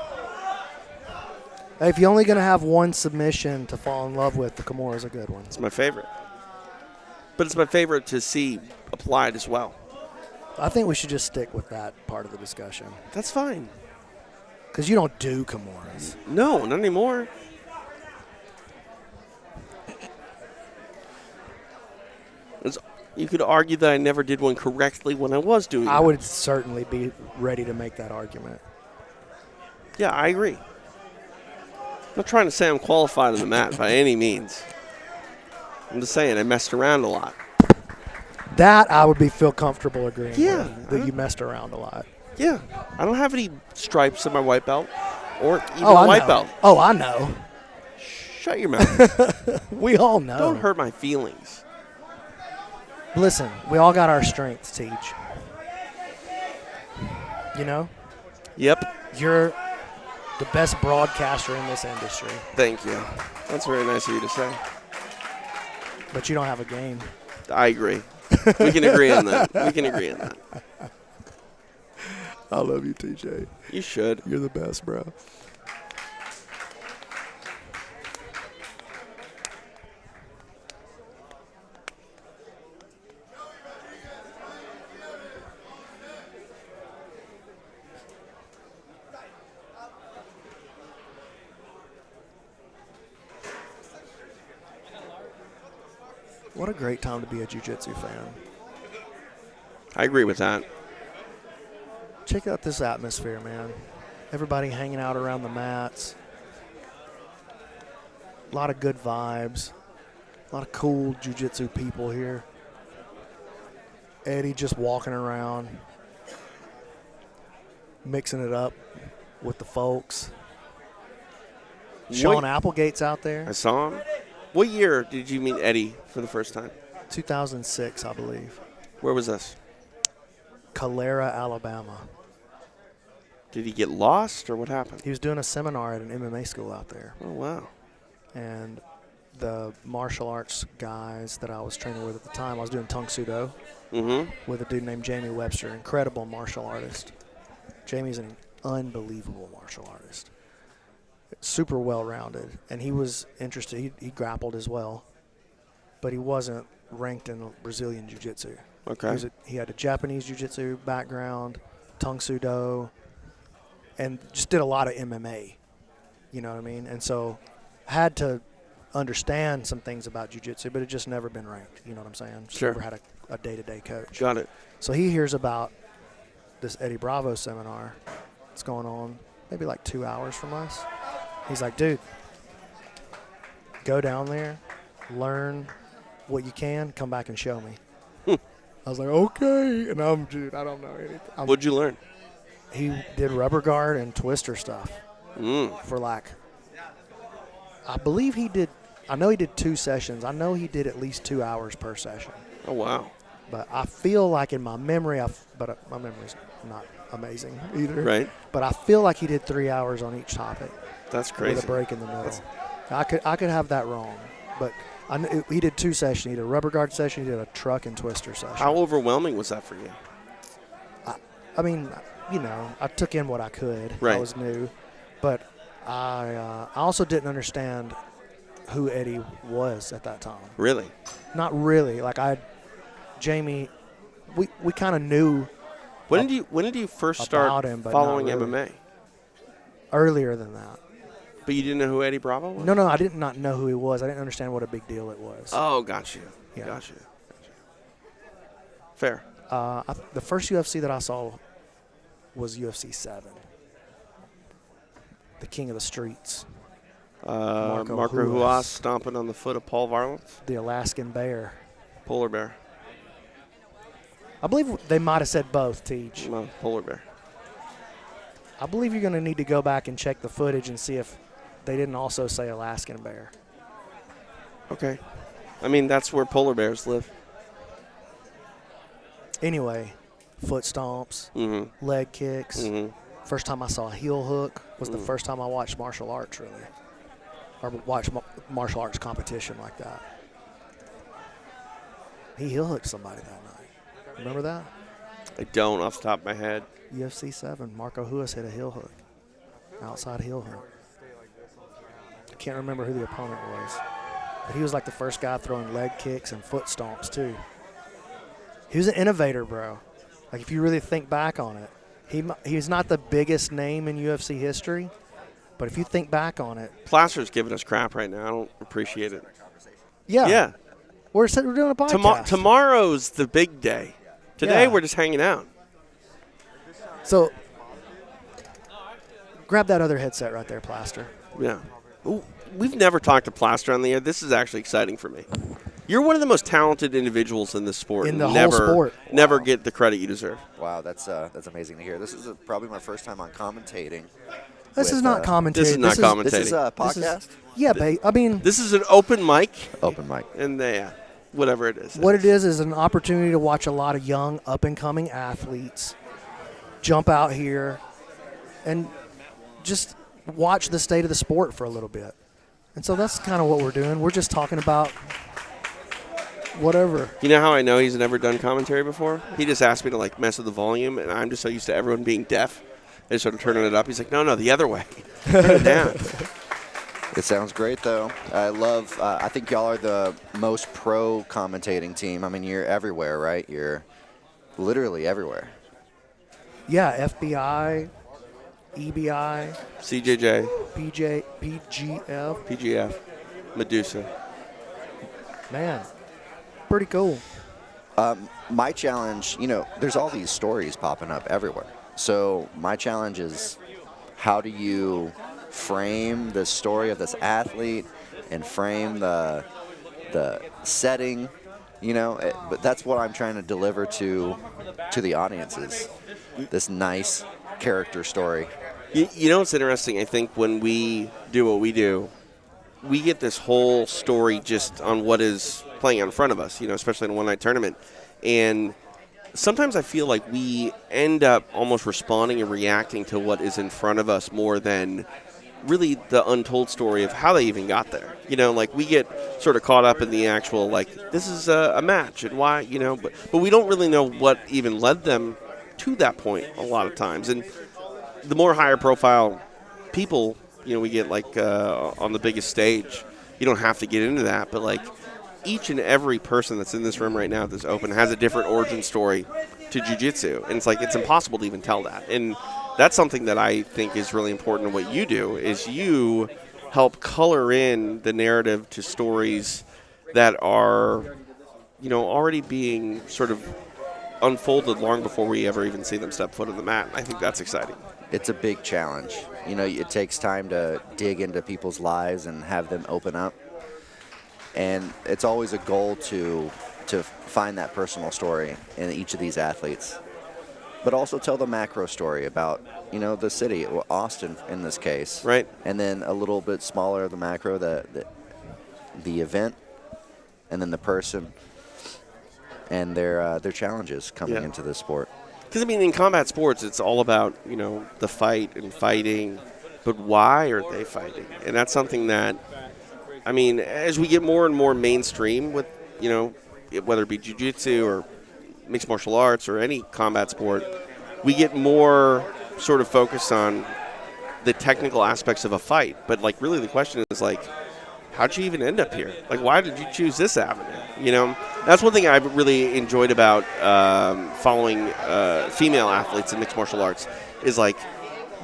Speaker 6: Hey, if you're only going to have one submission to fall in love with, the Kimura is a good one.
Speaker 5: It's my favorite. But it's my favorite to see applied as well.
Speaker 6: I think we should just stick with that part of the discussion.
Speaker 5: That's fine.
Speaker 6: Because you don't do Kimuras.
Speaker 5: No, not anymore. You could argue that I never did one correctly when I was doing it.
Speaker 6: I would certainly be ready to make that argument.
Speaker 5: Yeah, I agree. I'm not trying to say I'm qualified on the mat by any means. I'm just saying I messed around a lot.
Speaker 6: That I would feel comfortable agreeing
Speaker 5: Yeah,
Speaker 6: with, that you messed around a lot.
Speaker 5: Yeah. I don't have any stripes in my white belt or even
Speaker 6: Oh,
Speaker 5: a
Speaker 6: I
Speaker 5: white
Speaker 6: know.
Speaker 5: belt.
Speaker 6: Oh, I know.
Speaker 5: Shut your mouth.
Speaker 6: We all know.
Speaker 5: Don't hurt my feelings.
Speaker 6: Listen, we all got our strengths, Teach. You know?
Speaker 5: Yep.
Speaker 6: You're the best broadcaster in this industry,
Speaker 5: Thank you. That's very nice of you to say.
Speaker 6: but you don't have a game.
Speaker 5: I agree. We can agree on that. We can agree on that.
Speaker 6: I love you, TJ.
Speaker 5: You should.
Speaker 6: You're the best, bro. What a great time to be a jiu-jitsu fan.
Speaker 5: I agree with that.
Speaker 6: Check out this atmosphere, man. Everybody hanging out around the mats. A lot of good vibes. A lot of cool jiu-jitsu people here. Eddie just walking around, mixing it up with the folks. Sean Applegate's out there.
Speaker 5: I saw him. What year did you meet Eddie for the first time?
Speaker 6: 2006, I believe.
Speaker 5: Where was this?
Speaker 6: Calera, Alabama.
Speaker 5: Did he get lost or what happened?
Speaker 6: He was doing a seminar at an MMA school out there.
Speaker 5: Oh, wow.
Speaker 6: And the martial arts guys that I was training with at the time, I was doing Tung Sudo with a dude named Jamie Webster, incredible martial artist. Jamie's an unbelievable martial artist. Super well-rounded. And he was interested. He grappled as well. But he wasn't ranked in Brazilian Jiu-Jitsu.
Speaker 5: Okay.
Speaker 6: He had a Japanese Jiu-Jitsu background, Tung Sudo, and just did a lot of MMA. You know what I mean? And so had to understand some things about jiu-jitsu, but it just never been ranked. You know what I'm saying? Just
Speaker 5: Sure.
Speaker 6: never had a day-to-day coach.
Speaker 5: Got it.
Speaker 6: So he hears about this Eddie Bravo seminar. It's going on maybe like 2 hours from us. He's like, dude, go down there, learn what you can, come back and show me. I was like, okay. And I don't know anything.
Speaker 5: What'd you learn?
Speaker 6: He did rubber guard and twister stuff for like, I believe he did, I know he did 2 sessions. I know he did at least 2 hours per session.
Speaker 5: Oh, wow.
Speaker 6: But I feel like in my memory, my memory's not amazing either.
Speaker 5: Right.
Speaker 6: But I feel like he did 3 hours on each topic.
Speaker 5: That's crazy.
Speaker 6: With a break in the middle. I could have that wrong. But he did 2 sessions. He did a rubber guard session. He did a truck and twister session.
Speaker 5: How overwhelming was that for you?
Speaker 6: I mean, I took in what I could.
Speaker 5: Right.
Speaker 6: I was new. But I also didn't understand who Eddie was at that time.
Speaker 5: Really?
Speaker 6: Not really. Like Jamie, we kind of knew.
Speaker 5: When did you first start
Speaker 6: him, but
Speaker 5: following
Speaker 6: not really.
Speaker 5: MMA?
Speaker 6: Earlier than that.
Speaker 5: But you didn't know who Eddie Bravo was?
Speaker 6: No, I did not know who he was. I didn't understand what a big deal it was.
Speaker 5: Oh, got you.
Speaker 6: Yeah.
Speaker 5: Got you. Fair.
Speaker 6: The first UFC that I saw was UFC 7. The King of the Streets.
Speaker 5: Marco Huas stomping on the foot of Paul Varlance.
Speaker 6: The Alaskan Bear.
Speaker 5: Polar bear.
Speaker 6: I believe they might have said both, Teach.
Speaker 5: No, polar bear.
Speaker 6: I believe you're going to need to go back and check the footage and see if they didn't also say Alaskan Bear.
Speaker 5: Okay. I mean, that's where polar bears live.
Speaker 6: Anyway, foot stomps, leg kicks. First time I saw a heel hook was the first time I watched martial arts, really. Or watched martial arts competition like that. He heel hooked somebody that night. Remember that?
Speaker 5: I don't off the top of my head.
Speaker 6: UFC 7, Marco Huas hit a heel hook. Outside heel hook. I can't remember who the opponent was. But he was like the first guy throwing leg kicks and foot stomps, too. He was an innovator, bro. Like, if you really think back on it, he's not the biggest name in UFC history, but if you think back on it.
Speaker 5: Plaster's giving us crap right now. I don't appreciate it.
Speaker 6: Yeah.
Speaker 5: Yeah.
Speaker 6: We're doing a podcast.
Speaker 5: Tomorrow's the big day. Today we're just hanging out.
Speaker 6: So, grab that other headset right there, Plaster.
Speaker 5: Yeah. Ooh, we've never talked to Plaster on the air. This is actually exciting for me. You're one of the most talented individuals in this sport.
Speaker 6: In the whole sport.
Speaker 5: Never get the credit you deserve.
Speaker 7: Wow, that's amazing to hear. This is probably my first time on commentating.
Speaker 6: This is not commentating.
Speaker 5: This is not commentating.
Speaker 7: This is a podcast?
Speaker 6: I mean.
Speaker 5: This is an open mic.
Speaker 7: Open mic.
Speaker 5: And whatever it is.
Speaker 6: What it is an opportunity to watch a lot of young, up-and-coming athletes jump out here and just watch the state of the sport for a little bit. And so that's kind of what we're doing. We're just talking about whatever.
Speaker 5: You know how I know he's never done commentary before? He just asked me to mess with the volume, and I'm just so used to everyone being deaf. I just started turning it up. He's like, no, the other way. Turn it down.
Speaker 7: It sounds great, though. I think y'all are the most pro commentating team. I mean, you're everywhere, right? You're literally everywhere.
Speaker 6: Yeah, FBI, EBI,
Speaker 5: CJJ,
Speaker 6: PGF,
Speaker 5: Medusa.
Speaker 6: Man, pretty cool.
Speaker 7: My challenge, there's all these stories popping up everywhere. So my challenge is, how do you frame the story of this athlete and frame the setting, but that's what I'm trying to deliver to the audiences, this nice character story.
Speaker 5: You know what's interesting? I think when we do what we do, we get this whole story just on what is playing out in front of us, especially in a one-night tournament. And sometimes I feel like we end up almost responding and reacting to what is in front of us more than really the untold story of how they even got there. We get sort of caught up in the actual, this is a match and why, but we don't really know what even led them to that point a lot of times. And the more higher profile people, we get on the biggest stage, you don't have to get into that, but each and every person that's in this room right now at this Open has a different origin story to jiu-jitsu. And it's impossible to even tell that. And that's something that I think is really important in what you do, is you help color in the narrative to stories that are, already being sort of unfolded long before we ever even see them step foot on the mat. I think that's exciting.
Speaker 7: It's a big challenge. It takes time to dig into people's lives and have them open up. And it's always a goal to find that personal story in each of these athletes. But also tell the macro story about, the city, Austin in this case.
Speaker 5: Right.
Speaker 7: And then a little bit smaller, the macro, the event, and then the person and their challenges coming into this sport.
Speaker 5: Because, in combat sports, it's all about, the fight and fighting, but why are they fighting? And that's something that, as we get more and more mainstream with, whether it be jiu-jitsu or mixed martial arts or any combat sport, we get more sort of focused on the technical aspects of a fight. But, like, really the question is, like, how'd you even end up here? Like, why did you choose this avenue? You know, that's one thing I've really enjoyed about following female athletes in mixed martial arts is, like,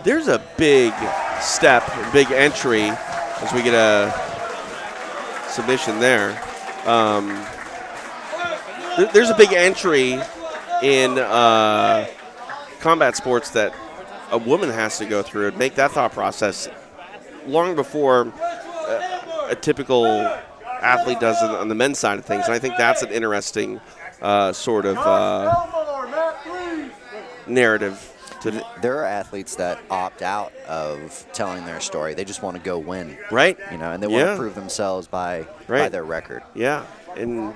Speaker 5: there's a big step, big entry as we get a submission there. There's a big entry in combat sports that a woman has to go through and make that thought process long before a typical athlete does it on the men's side of things. And I think that's an interesting sort of narrative.
Speaker 7: There are athletes that opt out of telling their story. They just want to go win.
Speaker 5: Right.
Speaker 7: You know, and they want to prove themselves by their record.
Speaker 5: Yeah. And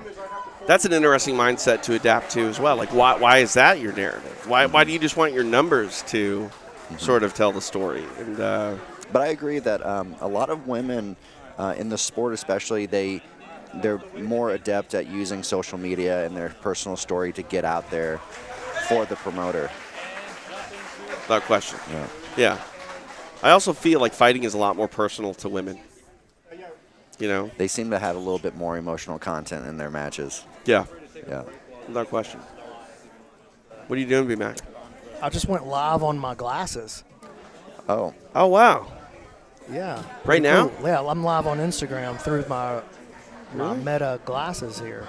Speaker 5: that's an interesting mindset to adapt to as well. Like, why is that your narrative? Why do you just want your numbers to sort of tell the story? And
Speaker 7: but I agree that a lot of women in the sport especially, they're more adept at using social media and their personal story to get out there for the promoter.
Speaker 5: Without question.
Speaker 7: Yeah.
Speaker 5: Yeah. I also feel like fighting is a lot more personal to women. You know?
Speaker 7: They seem to have a little bit more emotional content in their matches.
Speaker 5: Yeah.
Speaker 7: Yeah.
Speaker 5: Without question. What are you doing, B-Mac?
Speaker 6: I just went live on my glasses.
Speaker 7: Oh.
Speaker 5: Oh, wow.
Speaker 6: Yeah.
Speaker 5: Right now?
Speaker 6: Cool. Yeah, I'm live on Instagram through my Meta glasses here.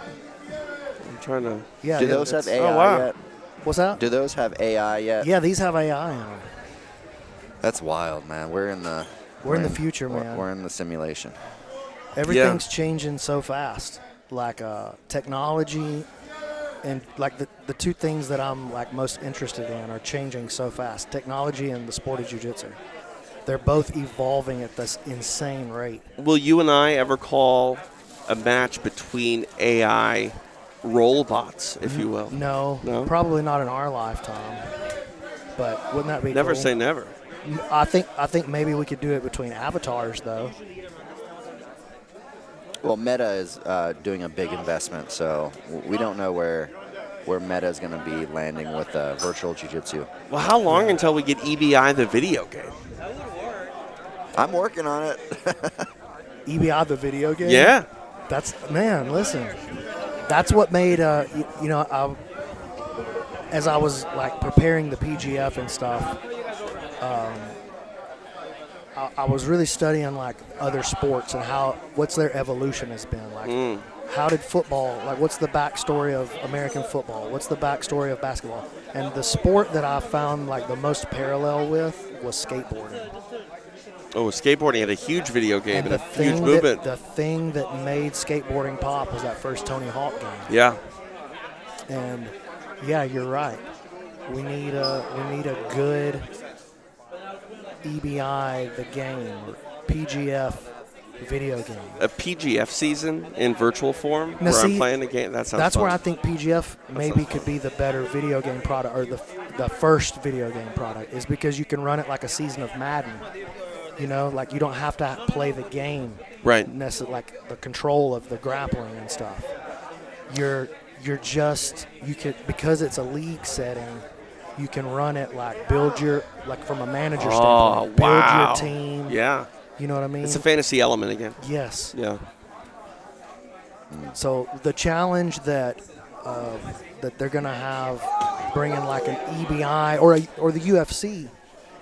Speaker 5: I'm trying to.
Speaker 6: Yeah.
Speaker 7: Do those have AI yet?
Speaker 6: What's that?
Speaker 7: Do those have AI yet?
Speaker 6: Yeah, these have AI in them.
Speaker 7: That's wild, man. We're in the
Speaker 6: future, man.
Speaker 7: We're in the simulation.
Speaker 6: Everything's changing so fast. Like technology and like the two things that I'm like most interested in are changing so fast. Technology and the sport of jiu-jitsu. They're both evolving at this insane rate.
Speaker 5: Will you and I ever call a match between AI robots, if you will?
Speaker 6: No, probably not in our lifetime. But wouldn't that be
Speaker 5: Never
Speaker 6: cool?
Speaker 5: say never.
Speaker 6: I think maybe we could do it between avatars, though.
Speaker 7: Well, Meta is doing a big investment, so we don't know where Meta is going to be landing with virtual jiu-jitsu.
Speaker 5: Well, how long until we get EBI the video game?
Speaker 7: I'm working on it.
Speaker 6: EBI the video game?
Speaker 5: Yeah.
Speaker 6: Listen. That's what made, as I was like preparing the PGF and stuff, I was really studying like other sports and what's their evolution has been. Like, how did football, like what's the backstory of American football? What's the backstory of basketball? And the sport that I found like the most parallel with was skateboarding.
Speaker 5: Oh, skateboarding had a huge video game and a huge
Speaker 6: thing
Speaker 5: movement.
Speaker 6: The thing that made skateboarding pop was that first Tony Hawk game.
Speaker 5: Yeah.
Speaker 6: And yeah, you're right. We need a good EBI the game, or PGF video game.
Speaker 5: A PGF season in virtual form
Speaker 6: Now,
Speaker 5: where I'm playing the game. That sounds
Speaker 6: That's
Speaker 5: fun.
Speaker 6: where I think PGF maybe could be the better video game product, or the first video game product, is because you can run it like a season of Madden. You know, like you don't have to play the game.
Speaker 5: Right.
Speaker 6: Like the control of the grappling and stuff. You could, because it's a league setting, you can run it like from a manager standpoint. Build your team.
Speaker 5: Yeah.
Speaker 6: You know what I mean?
Speaker 5: It's a fantasy element again.
Speaker 6: Yes.
Speaker 5: Yeah.
Speaker 6: So the challenge that they're gonna have, bringing like an EBI or the UFC,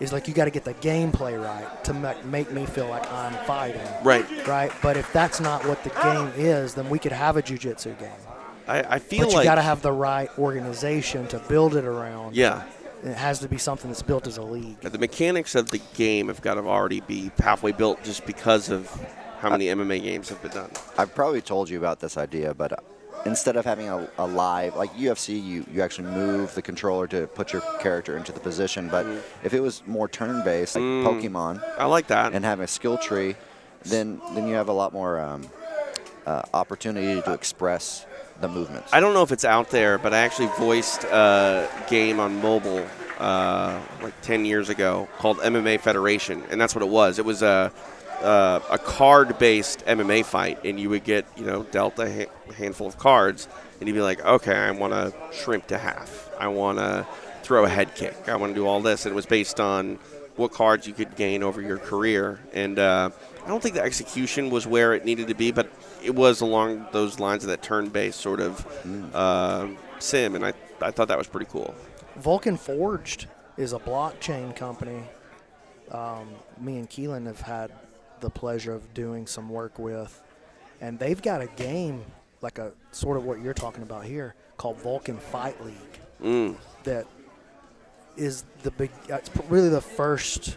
Speaker 6: is like you got to get the gameplay right to make me feel like I'm fighting.
Speaker 5: Right.
Speaker 6: Right. But if that's not what the game is, then we could have a jiu-jitsu game.
Speaker 5: I feel
Speaker 6: but
Speaker 5: like
Speaker 6: you got to have the right organization to build it around.
Speaker 5: Yeah.
Speaker 6: It has to be something that's built as a league.
Speaker 5: The mechanics of the game have got to already be halfway built just because of how many MMA games have been done.
Speaker 7: I've probably told you about this idea, but instead of having a live, like UFC, you actually move the controller to put your character into the position. But if it was more turn-based, like Pokemon,
Speaker 5: I like that,
Speaker 7: and having a skill tree, then you have a lot more opportunity to express the movements.
Speaker 5: I don't know if it's out there, but I actually voiced a game on mobile like 10 years ago called MMA Federation, and that's what it was. It was a card-based MMA fight, and you would get dealt a handful of cards, and you'd be like, okay, I want to shrink to half. I want to throw a head kick. I want to do all this. And it was based on what cards you could gain over your career. And I don't think the execution was where it needed to be, but it was along those lines of that turn-based sort of sim, and I thought that was pretty cool.
Speaker 6: Vulcan Forged is a blockchain company. Me and Keelan have had the pleasure of doing some work with, and they've got a game like a sort of what you're talking about here called Vulcan Fight League. That is it's really the first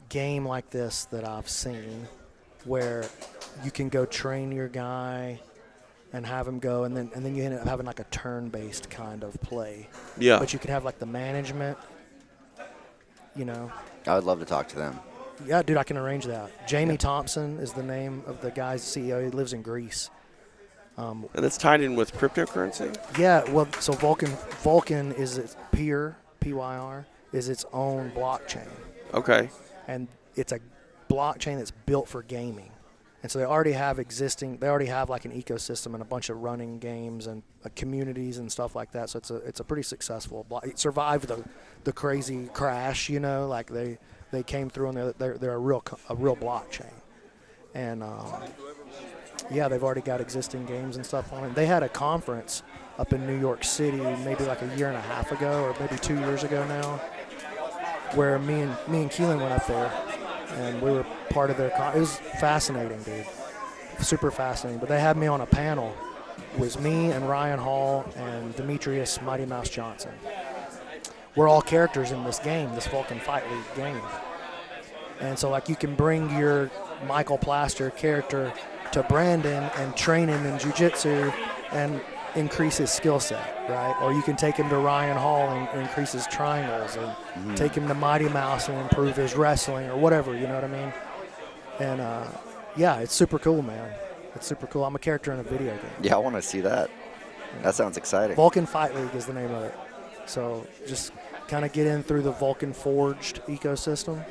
Speaker 6: game like this that I've seen where you can go train your guy and have him go, and then you end up having like a turn-based kind of play.
Speaker 5: Yeah.
Speaker 6: But you could have like the management, you know.
Speaker 7: I would love to talk to them.
Speaker 6: Yeah, dude, I can arrange that. Jamie Thompson is the name of the guy's CEO. He lives in Greece.
Speaker 5: And it's tied in with cryptocurrency?
Speaker 6: Yeah, well, so Vulcan is its Pyr, P-Y-R, is its own blockchain.
Speaker 5: Okay.
Speaker 6: And it's a blockchain that's built for gaming. And so they already have like an ecosystem and a bunch of running games and communities and stuff like that. So it's a pretty successful block. It survived the crazy crash, you know, like they came through and they're a real blockchain. And yeah, they've already got existing games and stuff on it. They had a conference up in New York City maybe like a year and a half ago or maybe 2 years ago now, where me and Keelan went up there and we were part of their it was fascinating, dude. Super fascinating. But they had me on a panel. It was me and Ryan Hall and Demetrius Mighty Mouse Johnson. We're all characters in this game, this Vulcan Fight League game. And so like you can bring your Michael Plaster character to Brandon and train him in jiu-jitsu and increase his skill set, right? Or you can take him to Ryan Hall and increase his triangles, and take him to Mighty Mouse and improve his wrestling or whatever, you know what I mean? And yeah, it's super cool, man. It's super cool. I'm a character in a video game.
Speaker 7: Yeah, I want to see that. That sounds exciting.
Speaker 6: Vulcan Fight League is the name of it. So just kind of get in through the Vulcan Forged ecosystem,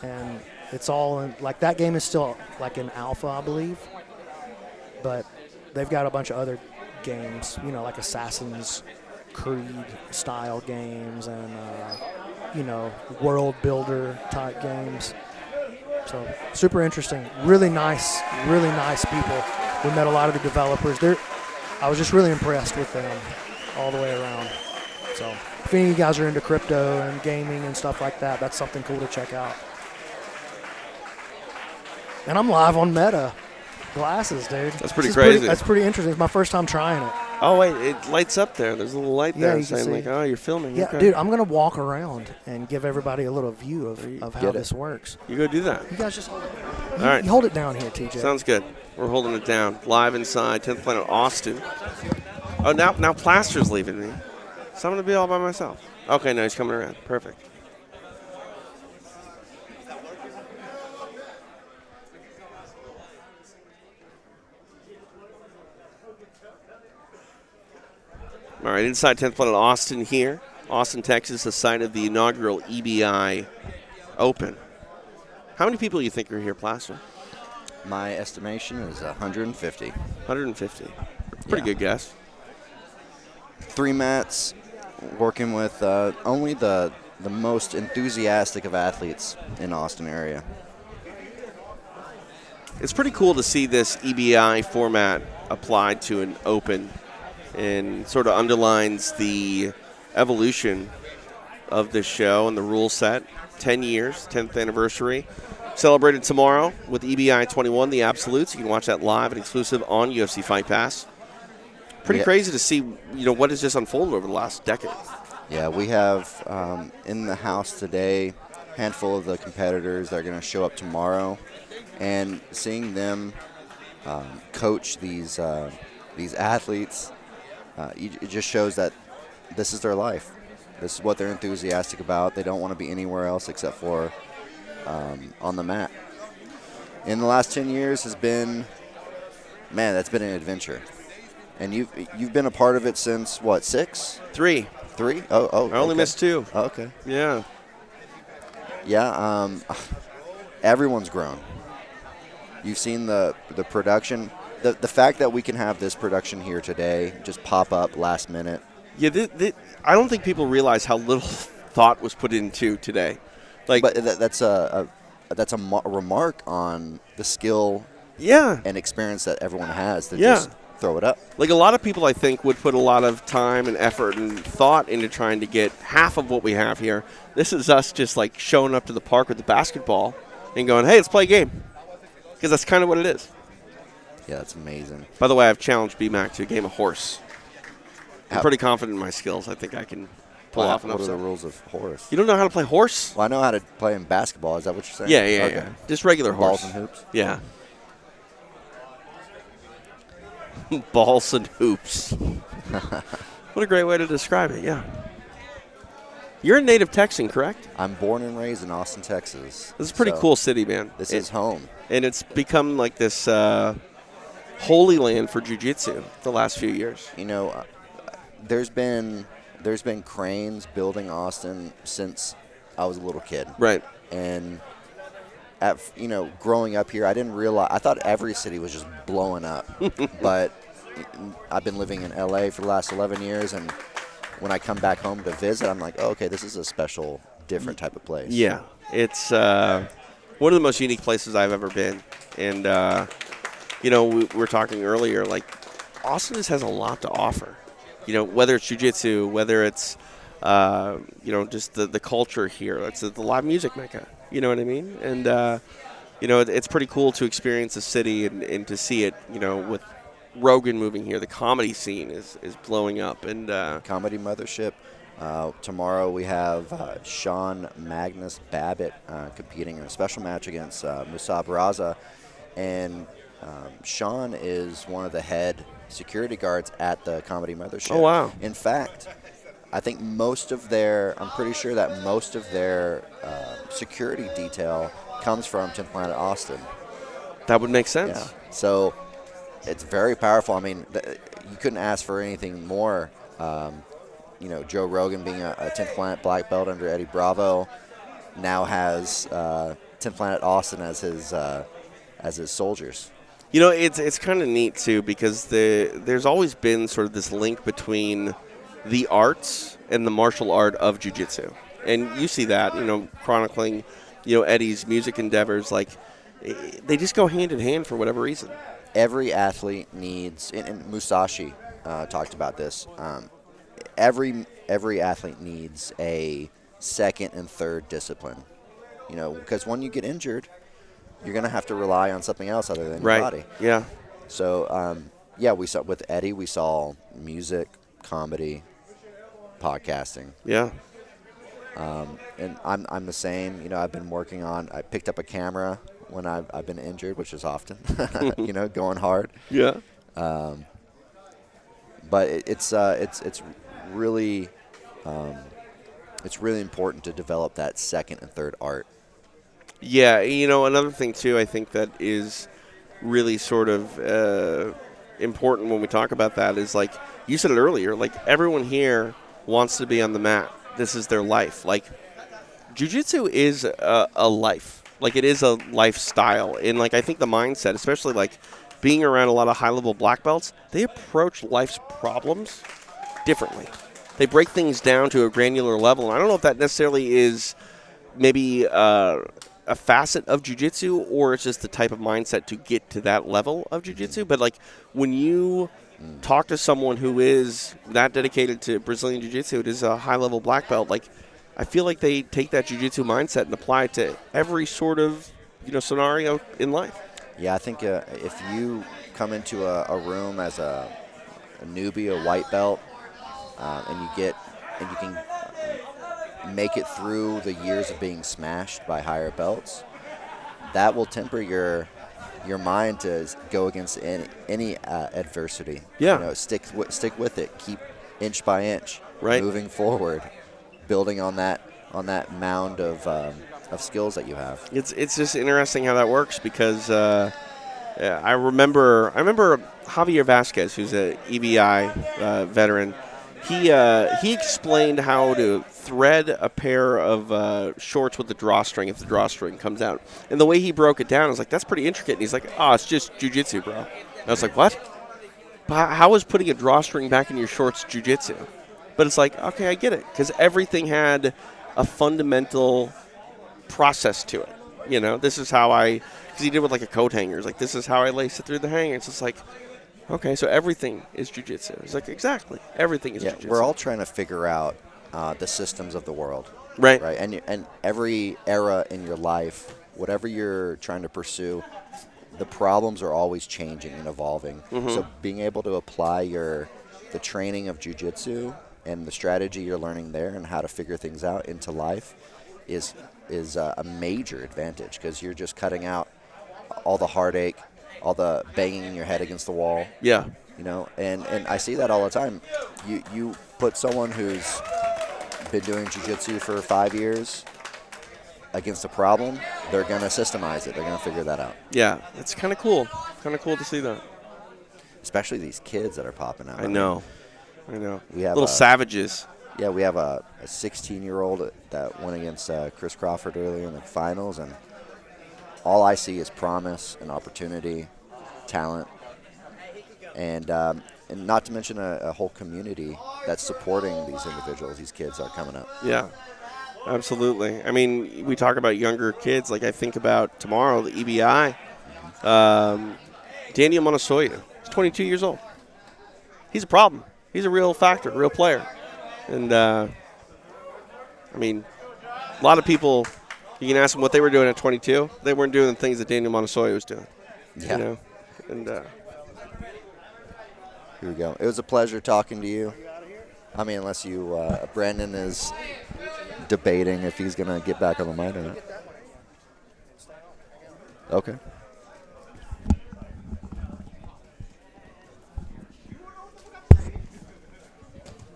Speaker 6: and it's all in, like that game is still like in alpha, I believe, but they've got a bunch of other games, you know, like Assassin's Creed style games and you know, world builder type games. So super interesting, really nice people. We met a lot of the developers. I was just really impressed with them all the way around. So if any of you guys are into crypto and gaming and stuff like that, that's something cool to check out. And I'm live on Meta glasses, dude.
Speaker 5: That's pretty crazy.
Speaker 6: That's pretty interesting. It's my first time trying it.
Speaker 5: Oh, wait, it lights up there. There's a little light there saying, like, oh, you're filming.
Speaker 6: Yeah,
Speaker 5: okay.
Speaker 6: dude, I'm going to walk around and give everybody a little view of how this works.
Speaker 5: You go do that.
Speaker 6: You guys just hold it down.
Speaker 5: All right.
Speaker 6: You hold it down here, TJ.
Speaker 5: Sounds good. We're holding it down. Live inside 10th Planet Austin. Oh, now Plaster's leaving me. So I'm going to be all by myself. Okay, no, he's coming around. Perfect. All right, inside 10th Planet Austin here. Austin, Texas, the site of the inaugural EBI Open. How many people do you think are here, Plaster?
Speaker 7: My estimation is 150.
Speaker 5: 150. Pretty good guess.
Speaker 7: 3 mats, working with only the most enthusiastic of athletes in Austin area.
Speaker 5: It's pretty cool to see this EBI format applied to an Open, and sort of underlines the evolution of this show and the rule set. 10 years, 10th anniversary. Celebrated tomorrow with EBI 21, the Absolutes. You can watch that live and exclusive on UFC Fight Pass. Pretty crazy to see, you know, what has just unfolded over the last decade.
Speaker 7: Yeah, we have in the house today a handful of the competitors that are going to show up tomorrow, and seeing them coach these athletes, it just shows that this is their life. This is what they're enthusiastic about. They don't want to be anywhere else except for on the mat. In the last 10 years has been, man, that's been an adventure. And you've been a part of it since, what, 6?
Speaker 5: 3.
Speaker 7: 3? Oh,
Speaker 5: I only missed 2.
Speaker 7: Oh, okay.
Speaker 5: Yeah.
Speaker 7: Yeah, everyone's grown. You've seen the production. The fact that we can have this production here today just pop up last minute
Speaker 5: Yeah, I don't think people realize how little thought was put into today. Like,
Speaker 7: But that's a remark on the skill
Speaker 5: yeah,
Speaker 7: and experience that everyone has to
Speaker 5: Yeah.
Speaker 7: just throw it up.
Speaker 5: like a lot of people, I think, would put a lot of time and effort and thought into trying to get half of what we have here. This is us just like showing up to the park with the basketball and going, hey, let's play a game. Because that's kind of what it is.
Speaker 7: Yeah, that's amazing.
Speaker 5: By the way, I've challenged BMAC to a game of horse. I'm pretty confident in my skills. I think I can pull off an
Speaker 7: What are
Speaker 5: upset.
Speaker 7: the rules of horse?
Speaker 5: You don't know how to play horse?
Speaker 7: Well, I know how to play in basketball. Is that what you're saying?
Speaker 5: Yeah,
Speaker 7: Okay.
Speaker 5: yeah. Just regular horse.
Speaker 7: Balls and hoops?
Speaker 5: Yeah. Balls and hoops. What a great way to describe it, yeah. You're a native Texan, correct?
Speaker 7: I'm born and raised in Austin, Texas.
Speaker 5: This is a pretty
Speaker 7: So
Speaker 5: cool city, man.
Speaker 7: This is home.
Speaker 5: And it's become like this holy land for jiu-jitsu the last few years.
Speaker 7: You know, there's been cranes building Austin since I was a little kid.
Speaker 5: Right.
Speaker 7: And growing up here, I didn't realize. I thought every city was just blowing up. But I've been living in LA for the last 11 years, and when I come back home to visit, I'm like, oh, okay, this is a special, different type of place.
Speaker 5: Yeah, it's one of the most unique places I've ever been. And, we were talking earlier, like, Austin just has a lot to offer. You know, whether it's jiu-jitsu, whether it's, just the culture here. It's the live music mecca. You know what I mean? And, it's pretty cool to experience the city and to see it, with Rogan moving here. The comedy scene is blowing up. And
Speaker 7: Comedy Mothership. Tomorrow we have Sean Magnus Babbitt competing in a special match against Musab Raza. And Sean is one of the head security guards at the Comedy Mothership.
Speaker 5: Oh, wow.
Speaker 7: In fact, I think I'm pretty sure that most of their security detail comes from 10th Planet Austin.
Speaker 5: That would make sense.
Speaker 7: Yeah. So it's very powerful. I mean, you couldn't ask for anything more. Joe Rogan being a 10th Planet black belt under Eddie Bravo now has 10th Planet Austin as his soldiers.
Speaker 5: It's kind of neat, too, because there's always been sort of this link between the arts and the martial art of jiu-jitsu. And you see that, chronicling, Eddie's music endeavors. Like, they just go hand in hand for whatever reason.
Speaker 7: Every athlete needs, and Musashi talked about this, every athlete needs a second and third discipline. Because when you get injured, you're going to have to rely on something else other than your body.
Speaker 5: Yeah.
Speaker 7: So, we saw with Eddie, we saw music, comedy, podcasting.
Speaker 5: Yeah.
Speaker 7: And I'm the same. I've been working on. I picked up a camera when I've been injured, which is often. Going hard.
Speaker 5: Yeah.
Speaker 7: But it's really important to develop that second and third art.
Speaker 5: Yeah, another thing, too, I think that is really sort of important when we talk about that is, like, you said it earlier, like, everyone here wants to be on the mat. This is their life. Like, jiu-jitsu is a life. Like, it is a lifestyle. And, like, I think the mindset, especially, like, being around a lot of high-level black belts, they approach life's problems differently. They break things down to a granular level. And I don't know if that necessarily is maybe a facet of jiu-jitsu or it's just the type of mindset to get to that level of jiu-jitsu. But, like, when you talk to someone who is that dedicated to Brazilian jiu-jitsu, it is a high-level black belt, like, I feel like they take that jiu-jitsu mindset and apply it to every sort of, scenario in life.
Speaker 7: Yeah, I think if you come into a room as a newbie, a white belt, and you can make it through the years of being smashed by higher belts, that will temper your mind to go against any adversity.
Speaker 5: Yeah.
Speaker 7: Stick with it. Keep inch by inch,
Speaker 5: right,
Speaker 7: moving forward, building on that mound of skills that you have.
Speaker 5: It's just interesting how that works because I remember Javier Vasquez, who's a EBI veteran. He explained how to thread a pair of shorts with the drawstring if the drawstring comes out. And the way he broke it down, I was like, that's pretty intricate. And he's like, oh, it's just jiu-jitsu, bro. And I was like, what? How is putting a drawstring back in your shorts jiu-jitsu? But it's like, okay, I get it, because everything had a fundamental process to it. You know, this is how because he did with like a coat hanger. It's like, this is how I lace it through the hanger. It's just like, okay, so everything is jiu-jitsu. It's like, exactly, everything is jiu-jitsu.
Speaker 7: We're all trying to figure out the systems of the world.
Speaker 5: Right.
Speaker 7: Right. And every era in your life, whatever you're trying to pursue, the problems are always changing and evolving. So being able to apply the training of jiu-jitsu and the strategy you're learning there and how to figure things out into life is a major advantage, because you're just cutting out all the heartache, all the banging your head against the wall.
Speaker 5: Yeah.
Speaker 7: You know, and I see that all the time. You put someone who's been doing jiu-jitsu for 5 years against a problem, they're going to systemize it. They're going to figure that out.
Speaker 5: Yeah, it's kind of cool. Kind of cool to see that.
Speaker 7: Especially these kids that are popping out.
Speaker 5: I know.
Speaker 7: We have
Speaker 5: little savages.
Speaker 7: Yeah, we have a 16-year-old that went against Chris Crawford earlier in the finals, and all I see is promise and opportunity, talent, and not to mention a whole community that's supporting these individuals. These kids are coming up.
Speaker 5: Yeah, absolutely. I mean, we talk about younger kids. Like, I think about tomorrow, the EBI. Daniel Monasoya. He's 22 years old. He's a problem. He's a real factor, a real player. And, I mean, a lot of people, you can ask them what they were doing at 22. They weren't doing the things that Daniel Monasoya was doing.
Speaker 7: Yeah.
Speaker 5: You know? And,
Speaker 7: here we go. It was a pleasure talking to you. I mean, unless Brandon is debating if he's going to get back on the mic or not. Okay.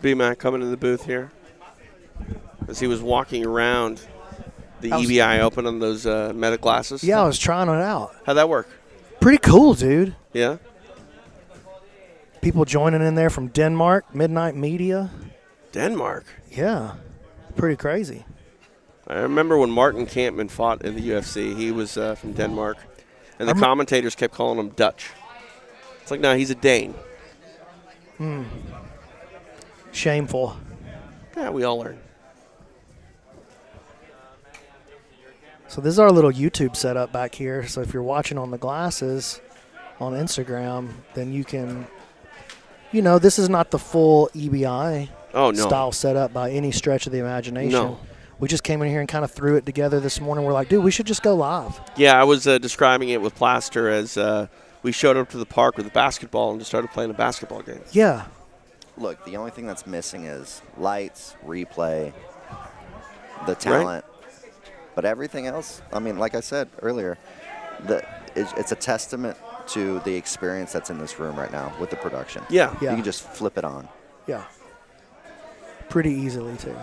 Speaker 5: B-Mac coming to the booth here as he was walking around the EBI Open on those Meta glasses.
Speaker 6: Yeah, I was trying it out.
Speaker 5: How'd that work?
Speaker 6: Pretty cool, dude.
Speaker 5: Yeah?
Speaker 6: People joining in there from Denmark, Midnight Media.
Speaker 5: Denmark?
Speaker 6: Yeah, pretty crazy.
Speaker 5: I remember when Martin Kampmann fought in the UFC. He was from Denmark, and the commentators kept calling him Dutch. It's like, no, he's a Dane.
Speaker 6: Shameful.
Speaker 5: Yeah, we all learn.
Speaker 6: So this is our little YouTube setup back here. So if you're watching on the glasses on Instagram, then you can, this is not the full EBI style setup by any stretch of the imagination.
Speaker 5: No.
Speaker 6: We just came in here and kind of threw it together this morning. We're like, dude, we should just go live.
Speaker 5: Yeah, I was describing it with Plaster as we showed up to the park with a basketball and just started playing a basketball game.
Speaker 6: Yeah.
Speaker 7: Look, the only thing that's missing is lights, replay, the talent. Right. But everything else, I mean, like I said earlier, it's a testament to the experience that's in this room right now with the production.
Speaker 5: Yeah.
Speaker 7: You can just flip it on.
Speaker 6: Yeah. Pretty easily, too.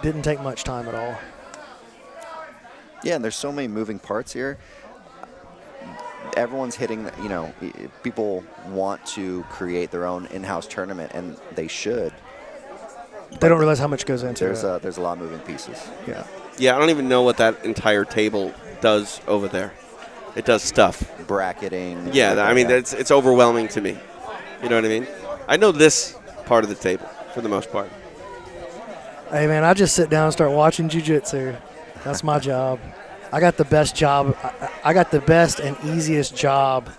Speaker 6: Didn't take much time at all.
Speaker 7: Yeah, and there's so many moving parts here. Everyone's hitting, people want to create their own in-house tournament, and they should.
Speaker 6: They don't realize how much goes into it.
Speaker 7: There's a lot of moving pieces.
Speaker 6: Yeah.
Speaker 5: Yeah, I don't even know what that entire table does over there. It does stuff.
Speaker 7: Bracketing.
Speaker 5: Yeah, I mean, it's overwhelming to me. You know what I mean? I know this part of the table for the most part.
Speaker 6: Hey, man, I just sit down and start watching jiu-jitsu. That's my job. I got the best job. I got the best and easiest job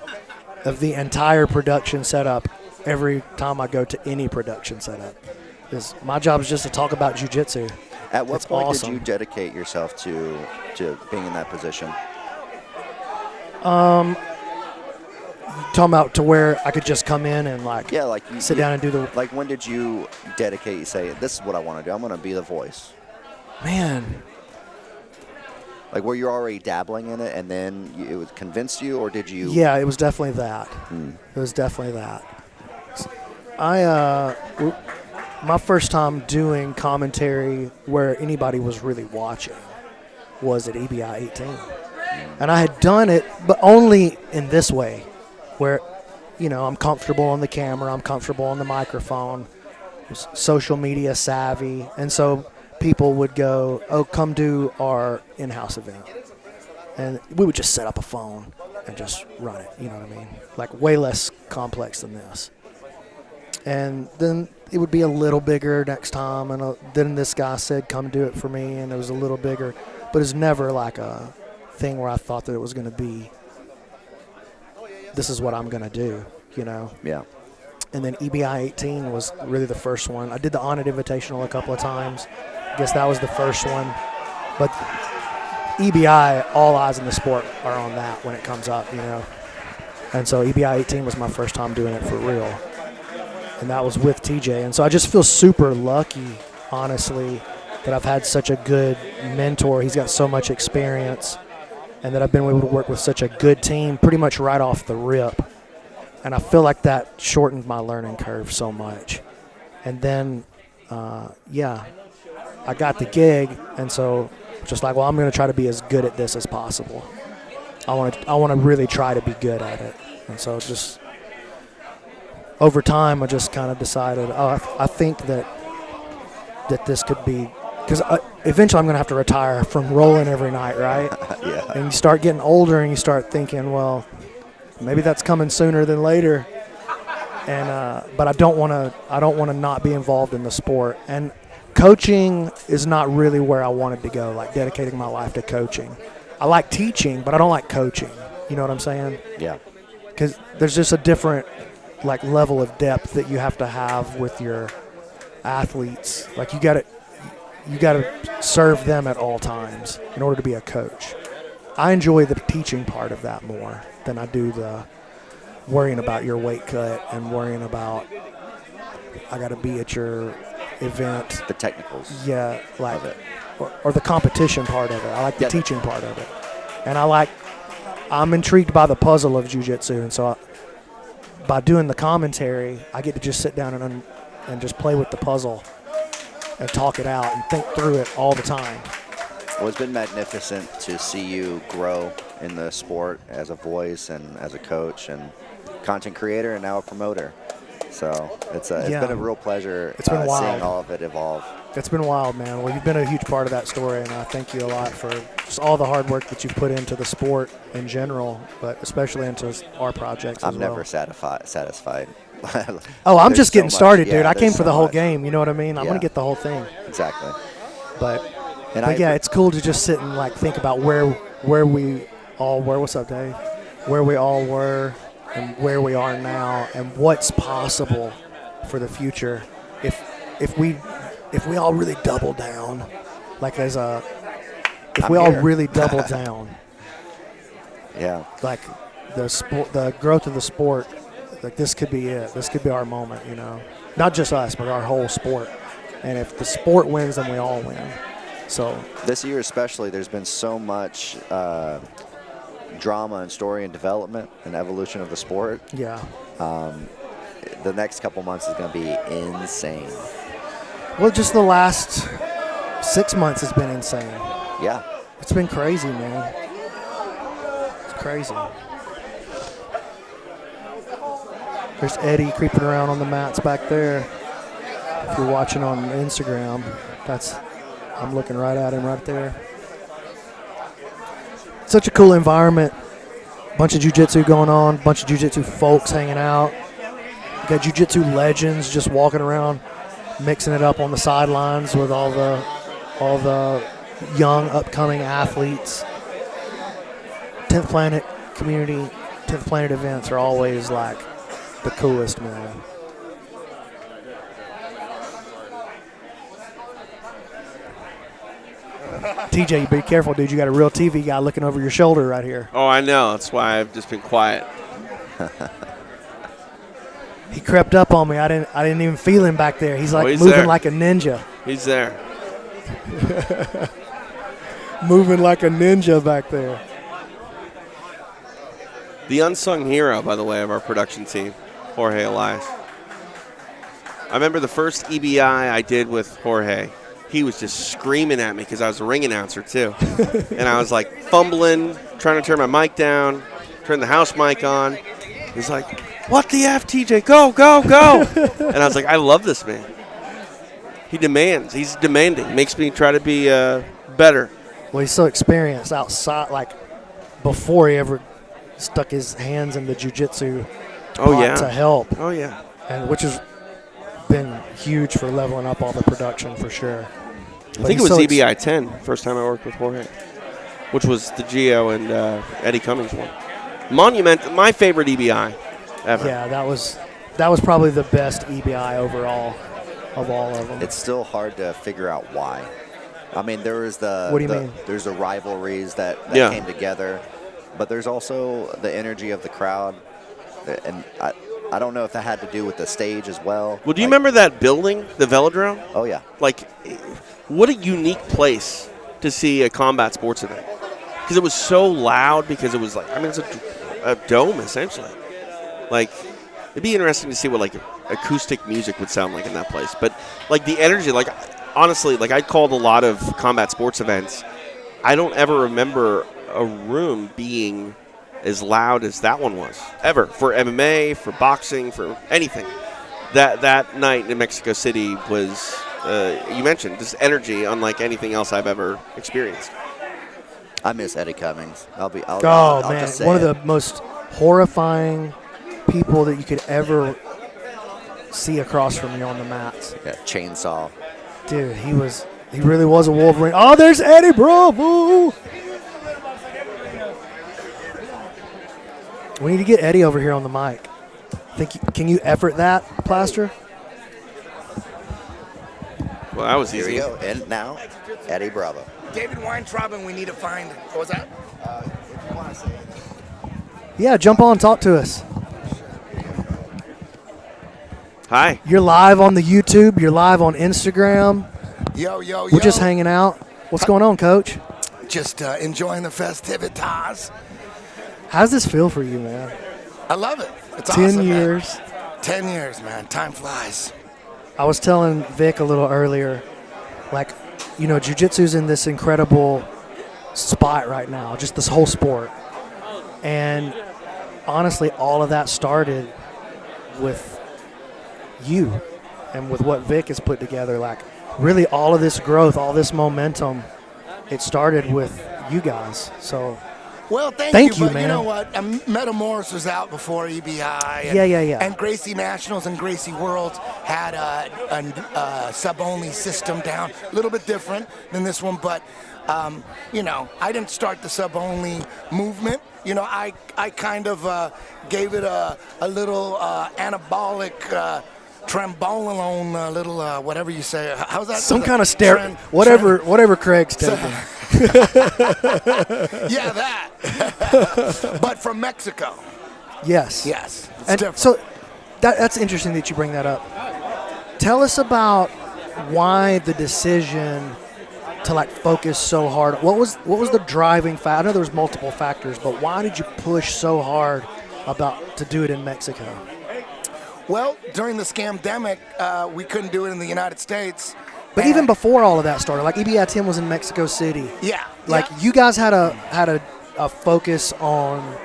Speaker 6: of the entire production setup every time I go to any production setup. My job is just to talk about jiu-jitsu.
Speaker 7: At what point
Speaker 6: awesome.
Speaker 7: did you dedicate yourself to being in that position?
Speaker 6: Talking about to where I could just come in and sit down and do the.
Speaker 7: Like, when did you dedicate? You say, this is what I want to do. I'm going to be the voice.
Speaker 6: Man.
Speaker 7: Like, were you already dabbling in it, and then it convinced you, or did you?
Speaker 6: Yeah, it was definitely that. It was definitely that. My first time doing commentary where anybody was really watching was at EBI 18. And I had done it, but only in this way, where, I'm comfortable on the camera, I'm comfortable on the microphone, social media savvy, and so people would go, oh, come do our in-house event. And we would just set up a phone and just run it, you know what I mean? Like, way less complex than this. And then it would be a little bigger next time. And then this guy said, come do it for me. And it was a little bigger. But it's never like a thing where I thought that it was going to be, this is what I'm going to do, you know?
Speaker 7: Yeah.
Speaker 6: And then EBI 18 was really the first one. I did the On It Invitational a couple of times. I guess that was the first one. But EBI, all eyes in the sport are on that when it comes up, you know? And so EBI 18 was my first time doing it for real. And that was with TJ. And so I just feel super lucky, honestly, that I've had such a good mentor. He's got so much experience, and that I've been able to work with such a good team pretty much right off the rip. And I feel like that shortened my learning curve so much. And then, I got the gig, and so just like, well, I'm going to try to be as good at this as possible. I want to really try to be good at it. And so just over time, I just kind of decided, I think that this could be, because eventually I'm going to have to retire from rolling every night, right?
Speaker 7: Yeah.
Speaker 6: And you start getting older and you start thinking, well, maybe that's coming sooner than later. And but I don't want to not be involved in the sport. And coaching is not really where I wanted to go, like dedicating my life to coaching. I like teaching, but I don't like coaching. You know what I'm saying?
Speaker 7: Yeah.
Speaker 6: Because there's just a different like level of depth that you have to have with your athletes. Like you got to serve them at all times in order to be a coach. I enjoy the teaching part of that more than I do the worrying about your weight cut and worrying about I got to be at your event.
Speaker 7: The technicals.
Speaker 6: Yeah, like or the competition part of it. I like the teaching part of it, and I'm intrigued by the puzzle of jiu-jitsu, and so by doing the commentary, I get to just sit down and just play with the puzzle and talk it out and think through it all the time.
Speaker 7: Well, it's been magnificent to see you grow in the sport as a voice and as a coach and content creator and now a promoter. So it's been a real pleasure seeing all of it evolve.
Speaker 6: It's been wild, man. Well, you've been a huge part of that story, and I thank you a lot for just all the hard work that you've put into the sport in general, but especially into our projects
Speaker 7: I'm
Speaker 6: as well.
Speaker 7: never satisfied.
Speaker 6: I'm just getting started, dude. I came for the whole
Speaker 7: much.
Speaker 6: game. You know what I mean? I'm going to get the whole thing.
Speaker 7: Exactly.
Speaker 6: But yeah, it's cool to just sit and like think about where we all were. What's up, Dave? Where we all were and where we are now, and what's possible for the future if we all really double down, like if we all really double down.
Speaker 7: Yeah.
Speaker 6: Like the growth of the sport, like this could be it. This could be our moment, you know. Not just us, but our whole sport. And if the sport wins, then we all win. So
Speaker 7: this year especially, there's been so much drama and story and development and evolution of the sport.
Speaker 6: Yeah.
Speaker 7: The next couple months is going to be insane.
Speaker 6: Well, just the last 6 months has been insane.
Speaker 7: Yeah.
Speaker 6: It's been crazy, man. It's crazy. There's Eddie creeping around on the mats back there. If you're watching on Instagram, I'm looking right at him right there. Such a cool environment. Bunch of jiu-jitsu going on. Bunch of jiu-jitsu folks hanging out. You got jiu-jitsu legends just walking around, mixing it up on the sidelines with all the young upcoming athletes. 10th Planet community, 10th Planet events are always like the coolest, man. TJ, you be careful, dude. You got a real TV guy looking over your shoulder right here.
Speaker 5: Oh, I know. That's why I've just been quiet.
Speaker 6: He crept up on me. I didn't even feel him back there. He's like
Speaker 5: he's
Speaker 6: moving
Speaker 5: there.
Speaker 6: like a ninja.
Speaker 5: He's there.
Speaker 6: Moving like a ninja back there.
Speaker 5: The unsung hero, by the way, of our production team, Jorge Elias. I remember the first EBI I did with Jorge. He was just screaming at me because I was a ring announcer, too. And I was, like, fumbling, trying to turn my mic down, turn the house mic on. He's like, what the F, TJ? Go, go, go. And I was like, I love this man. He demands. He's demanding. Makes me try to be better.
Speaker 6: Well, he's so experienced outside, like, before he ever stuck his hands in the jiu-jitsu
Speaker 5: Oh, yeah.
Speaker 6: to help.
Speaker 5: Oh, yeah.
Speaker 6: And which is been huge for leveling up all the production for sure.
Speaker 5: I think it was EBI 10, first time I worked with Jorge, which was the Gio and Eddie Cummings one. Monument, my favorite EBI ever.
Speaker 6: Yeah, that was probably the best EBI overall of all of them.
Speaker 7: It's still hard to figure out why. I mean, there is
Speaker 6: What do you mean?
Speaker 7: There's the rivalries that came together, but there's also the energy of the crowd, and I don't know if that had to do with the stage as well.
Speaker 5: Well, do you remember that building, the Velodrome?
Speaker 7: Oh, yeah.
Speaker 5: Like, what a unique place to see a combat sports event. Because it was so loud, because it was like, I mean, it's a dome, essentially. Like, it'd be interesting to see what, like, acoustic music would sound like in that place. But, like, the energy, like, honestly, like, I called a lot of combat sports events. I don't ever remember a room being as loud as that one was, ever, for MMA, for boxing, for anything. That night in Mexico City was, you mentioned, just energy unlike anything else I've ever experienced.
Speaker 7: I miss Eddie Cummings. I'll
Speaker 6: man,
Speaker 7: just say
Speaker 6: one of
Speaker 7: it.
Speaker 6: the most horrifying people that you could ever see across from you on the mats.
Speaker 7: Yeah, chainsaw.
Speaker 6: Dude, he really was a Wolverine. Oh, there's Eddie Bravo. We need to get Eddie over here on the mic. Can you effort that, Plaster?
Speaker 5: Well, that was
Speaker 7: Here
Speaker 5: easy.
Speaker 7: we go. And now, Eddie Bravo.
Speaker 3: David Weintraub, and we need to find. What was that?
Speaker 7: If you want to say it.
Speaker 6: Yeah, jump on, talk to us.
Speaker 5: Hi.
Speaker 6: You're live on the YouTube. You're live on Instagram.
Speaker 3: Yo.
Speaker 6: We're just hanging out. What's going on, Coach?
Speaker 3: Just enjoying the festivitas.
Speaker 6: How's this feel for you, man?
Speaker 3: I love it. It's
Speaker 6: 10
Speaker 3: awesome,
Speaker 6: years.
Speaker 3: Man. 10 years, man. Time flies.
Speaker 6: I was telling Vic a little earlier, like, you know, jiu-jitsu's in this incredible spot right now, just this whole sport. And honestly, all of that started with you and with what Vic has put together. Like, really all of this growth, all this momentum, it started with you guys. So
Speaker 3: Well, thank
Speaker 6: you,
Speaker 3: but
Speaker 6: man.
Speaker 3: You know what? Metamorphosis was out before EBI. And,
Speaker 6: Yeah.
Speaker 3: And Gracie Nationals and Gracie Worlds had a sub-only system down. A little bit different than this one, but, you know, I didn't start the sub-only movement. You know, I kind of gave it a little anabolic trembolone, little whatever you say. How's that?
Speaker 6: some kind of whatever Craig's taking.
Speaker 3: Yeah, that. But from Mexico.
Speaker 6: Yes.
Speaker 3: Yes. It's
Speaker 6: And
Speaker 3: different.
Speaker 6: so that's interesting that you bring that up. Tell us about why the decision to like focus so hard. What was the driving factor? I know there was multiple factors, but why did you push so hard to do it in Mexico?
Speaker 3: Well, during the scamdemic, we couldn't do it in the United States.
Speaker 6: But even before all of that started, like EBI 10 was in Mexico City.
Speaker 3: Yeah.
Speaker 6: Like
Speaker 3: yeah.
Speaker 6: you guys had a focus on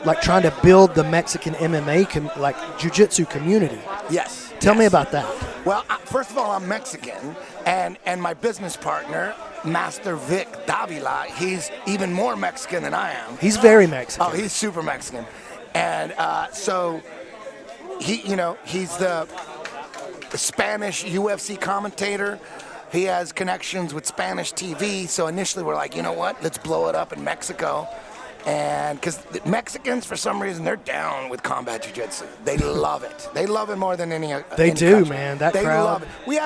Speaker 6: like trying to build the Mexican MMA like jiu-jitsu community.
Speaker 3: Yes.
Speaker 6: Tell me about that.
Speaker 3: Well, first of all, I'm Mexican, and my business partner, Master Vic Davila, he's even more Mexican than I am.
Speaker 6: He's very Mexican.
Speaker 3: Oh, he's super Mexican, and so he's the Spanish UFC commentator. He has connections with Spanish TV. So initially we're like, you know what? Let's blow it up in Mexico. And because the Mexicans, for some reason, they're down with combat jiu-jitsu. They love it. They love it more than any
Speaker 6: They
Speaker 3: any
Speaker 6: do,
Speaker 3: country.
Speaker 6: man. That
Speaker 3: they
Speaker 6: crowd.
Speaker 3: love it. We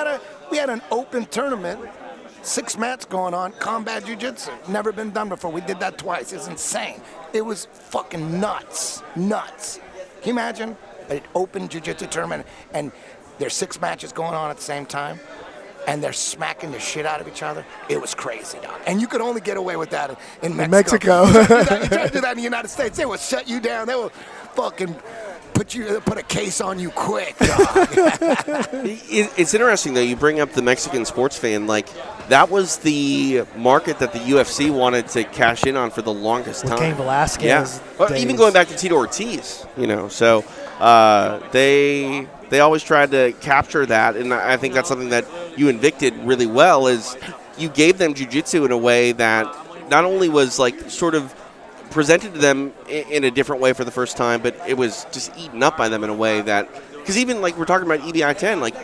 Speaker 3: had an open tournament, 6 mats going on, combat jiu-jitsu. Never been done before. We did that twice. It's insane. It was fucking nuts. Can you imagine an open jiu-jitsu tournament and there's 6 matches going on at the same time? And they're smacking the shit out of each other. It was crazy, dog. And you could only get away with that in Mexico. You try to do that in the United States, they will shut you down. They will fucking put a case on you quick, dog.
Speaker 5: It's interesting, though, you bring up the Mexican sports fan. Like, that was the market that the UFC wanted to cash in on for the longest
Speaker 6: With
Speaker 5: time.
Speaker 6: Cain Velasquez.
Speaker 5: Yeah. Or even going back to Tito Ortiz, you know. So they always tried to capture that, and I think that's something that you and Vic did really well, is you gave them jiu-jitsu in a way that not only was, like, sort of presented to them in a different way for the first time, but it was just eaten up by them in a way that, because even, like, we're talking about EBI 10, like,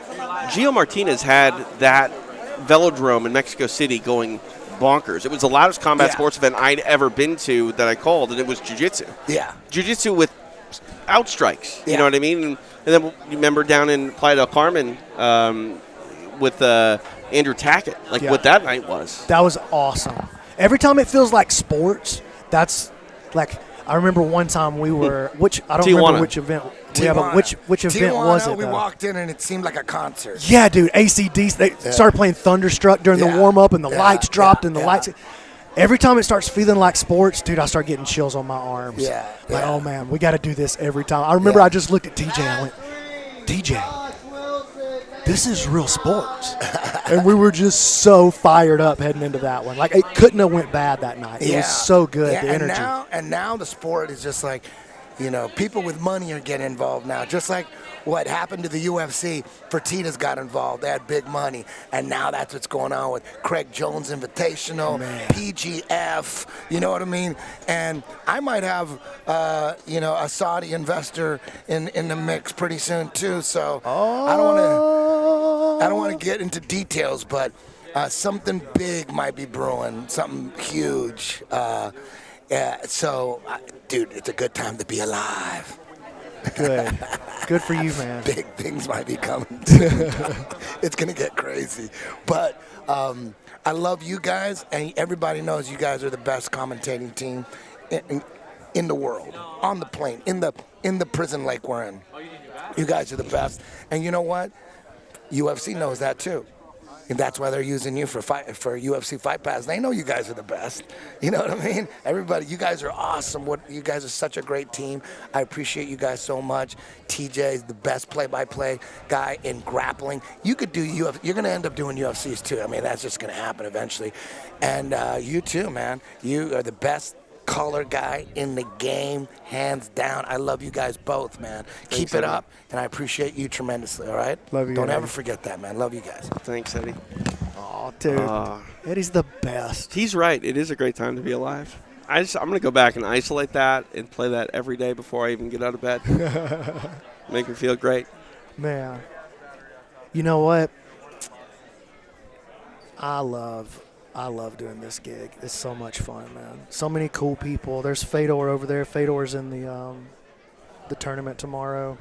Speaker 5: Gio Martinez had that velodrome in Mexico City going bonkers. It was the loudest combat sports event I'd ever been to that I called, and it was jiu-jitsu.
Speaker 3: Yeah.
Speaker 5: Jiu-jitsu with outstrikes. You
Speaker 3: Yeah.
Speaker 5: know what I mean? And then you remember down in Playa del Carmen with Andrew Tackett, like what that night was.
Speaker 6: That was awesome. Every time it feels like sports, that's like I remember one time we were I don't remember which event. Yeah, but which event was it?
Speaker 3: We walked in and it seemed like a concert.
Speaker 6: Yeah, dude. ACDC. They started playing Thunderstruck during the warm up, and the lights dropped, and the lights. Every time it starts feeling like sports, dude, I start getting chills on my arms.
Speaker 3: Yeah.
Speaker 6: Like, oh man, we got to do this every time. I remember I just looked at TJ. I went, TJ, this is real sports. And we were just so fired up heading into that one. Like, it couldn't have went bad that night. It was so good, the energy.
Speaker 3: And now the sport is just like, people with money are getting involved now. Just like what happened to the UFC, Fertitas got involved. They had big money. And now that's what's going on with Craig Jones Invitational, PGF, you know what I mean? And I might have, a Saudi investor in the mix pretty soon too. So I don't want to get into details, but something big might be brewing, something huge. Dude, it's a good time to be alive.
Speaker 6: Good. Good for you, man.
Speaker 3: Big things might be coming. It's going to get crazy. But I love you guys, and everybody knows you guys are the best commentating team in the world, on the plane, in the prison lake we're in. You guys are the best. And you know what? UFC knows that too. And that's why they're using you for UFC Fight Pass. They know you guys are the best. You know what I mean? Everybody, you guys are awesome. You guys are such a great team. I appreciate you guys so much. TJ is the best play-by-play guy in grappling. You could do UFC. You're going to end up doing UFCs too. I mean, that's just going to happen eventually. And you too, man. You are the best color guy in the game, hands down. I love you guys both, man. Keep it up, and I appreciate you tremendously, all right?
Speaker 6: Love you,
Speaker 3: Don't
Speaker 6: Eddie.
Speaker 3: ever forget that, man. Love you guys.
Speaker 5: Thanks, Eddie.
Speaker 6: Oh, dude. Eddie's the best.
Speaker 5: He's right. It is a great time to be alive. I'm going to go back and isolate that and play that every day before I even get out of bed. Make me feel great.
Speaker 6: Man. You know what? I love doing this gig. It's so much fun, man. So many cool people. There's Fedor over there. Fedor's in the tournament tomorrow.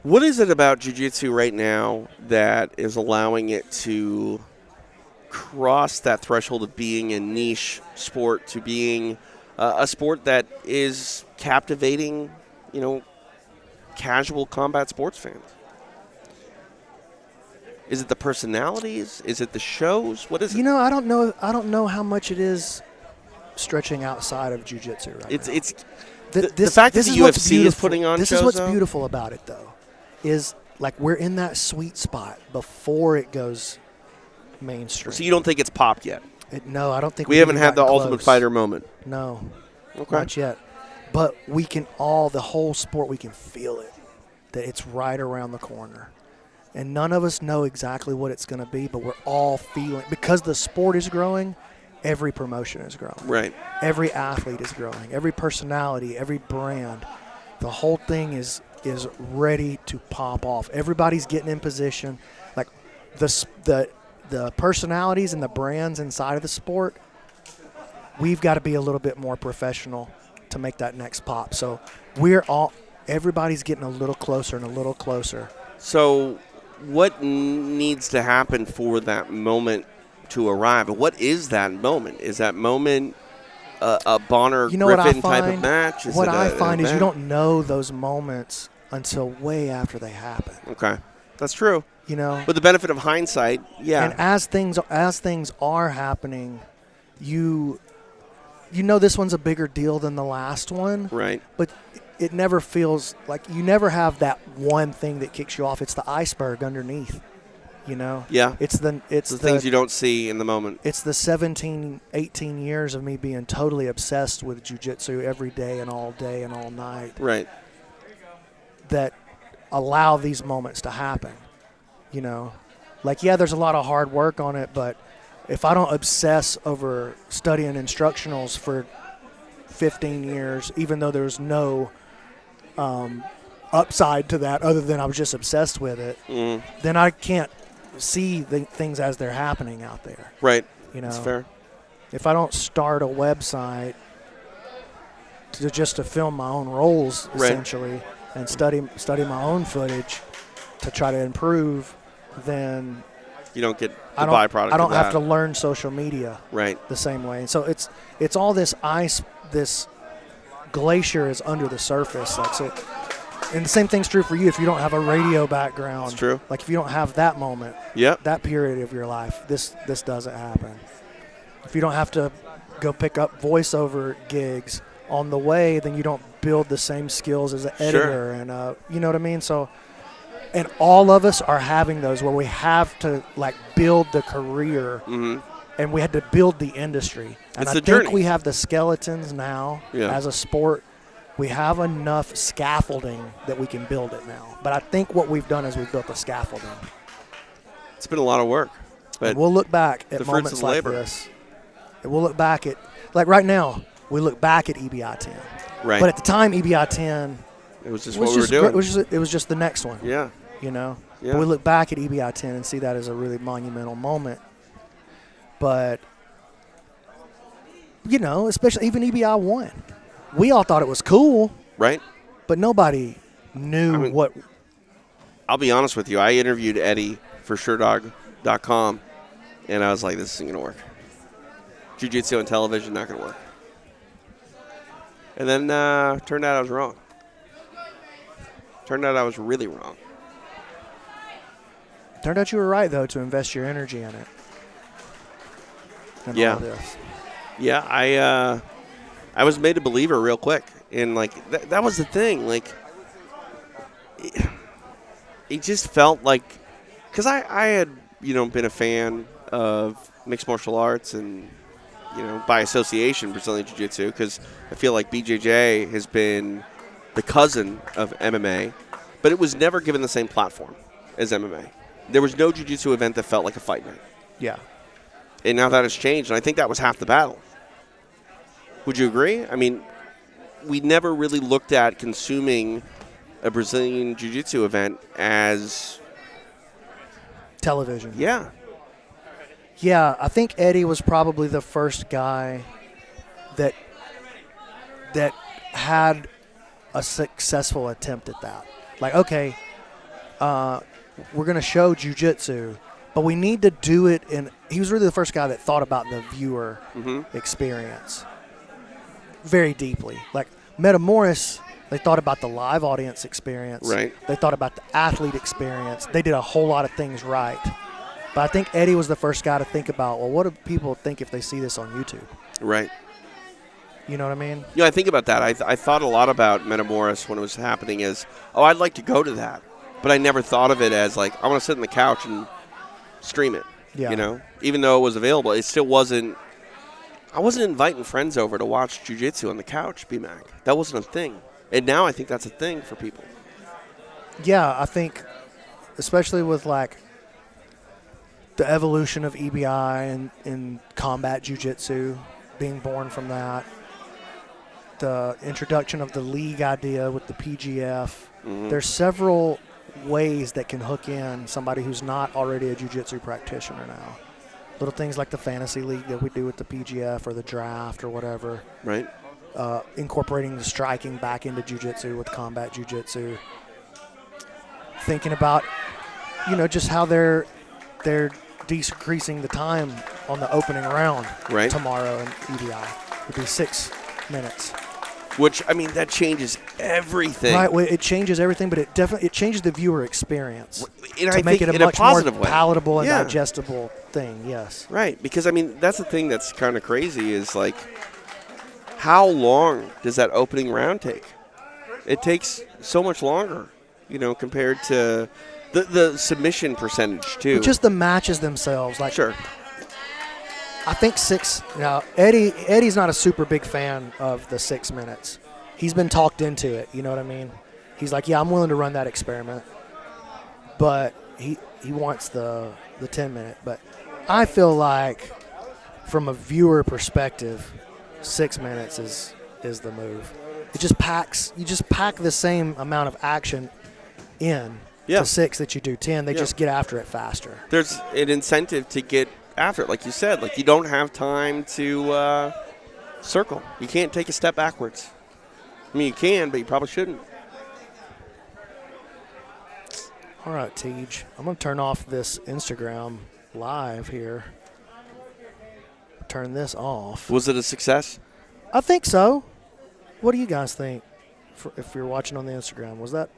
Speaker 5: What is it about jiu-jitsu right now that is allowing it to cross that threshold of being a niche sport to being a sport that is captivating, casual combat sports fans? Is it the personalities? Is it the shows? What is it?
Speaker 6: I don't know. I don't know how much it is stretching outside of jiu-jitsu right now.
Speaker 5: It's the fact that the UFC is putting on shows.
Speaker 6: This is what's beautiful about it, though, is like we're in that sweet spot before it goes mainstream.
Speaker 5: So you don't think it's popped yet?
Speaker 6: No, I don't think
Speaker 5: we haven't had the Ultimate Fighter moment.
Speaker 6: No,
Speaker 5: okay,
Speaker 6: not yet. But we can the whole sport, we can feel it, that it's right around the corner. And none of us know exactly what it's going to be, but we're all feeling, because the sport is growing, every promotion is growing.
Speaker 5: Right.
Speaker 6: Every athlete is growing. Every personality, every brand. The whole thing is ready to pop off. Everybody's getting in position. Like the personalities and the brands inside of the sport, we've got to be a little bit more professional to make that next pop. So everybody's getting a little closer and a little closer.
Speaker 5: So what needs to happen for that moment to arrive? What is that moment? Is that moment a Bonner-Griffin type of match?
Speaker 6: What I find is you don't know those moments until way after they happen.
Speaker 5: Okay, that's true. With the benefit of hindsight, yeah.
Speaker 6: And as things are happening, you know this one's a bigger deal than the last one.
Speaker 5: Right.
Speaker 6: But it never feels like you never have that one thing that kicks you off. It's the iceberg underneath,
Speaker 5: Yeah.
Speaker 6: It's the
Speaker 5: things you don't see in the moment.
Speaker 6: It's the 17, 18 years of me being totally obsessed with jiu-jitsu every day and all night.
Speaker 5: Right.
Speaker 6: That allow these moments to happen, Like, yeah, there's a lot of hard work on it, but if I don't obsess over studying instructionals for 15 years, even though there's no upside to that other than I was just obsessed with it, then I can't see the things as they're happening out there.
Speaker 5: Right.
Speaker 6: You know,
Speaker 5: that's fair.
Speaker 6: If I don't start a website just to film my own roles, essentially, and study my own footage to try to improve, then
Speaker 5: you don't get the byproduct.
Speaker 6: I don't
Speaker 5: of that.
Speaker 6: have to learn social media the same way. And so it's all this ice, this glacier is under the surface. That's it. And the same thing's true for you if you don't have a radio background.
Speaker 5: It's true.
Speaker 6: Like if you don't have that moment,
Speaker 5: Yep.
Speaker 6: that period of your life, this doesn't happen. If you don't have to go pick up voiceover gigs on the way, then you don't build the same skills as an editor. And you know what I mean? So, and all of us are having those where we have to like build the career, and we had to build the industry. And I think
Speaker 5: journey.
Speaker 6: we have the skeletons now as a sport. We have enough scaffolding that we can build it now. But I think what we've done is we've built the scaffolding.
Speaker 5: It's been a lot of work. But
Speaker 6: and we'll look back at
Speaker 5: the fruits
Speaker 6: moments
Speaker 5: of the
Speaker 6: like
Speaker 5: labor.
Speaker 6: this. And we'll look back at, like right now, we look back at EBI 10.
Speaker 5: Right.
Speaker 6: But at the time, EBI 10
Speaker 5: it was just what we were doing.
Speaker 6: It was just the next one.
Speaker 5: Yeah.
Speaker 6: You know?
Speaker 5: Yeah.
Speaker 6: But we look back at EBI 10 and see that as a really monumental moment. But, you know, especially even EBI 1. We all thought it was cool.
Speaker 5: Right.
Speaker 6: But nobody knew what.
Speaker 5: I'll be honest with you. I interviewed Eddie for SureDog.com, and I was like, this isn't going to work. Jiu-jitsu on television, not going to work. And then turned out I was wrong. Turned out I was really wrong.
Speaker 6: Turned out you were right, though, to invest your energy in it. And all this.
Speaker 5: Yeah, I was made a believer real quick. And, like, that was the thing. Like, it just felt like – because I had, you know, been a fan of mixed martial arts and, you know, by association, Brazilian Jiu-Jitsu, because I feel like BJJ has been the cousin of MMA, but it was never given the same platform as MMA. There was no Jiu-Jitsu event that felt like a fight night.
Speaker 6: Yeah.
Speaker 5: And now that has changed, and I think that was half the battle. Would you agree? I mean, we never really looked at consuming a Brazilian Jiu-Jitsu event as
Speaker 6: television.
Speaker 5: Yeah.
Speaker 6: Yeah, I think Eddie was probably the first guy that had a successful attempt at that. Like, okay, we're going to show jiu-jitsu, but we need to do it in – he was really the first guy that thought about the viewer experience very deeply. Like, Metamoris, they thought about the live audience experience.
Speaker 5: Right.
Speaker 6: They thought about the athlete experience. They did a whole lot of things right. But I think Eddie was the first guy to think about, well, what do people think if they see this on YouTube?
Speaker 5: Right.
Speaker 6: You know what I mean?
Speaker 5: Yeah, I think about that. I thought a lot about Metamoris when it was happening as, oh, I'd like to go to that. But I never thought of it as, like, I want to sit on the couch and stream it.
Speaker 6: Yeah.
Speaker 5: You know? Even though it was available, it still wasn't – I wasn't inviting friends over to watch jiu-jitsu on the couch, BMAC. That wasn't a thing. And now I think that's a thing for people.
Speaker 6: Yeah, I think especially with, like, the evolution of EBI and combat jiu-jitsu being born from that, the introduction of the league idea with the PGF. There's several ways that can hook in somebody who's not already a jiu-jitsu practitioner now. Little things like the fantasy league that we do with the PGF or the draft or whatever.
Speaker 5: Right.
Speaker 6: Incorporating the striking back into jiu-jitsu with combat jiu-jitsu. Thinking about, you know, just how they're decreasing the time on the opening round tomorrow in EBI. It'd be 6 minutes.
Speaker 5: Which, I mean, that changes everything.
Speaker 6: Right, well, it changes everything, but it changes the viewer experience
Speaker 5: and
Speaker 6: to
Speaker 5: I
Speaker 6: make
Speaker 5: think
Speaker 6: it a
Speaker 5: in a
Speaker 6: much more
Speaker 5: positive way.
Speaker 6: palatable and
Speaker 5: Yeah.
Speaker 6: digestible thing, yes.
Speaker 5: Right, because, I mean, that's the thing that's kind of crazy is, like, how long does that opening round take? It takes so much longer, you know, compared to the submission percentage, too.
Speaker 6: But just the matches themselves. Like,
Speaker 5: sure.
Speaker 6: I think 6. Now, Eddie's not a super big fan of the 6 minutes. He's been talked into it. You know what I mean? He's like, yeah, I'm willing to run that experiment, but he wants the 10-minute. But I feel like, from a viewer perspective, 6 minutes is the move. It just packs. You just pack the same amount of action in to 6 that you do 10. They just get after it faster.
Speaker 5: There's an incentive to get after it, like you said. Like, you don't have time to circle. You can't take a step backwards. I mean, you can, but you probably shouldn't.
Speaker 6: All right, Tej. I'm going to turn off this Instagram live here. Turn this off.
Speaker 5: Was it a success?
Speaker 6: I think so. What do you guys think? If you're watching on the Instagram, was that?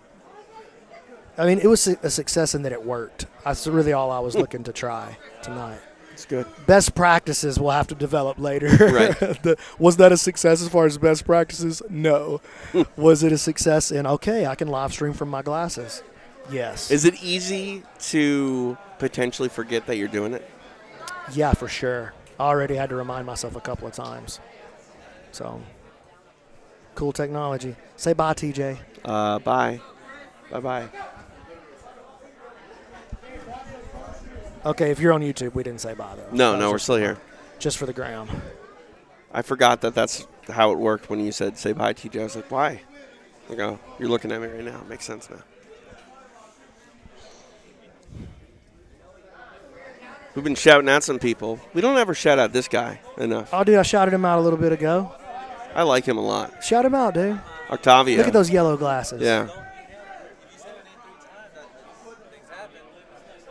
Speaker 6: I mean, it was a success in that it worked. That's really all I was looking to try tonight.
Speaker 5: It's good.
Speaker 6: Best practices we'll have to develop later.
Speaker 5: Right.
Speaker 6: Was that a success as far as best practices? No. Was it a success in, okay, I can live stream from my glasses? Yes.
Speaker 5: Is it easy to potentially forget that you're doing it?
Speaker 6: Yeah, for sure. I already had to remind myself a couple of times. So, cool technology. Say bye, TJ.
Speaker 5: Bye. Bye-bye.
Speaker 6: Okay, if you're on YouTube, we didn't say bye, though.
Speaker 5: No, we're still here.
Speaker 6: Just for the gram.
Speaker 5: I forgot that that's how it worked when you said say bye, TJ. I was like, why? Like, oh, you're looking at me right now. It makes sense now. We've been shouting at some people. We don't ever shout out this guy enough.
Speaker 6: Oh, dude, I shouted him out a little bit ago.
Speaker 5: I like him a lot.
Speaker 6: Shout him out, dude.
Speaker 5: Octavio.
Speaker 6: Look at those yellow glasses.
Speaker 5: Yeah.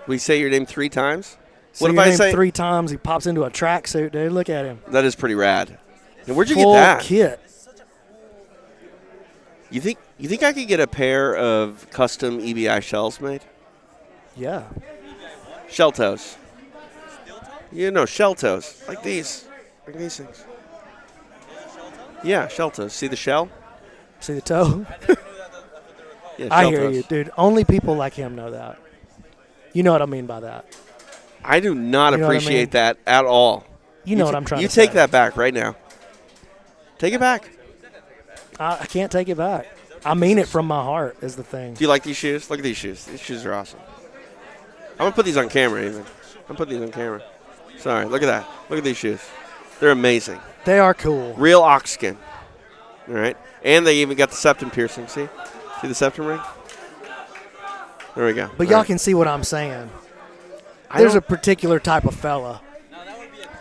Speaker 5: We say your name 3 times?
Speaker 6: What if I say 3 times? He pops into a tracksuit, dude. Look at him.
Speaker 5: That is pretty rad. And where'd you
Speaker 6: Full
Speaker 5: get that?
Speaker 6: Kit.
Speaker 5: You think I could get a pair of custom EBI shells made?
Speaker 6: Yeah.
Speaker 5: Shell toes. You know, shell toes. Like these. Like these things. Yeah, shell toes. See the shell?
Speaker 6: See the toe?
Speaker 5: Yeah,
Speaker 6: I
Speaker 5: shell
Speaker 6: hear
Speaker 5: toes.
Speaker 6: you, dude. Only people like him know that. You know what I mean by that.
Speaker 5: I do not appreciate that at all.
Speaker 6: You know what I'm trying to say.
Speaker 5: You take that back right now. Take it back.
Speaker 6: I can't take it back. I mean it from my heart is the thing.
Speaker 5: Do you like these shoes? Look at these shoes. These shoes are awesome. I'm going to put these on camera even. I'm putting these on camera. Sorry, look at that. Look at these shoes. They're amazing.
Speaker 6: They are cool.
Speaker 5: Real ox skin. All right. And they even got the septum piercing. See? See the septum ring? There we go.
Speaker 6: But y'all can see what I'm saying. There's a particular type of fella.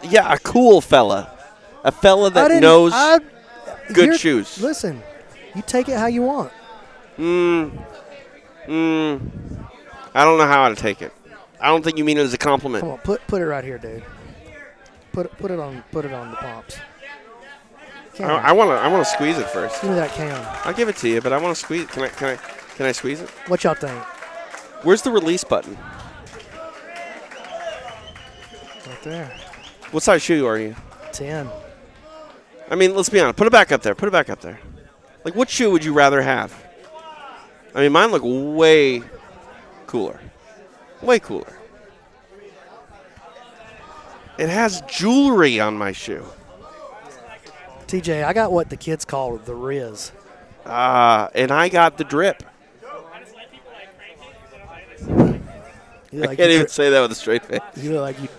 Speaker 5: Yeah, a cool fella. A fella that knows good shoes.
Speaker 6: Listen, you take it how you want.
Speaker 5: I don't know how to take it. I don't think you mean it as a compliment.
Speaker 6: Come on, put it right here, dude. Put it on the pumps.
Speaker 5: I want to squeeze it first.
Speaker 6: Give me that can.
Speaker 5: I'll give it to you, but I want to squeeze it. Can I squeeze it?
Speaker 6: What y'all think?
Speaker 5: Where's the release button?
Speaker 6: Right there.
Speaker 5: What size shoe are you?
Speaker 6: 10.
Speaker 5: I mean, let's be honest. Put it back up there. Put it back up there. Like, what shoe would you rather have? I mean, mine look way cooler. Way cooler. It has jewelry on my shoe.
Speaker 6: TJ, I got what the kids call the Riz.
Speaker 5: And I got the drip. I can't even say that with a straight face.
Speaker 6: You look like you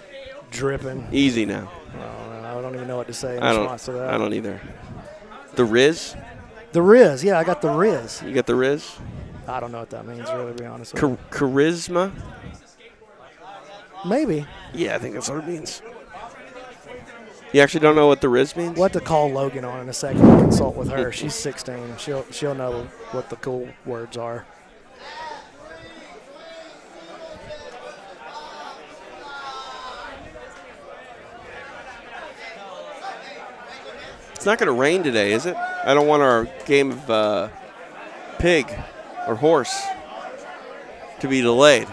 Speaker 6: dripping.
Speaker 5: Easy now.
Speaker 6: I don't even know what to say in response to that.
Speaker 5: I don't either. The Riz?
Speaker 6: The Riz, yeah, I got the Riz.
Speaker 5: You got the Riz?
Speaker 6: I don't know what that means, really, to be honest with you.
Speaker 5: Charisma?
Speaker 6: Maybe.
Speaker 5: Yeah, I think that's what it means. You actually don't know what the Riz means?
Speaker 6: We'll have to call Logan on in a second and consult with her. She's 16. She'll know what the cool words are.
Speaker 5: It's not going to rain today, is it? I don't want our game of pig or horse to be delayed.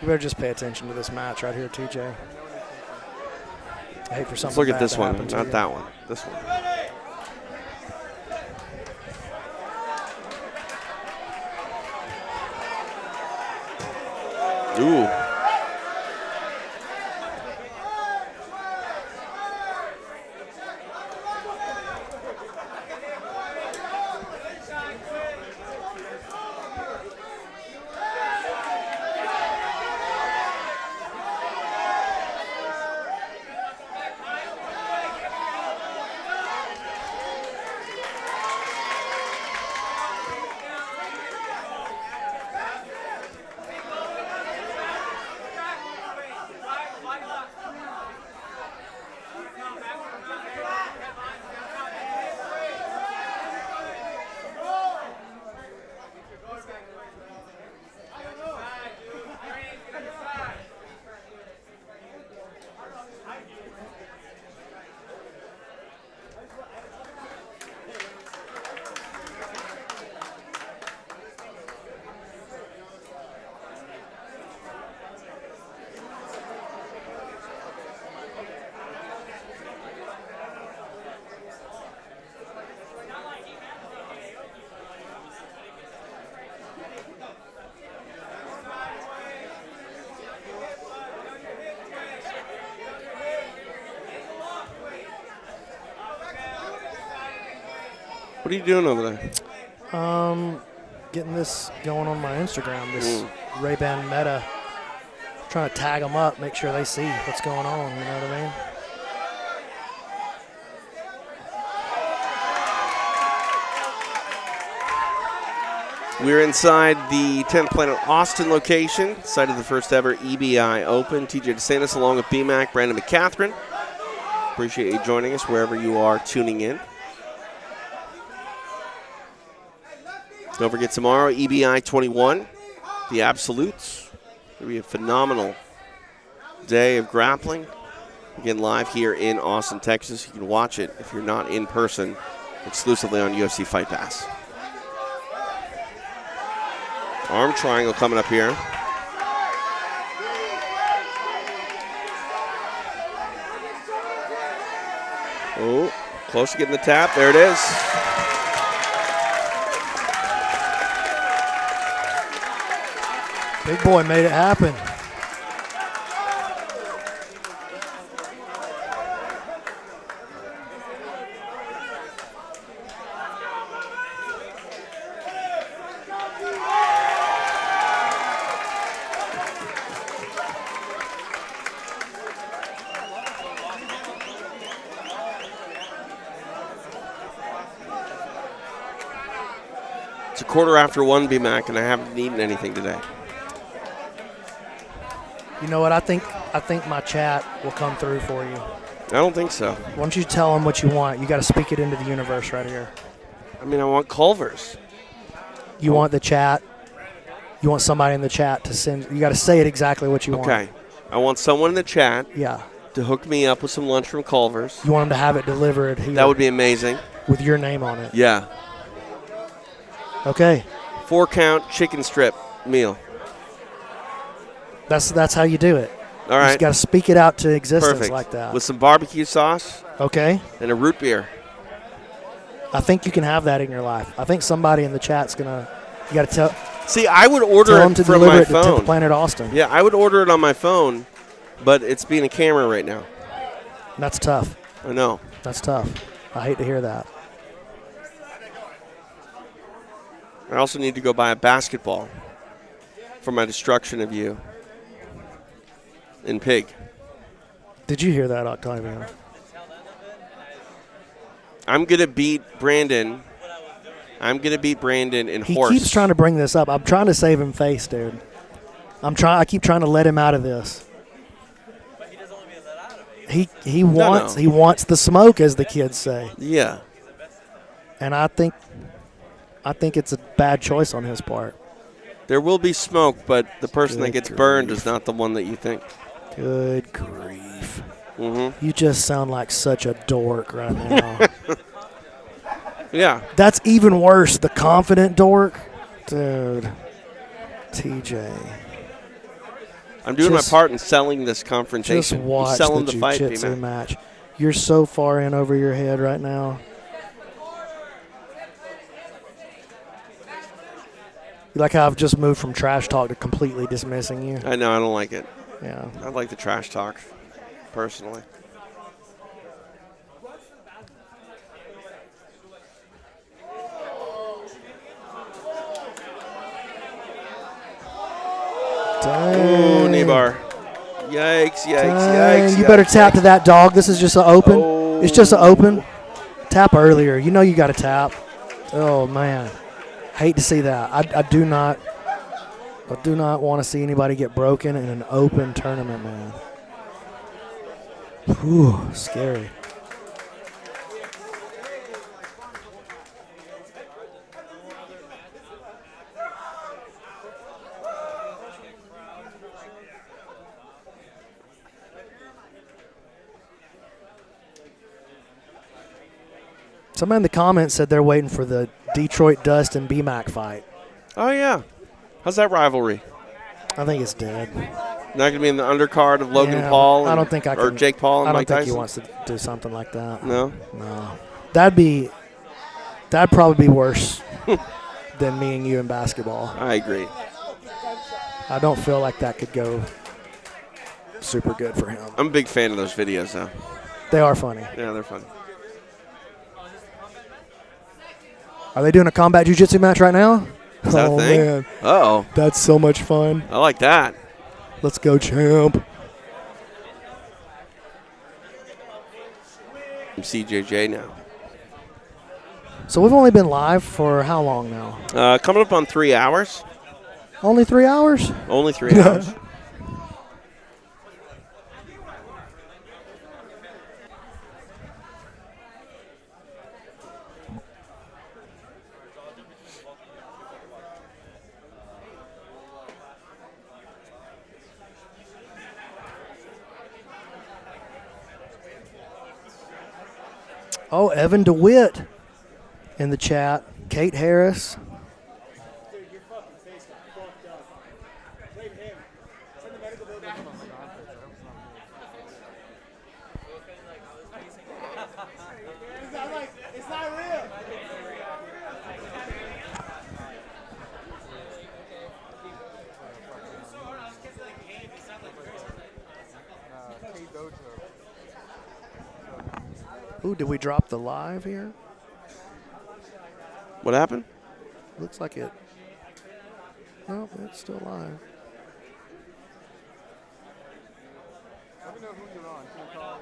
Speaker 6: You better just pay attention to this match right here, TJ. I hate for something
Speaker 5: Let's look at
Speaker 6: bad
Speaker 5: this
Speaker 6: to
Speaker 5: one,
Speaker 6: happen to
Speaker 5: not
Speaker 6: you.
Speaker 5: that one. This one. Ooh. What are you doing over there?
Speaker 6: Getting this going on my Instagram, this Ray-Ban Meta. Trying to tag them up, make sure they see what's going on, you know what I mean?
Speaker 5: We're inside the 10th Planet Austin location, site of the first ever EBI Open. TJ DeSantis along with BMAC, Brandon McCatherine. Appreciate you joining us wherever you are tuning in. Don't forget tomorrow, EBI 21, the Absolutes. It'll be a phenomenal day of grappling. Again, live here in Austin, Texas. You can watch it if you're not in person, exclusively on UFC Fight Pass. Arm triangle coming up here. Oh, close to getting the tap. There it is.
Speaker 6: Big boy made it happen.
Speaker 5: It's a 1:15, BMAC, and I haven't eaten anything today.
Speaker 6: You know what? I think my chat will come through for you.
Speaker 5: I don't think so.
Speaker 6: Why don't you tell them what you want? You got to speak it into the universe right here.
Speaker 5: I mean, I want Culver's.
Speaker 6: You want the chat. You want somebody in the chat to send. You got to say it exactly what you want.
Speaker 5: Okay. I want someone in the chat
Speaker 6: Yeah.
Speaker 5: to hook me up with some lunch from Culver's.
Speaker 6: You want them to have it delivered here.
Speaker 5: That would be amazing.
Speaker 6: With your name on it.
Speaker 5: Yeah.
Speaker 6: Okay.
Speaker 5: 4-count chicken strip meal.
Speaker 6: That's how you do it.
Speaker 5: All right.
Speaker 6: You just got to speak it out to existence
Speaker 5: Perfect.
Speaker 6: like that.
Speaker 5: With some barbecue sauce.
Speaker 6: Okay.
Speaker 5: And a root beer.
Speaker 6: I think you can have that in your life. I think somebody in the chat's gonna. You got to tell.
Speaker 5: See, I would order
Speaker 6: tell them
Speaker 5: it
Speaker 6: to
Speaker 5: from
Speaker 6: deliver
Speaker 5: my
Speaker 6: it to
Speaker 5: phone.
Speaker 6: 10th Planet Austin.
Speaker 5: Yeah, I would order it on my phone, but it's being a camera right now.
Speaker 6: That's tough.
Speaker 5: I know.
Speaker 6: That's tough. I hate to hear that.
Speaker 5: I also need to go buy a basketball for my destruction of you in Pig.
Speaker 6: Did you hear that, Octavian?
Speaker 5: I'm going to beat Brandon. I'm going to beat Brandon in horse.
Speaker 6: He keeps trying to bring this up. I'm trying to save him face, dude. I keep trying to let him out of this. He wants the smoke, as the kids say.
Speaker 5: Yeah.
Speaker 6: And I think it's a bad choice on his part.
Speaker 5: There will be smoke, but the person that gets burned is not the one that you think.
Speaker 6: Good grief.
Speaker 5: Mm-hmm.
Speaker 6: You just sound like such a dork right now.
Speaker 5: Yeah.
Speaker 6: That's even worse, the confident dork. Dude. TJ.
Speaker 5: I'm doing my part in selling this confrontation.
Speaker 6: Just watch
Speaker 5: selling
Speaker 6: the
Speaker 5: fight,
Speaker 6: jiu-jitsu match. You're so far in over your head right now. You like how I've just moved from trash talk to completely dismissing you?
Speaker 5: I know, I don't like it.
Speaker 6: Yeah.
Speaker 5: I like the trash talk, personally.
Speaker 6: Dang.
Speaker 5: Ooh, knee bar. Yikes, yikes,
Speaker 6: Dang.
Speaker 5: yikes.
Speaker 6: You better
Speaker 5: yikes,
Speaker 6: tap
Speaker 5: yikes.
Speaker 6: to that dog. This is just an open.
Speaker 5: Oh.
Speaker 6: It's just an open. Tap earlier. You know you got to tap. Oh, man. Hate to see that. I do not want to see anybody get broken in an open tournament, man. Whew, scary. Somebody in the comments said they're waiting for the Detroit Dust and BMAC fight.
Speaker 5: Oh, yeah. How's that rivalry?
Speaker 6: I think it's dead.
Speaker 5: Not going to be in the undercard of Logan
Speaker 6: Yeah,
Speaker 5: Paul and,
Speaker 6: I don't think I
Speaker 5: or
Speaker 6: can,
Speaker 5: Jake Paul and
Speaker 6: I don't
Speaker 5: Mike
Speaker 6: think
Speaker 5: Tyson?
Speaker 6: he wants to do something like that.
Speaker 5: No?
Speaker 6: No. That'd probably be worse than me and you in basketball.
Speaker 5: I agree.
Speaker 6: I don't feel like that could go super good for him.
Speaker 5: I'm a big fan of those videos, though.
Speaker 6: They are funny.
Speaker 5: Yeah, they're funny.
Speaker 6: Are they doing a combat jiu-jitsu match right now?
Speaker 5: Is that a thing?
Speaker 6: Man.
Speaker 5: Uh-oh.
Speaker 6: That's so much fun.
Speaker 5: I like that.
Speaker 6: Let's go, champ.
Speaker 5: I'm CJJ now.
Speaker 6: So we've only been live for how long now?
Speaker 5: Coming up on 3 hours.
Speaker 6: Only 3 hours?
Speaker 5: Only 3 hours.
Speaker 6: Oh, Evan DeWitt in the chat. Kate Harris. Ooh, did we drop the live here?
Speaker 5: What happened?
Speaker 6: Looks like it. Nope, it's still live.
Speaker 9: Let me know who you're on. Can you call?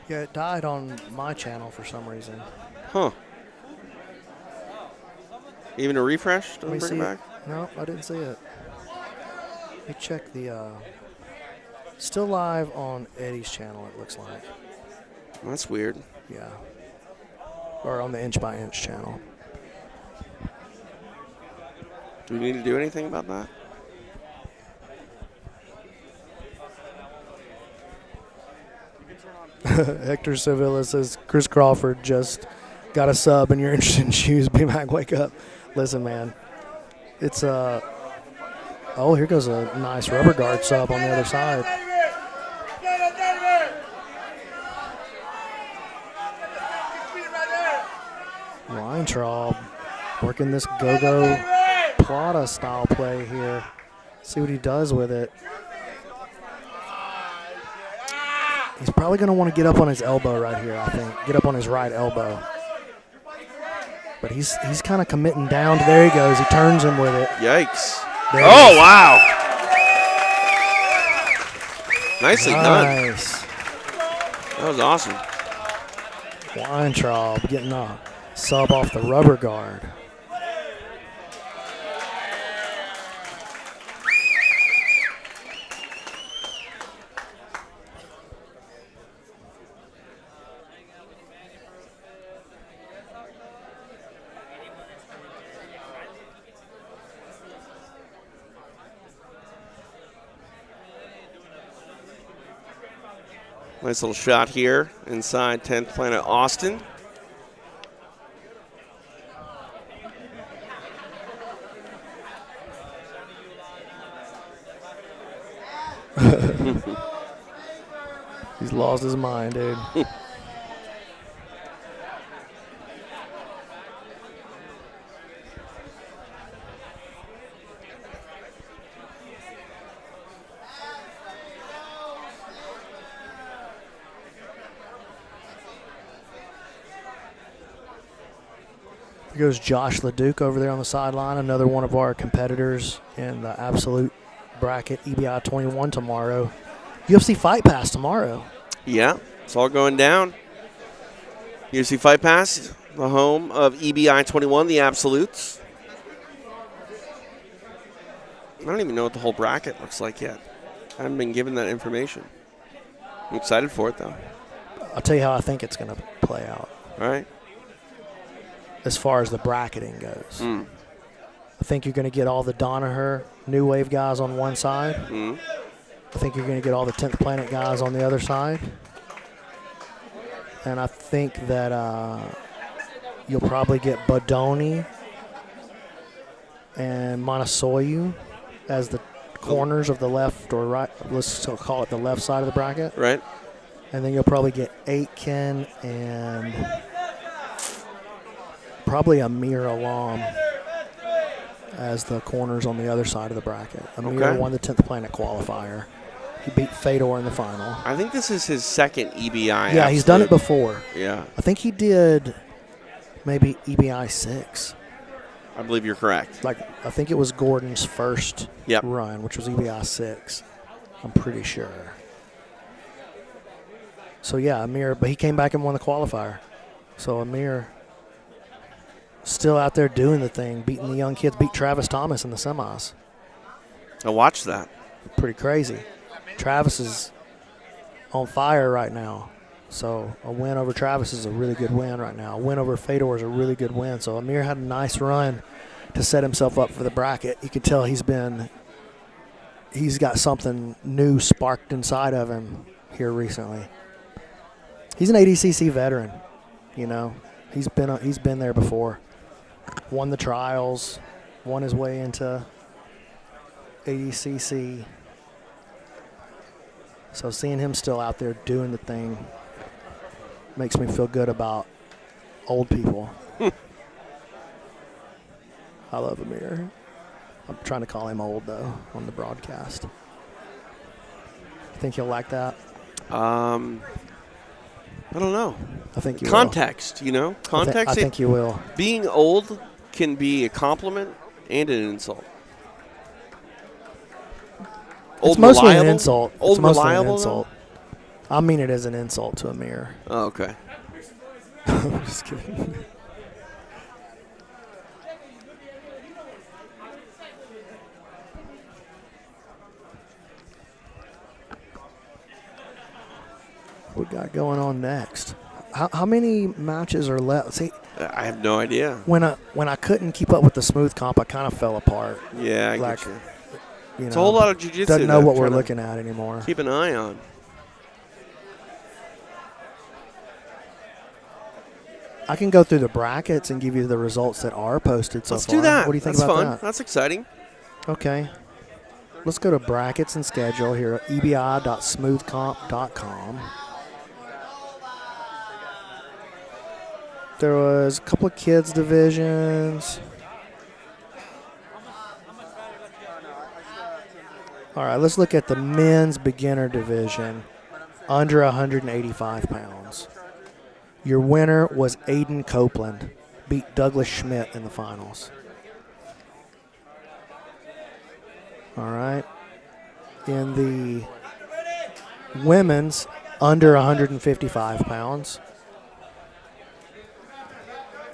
Speaker 6: Yeah, it died on my channel for some reason.
Speaker 5: Huh. Even a refresh
Speaker 6: Let
Speaker 5: doesn't
Speaker 6: me
Speaker 5: bring
Speaker 6: see
Speaker 5: it back?
Speaker 6: No, I didn't see it. Let me check the. Still live on Eddie's channel, it looks like.
Speaker 5: That's weird.
Speaker 6: Yeah. Or on the Inch by Inch channel.
Speaker 5: Do we need to do anything about that?
Speaker 6: Hector Sevilla says Chris Crawford just got a sub and you're interested in shoes. B-Mac, wake up. Listen, man. It's oh, here goes a nice rubber guard sub on the other side. Weintraub working this go-go Plata style play here. See what he does with it. He's probably going to want to get up on his elbow right here, I think. Get up on his right elbow. But he's kind of committing down. There he goes. He turns him with it.
Speaker 5: Yikes.
Speaker 6: There
Speaker 5: Oh, wow. Nicely done.
Speaker 6: Nice.
Speaker 5: That was awesome.
Speaker 6: Weintraub getting a sub off the rubber guard.
Speaker 5: Nice little shot here inside 10th Planet Austin.
Speaker 6: He's lost his mind, dude. Here goes Josh Leduc over there on the sideline, another one of our competitors in the absolute bracket, EBI 21 tomorrow. UFC Fight Pass tomorrow.
Speaker 5: Yeah, it's all going down. UFC Fight Pass, the home of EBI 21, the absolutes. I don't even know what the whole bracket looks like yet. I haven't been given that information. I'm excited for it, though.
Speaker 6: I'll tell you how I think it's going to play out.
Speaker 5: All right.
Speaker 6: As far as the bracketing goes. I think you're going to get all the Danaher New Wave guys on one side.
Speaker 5: Mm.
Speaker 6: I think you're going to get all the 10th Planet guys on the other side. And I think that you'll probably get Bodoni and Monasoyu as the corners of the left or right. Let's call it the left side of the bracket.
Speaker 5: Right.
Speaker 6: And then you'll probably get Aitken and probably Amir Alam as the corners on the other side of the bracket. Amir won the 10th Planet qualifier. He beat Fedor in the final.
Speaker 5: I think this is his second EBI.
Speaker 6: Yeah, he's done it before.
Speaker 5: Yeah.
Speaker 6: I think he did maybe EBI 6.
Speaker 5: I believe you're correct.
Speaker 6: I think it was Gordon's first run, which was EBI 6. I'm pretty sure. So, yeah, Amir, but he came back and won the qualifier. So, Amir still out there doing the thing, beating the young kids, beat Travis Thomas in the semis.
Speaker 5: I watched that.
Speaker 6: Pretty crazy. Travis is on fire right now. So a win over Travis is a really good win right now. A win over Fedor is a really good win. So Amir had a nice run to set himself up for the bracket. You can tell he's got something new sparked inside of him here recently. He's an ADCC veteran, you know. He's been there before. Won the trials, won his way into ADCC. So seeing him still out there doing the thing makes me feel good about old people. I love Amir. I'm trying to call him old, though, on the broadcast. Think he'll like that?
Speaker 5: I don't know.
Speaker 6: I think you
Speaker 5: Context,
Speaker 6: will.
Speaker 5: you know? Context.
Speaker 6: I think you will.
Speaker 5: Being old can be a compliment and an insult.
Speaker 6: It's mostly an insult.
Speaker 5: Old
Speaker 6: it's mostly
Speaker 5: reliable,
Speaker 6: an insult. I mean it as an insult to Amir.
Speaker 5: Oh, okay.
Speaker 6: I'm just kidding. What we got going on next? How many matches are left? See,
Speaker 5: I have no idea.
Speaker 6: When I couldn't keep up with the smooth comp, I kind of fell apart.
Speaker 5: Yeah, I
Speaker 6: like,
Speaker 5: get you.
Speaker 6: It's
Speaker 5: a whole lot of jiu-jitsu.
Speaker 6: Doesn't know what we're looking at anymore.
Speaker 5: Keep an eye on.
Speaker 6: I can go through the brackets and give you the results that are posted so far.
Speaker 5: Let's do that.
Speaker 6: What do you think
Speaker 5: That's
Speaker 6: about
Speaker 5: fun.
Speaker 6: that?
Speaker 5: That's exciting.
Speaker 6: Okay. Let's go to brackets and schedule here at ebi.smoothcomp.com. There was a couple of kids divisions. All right, let's look at the men's beginner division, under 185 pounds. Your winner was Aiden Copeland, beat Douglas Schmidt in the finals. All right. In the women's, under 155 pounds,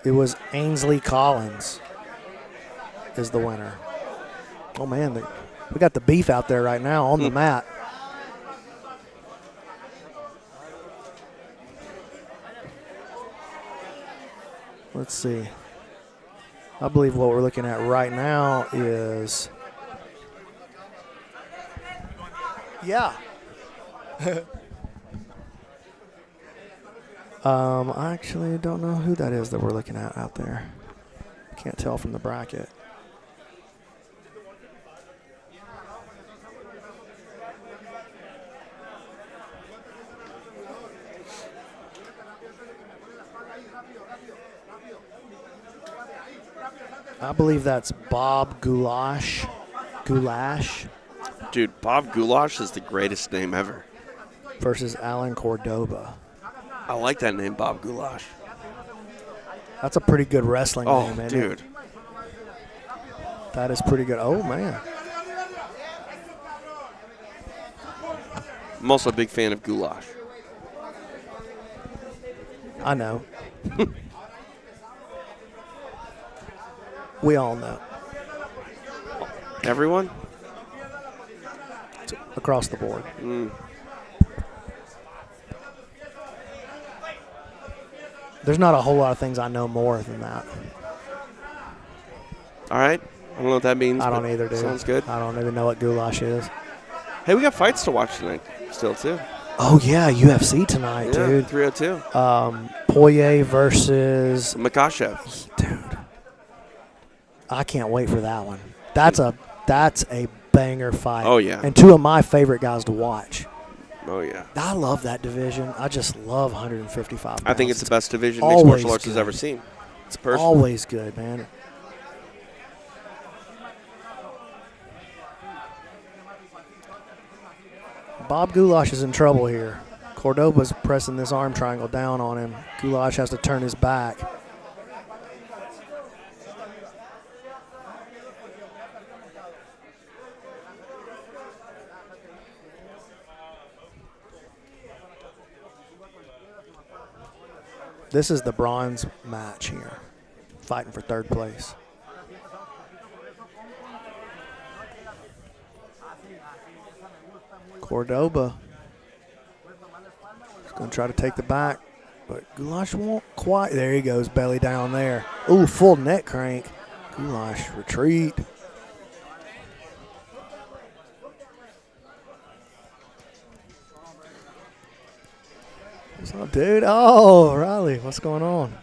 Speaker 6: it was Ainsley Collins is the winner. Oh, man, we got the beef out there right now on the mat. Let's see. I believe what we're looking at right now is, yeah. I actually don't know who that is that we're looking at out there. Can't tell from the bracket. I believe that's Bob Goulash.
Speaker 5: Dude, Bob Goulash is the greatest name ever.
Speaker 6: Versus Alan Cordoba.
Speaker 5: I like that name, Bob Goulash.
Speaker 6: That's a pretty good wrestling name, isn't
Speaker 5: dude.
Speaker 6: it? That is pretty good. Oh, man.
Speaker 5: I'm also a big fan of Goulash.
Speaker 6: I know. We all know.
Speaker 5: Everyone?
Speaker 6: It's across the board.
Speaker 5: There's
Speaker 6: not a whole lot of things I know more than that.
Speaker 5: All right. I don't know what that means.
Speaker 6: I don't
Speaker 5: but
Speaker 6: either, dude.
Speaker 5: Sounds good.
Speaker 6: I don't even know what goulash is.
Speaker 5: Hey, we got fights to watch tonight still, too.
Speaker 6: Oh, yeah, UFC tonight,
Speaker 5: Yeah,
Speaker 6: dude.
Speaker 5: 302.
Speaker 6: Poirier versus...
Speaker 5: Makhachev.
Speaker 6: Dude. I can't wait for that one. That's a banger fight.
Speaker 5: Oh, yeah.
Speaker 6: And two of my favorite guys to watch.
Speaker 5: Oh, yeah.
Speaker 6: I love that division. I just love 155 pounds.
Speaker 5: I think it's the best division mixed
Speaker 6: always
Speaker 5: martial arts has
Speaker 6: good.
Speaker 5: ever seen.
Speaker 6: It's always good, man. Bob Goulash is in trouble here. Cordoba's pressing this arm triangle down on him. Goulash has to turn his back. This is the bronze match here, fighting for third place. Cordoba is going to try to take the back, but Goulash won't quite. There he goes, belly down there. Ooh, full neck crank. Goulash retreat. What's up, dude? Oh, Riley, what's going on?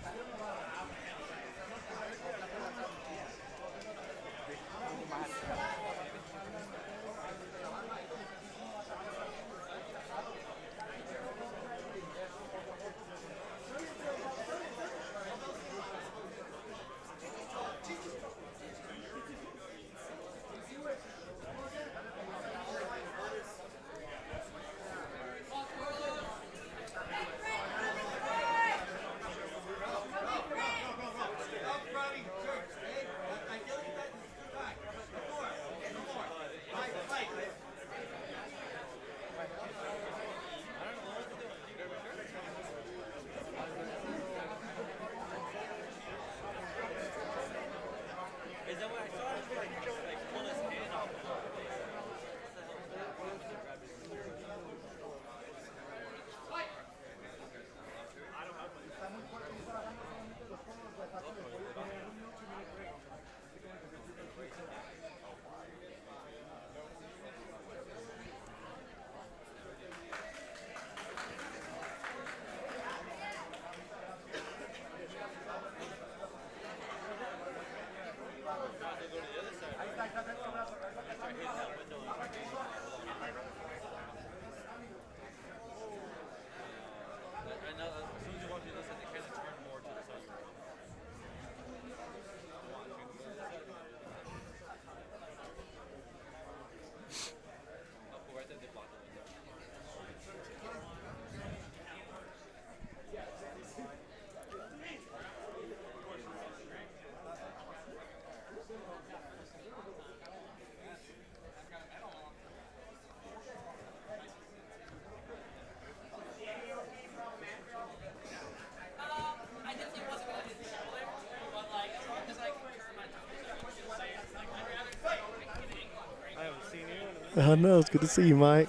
Speaker 6: I know, it's good to see you, Mike.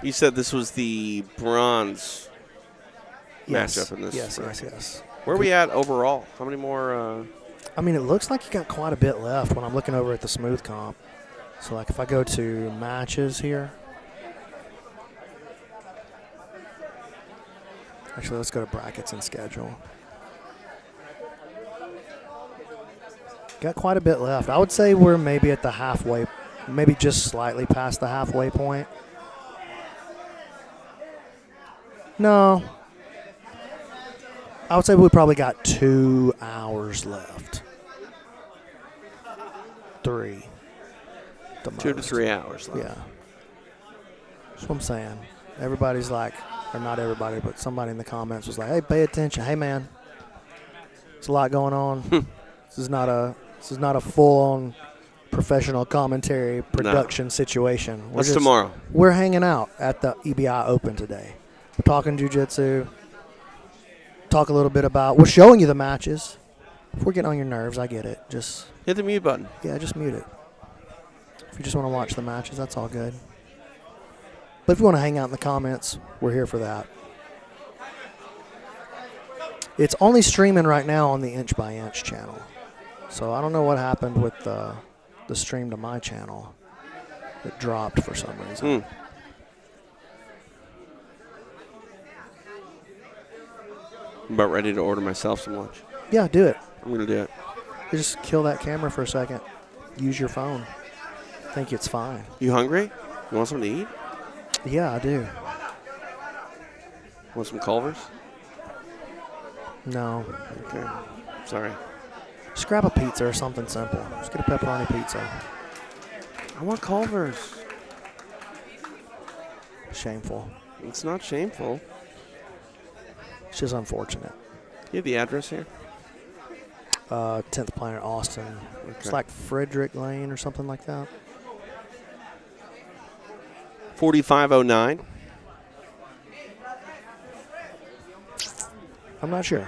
Speaker 5: You said this was the bronze
Speaker 6: Yes.
Speaker 5: matchup in this.
Speaker 6: Yes,
Speaker 5: bracket.
Speaker 6: yes.
Speaker 5: Where are we at overall? How many more?
Speaker 6: I mean, it looks like you got quite a bit left when I'm looking over at the smooth comp. So, like, if I go to matches here. Actually, let's go to brackets and schedule. Got quite a bit left. I would say we're maybe at the halfway, maybe just slightly past the halfway point. No. I would say we probably got 2 hours left. 3.
Speaker 5: 2 to 3 hours left.
Speaker 6: Yeah. That's what I'm saying. Everybody's like, or not everybody, but somebody in the comments was like, hey, pay attention. Hey, man. There's a lot going on. This is not a full-on professional commentary production situation.
Speaker 5: That's tomorrow.
Speaker 6: We're hanging out at the EBI Open today. We're talking jiu-jitsu. Talk a little bit about. We're showing you the matches. If we're getting on your nerves, I get it. Just
Speaker 5: hit the mute button.
Speaker 6: Yeah, just mute it. If you just want to watch the matches, that's all good. But if you want to hang out in the comments, we're here for that. It's only streaming right now on the Inch by Inch channel. So I don't know what happened with the stream to my channel. It dropped for some reason.
Speaker 5: I'm about ready to order myself some lunch.
Speaker 6: Yeah, do it.
Speaker 5: I'm going to do it.
Speaker 6: You just kill that camera for a second. Use your phone. I think it's fine.
Speaker 5: You hungry? You want something to eat?
Speaker 6: Yeah, I do.
Speaker 5: Want some Culver's?
Speaker 6: No.
Speaker 5: Okay. Sorry.
Speaker 6: Just grab a pizza or something simple. Just get a pepperoni pizza.
Speaker 5: I want Culver's.
Speaker 6: Shameful.
Speaker 5: It's not shameful.
Speaker 6: It's just unfortunate.
Speaker 5: You have the address here?
Speaker 6: 10th Planet Austin.
Speaker 5: Okay.
Speaker 6: It's like Frederick Lane or something like that.
Speaker 5: 4509.
Speaker 6: I'm not sure.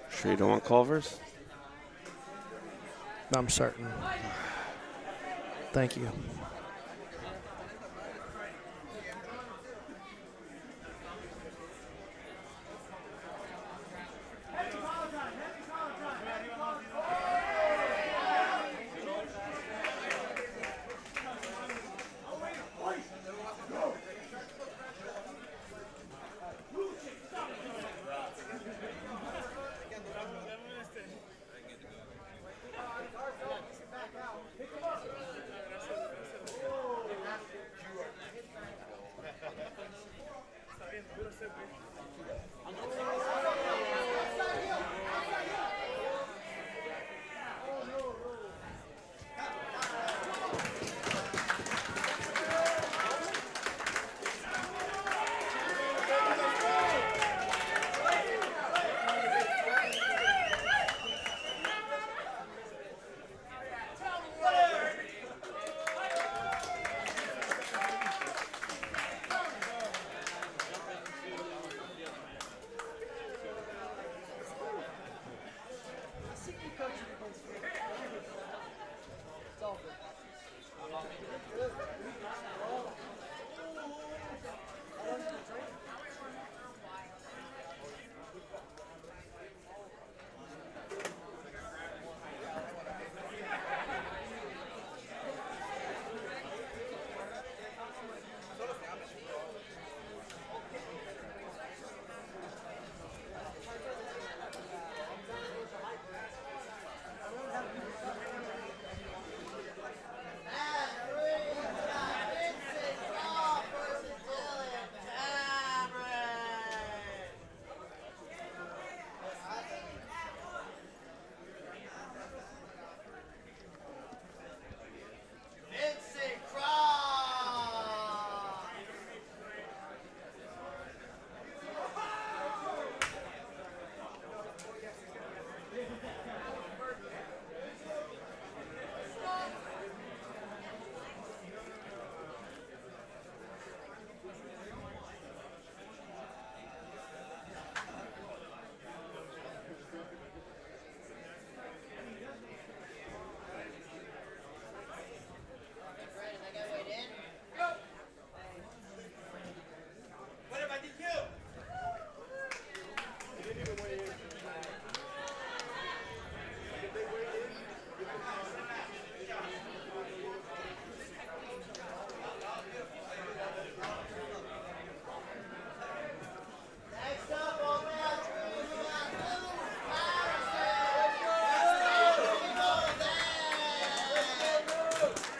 Speaker 5: Sure you don't want Culver's?
Speaker 6: I'm certain. Thank you.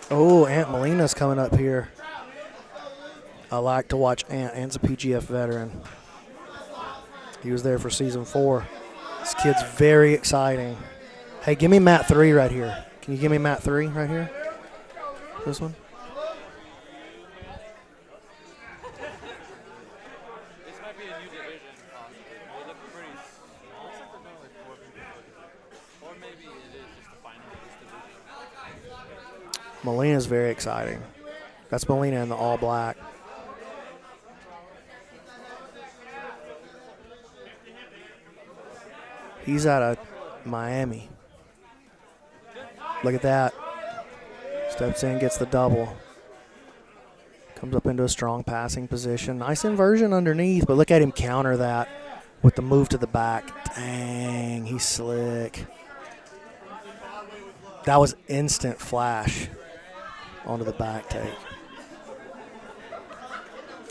Speaker 6: Oh, Ant Molina's coming up here. I like to watch Ant. Ant's a PGF veteran. He was there for season 4. This kid's very exciting. Hey, give me mat 3 right here. Can you give me mat 3 right here? This one?
Speaker 1: This might be a new division, possibly. They look pretty small. Looks like they're doing like 4 people. Or maybe it is just the final of this division.
Speaker 6: Molina's very exciting. That's Molina in the all black. He's out of Miami. Look at that. Steps in, gets the double. Comes up into a strong passing position. Nice inversion underneath, but look at him counter that with the move to the back. Dang, he's slick. That was instant flash onto the back take.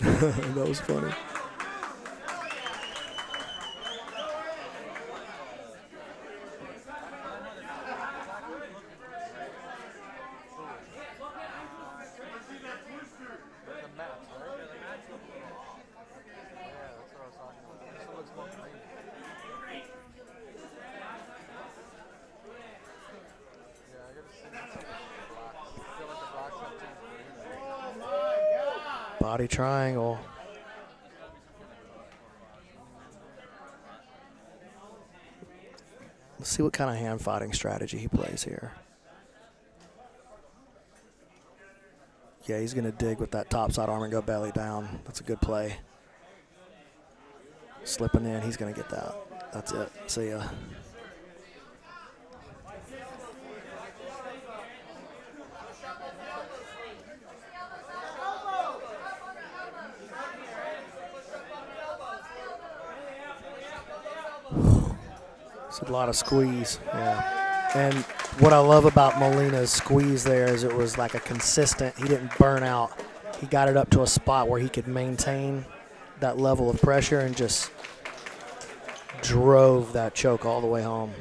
Speaker 6: That was funny. Body triangle. Let's see what kind of hand fighting strategy he plays here. Yeah, he's going to dig with that topside arm and go belly down. That's a good play. Slipping in, he's going to get that. That's it. See ya. It's a lot of squeeze, yeah. And what I love about Molina's squeeze there is it was like a consistent, he didn't burn out. He got it up to a spot where he could maintain that level of pressure and just drove that choke all the way home.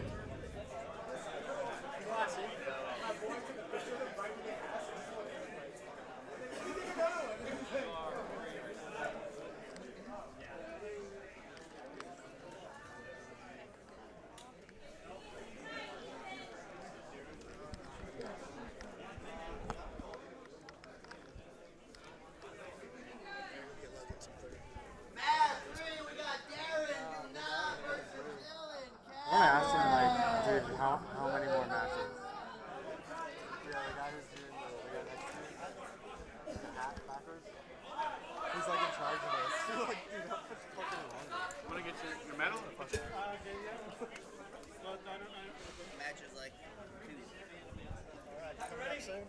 Speaker 9: I asked him, like, dude, how many more matches? Yeah, the guy who's doing the guy next to me, the hat backwards, he's like in charge of this. Like, dude, how much fucking longer? Want to get your medal?
Speaker 10: Match is like
Speaker 9: Ready, sir?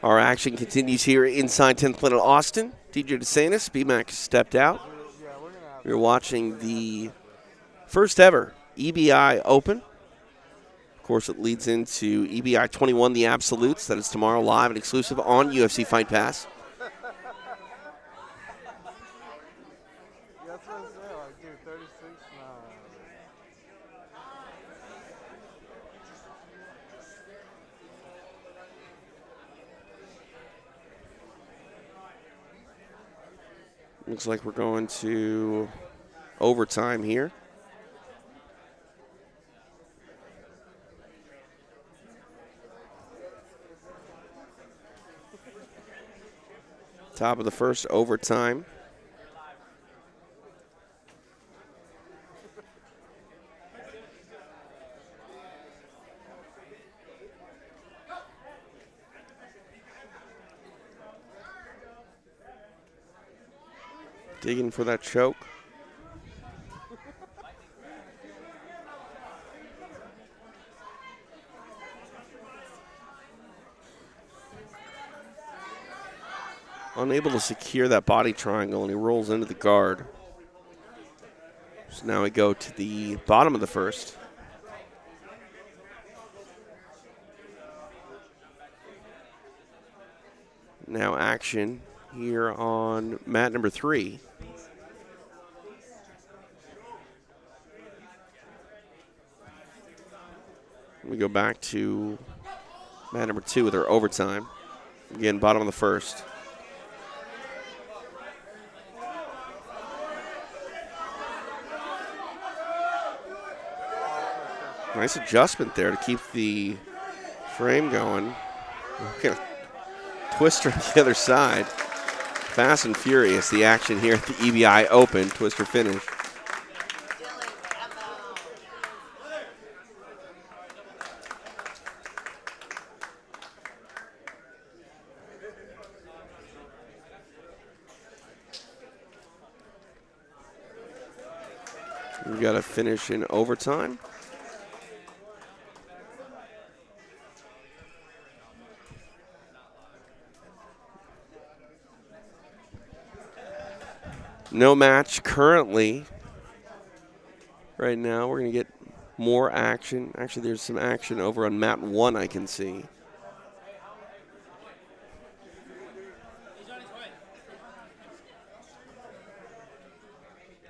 Speaker 5: Our action continues here inside 10th Planet Austin. DJ DeSantis, BMAC stepped out. You're watching the first ever EBI Open. Of course, it leads into EBI 21, the Absolutes. That is tomorrow, live and exclusive on UFC Fight Pass.
Speaker 9: That's what I say, like, dude, 36, nah.
Speaker 5: Looks like we're going to overtime here. Top of the first, overtime. Digging for that choke. Unable to secure that body triangle, and he rolls into the guard. So now we go to the bottom of the first. Now action here on mat number 3. We go back to mat number 2 with our overtime. Again, bottom of the first. Nice adjustment there to keep the frame going. Okay. Twister on the other side. Fast and furious, the action here at the EBI Open. Twister finish. We got a finish in overtime. No match currently. Right now, we're going to get more action. Actually, there's some action over on mat 1 I can see.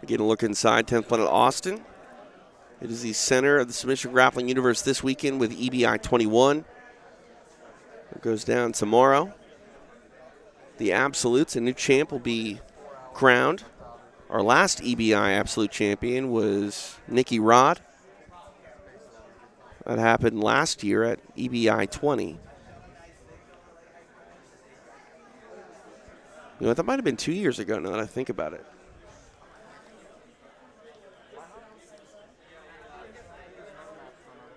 Speaker 5: Again, a look inside 10th Planet Austin. It is the center of the submission grappling universe this weekend with EBI 21. It goes down tomorrow. The Absolutes, a new champ, will be crowned. Our last EBI Absolute champion was Nicky Rod. That happened last year at EBI 20. You know, that might have been 2 years ago now that I think about it.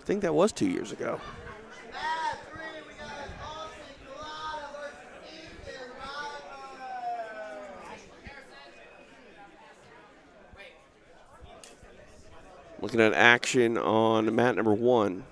Speaker 5: I think that was 2 years ago. Looking at action on mat number 1.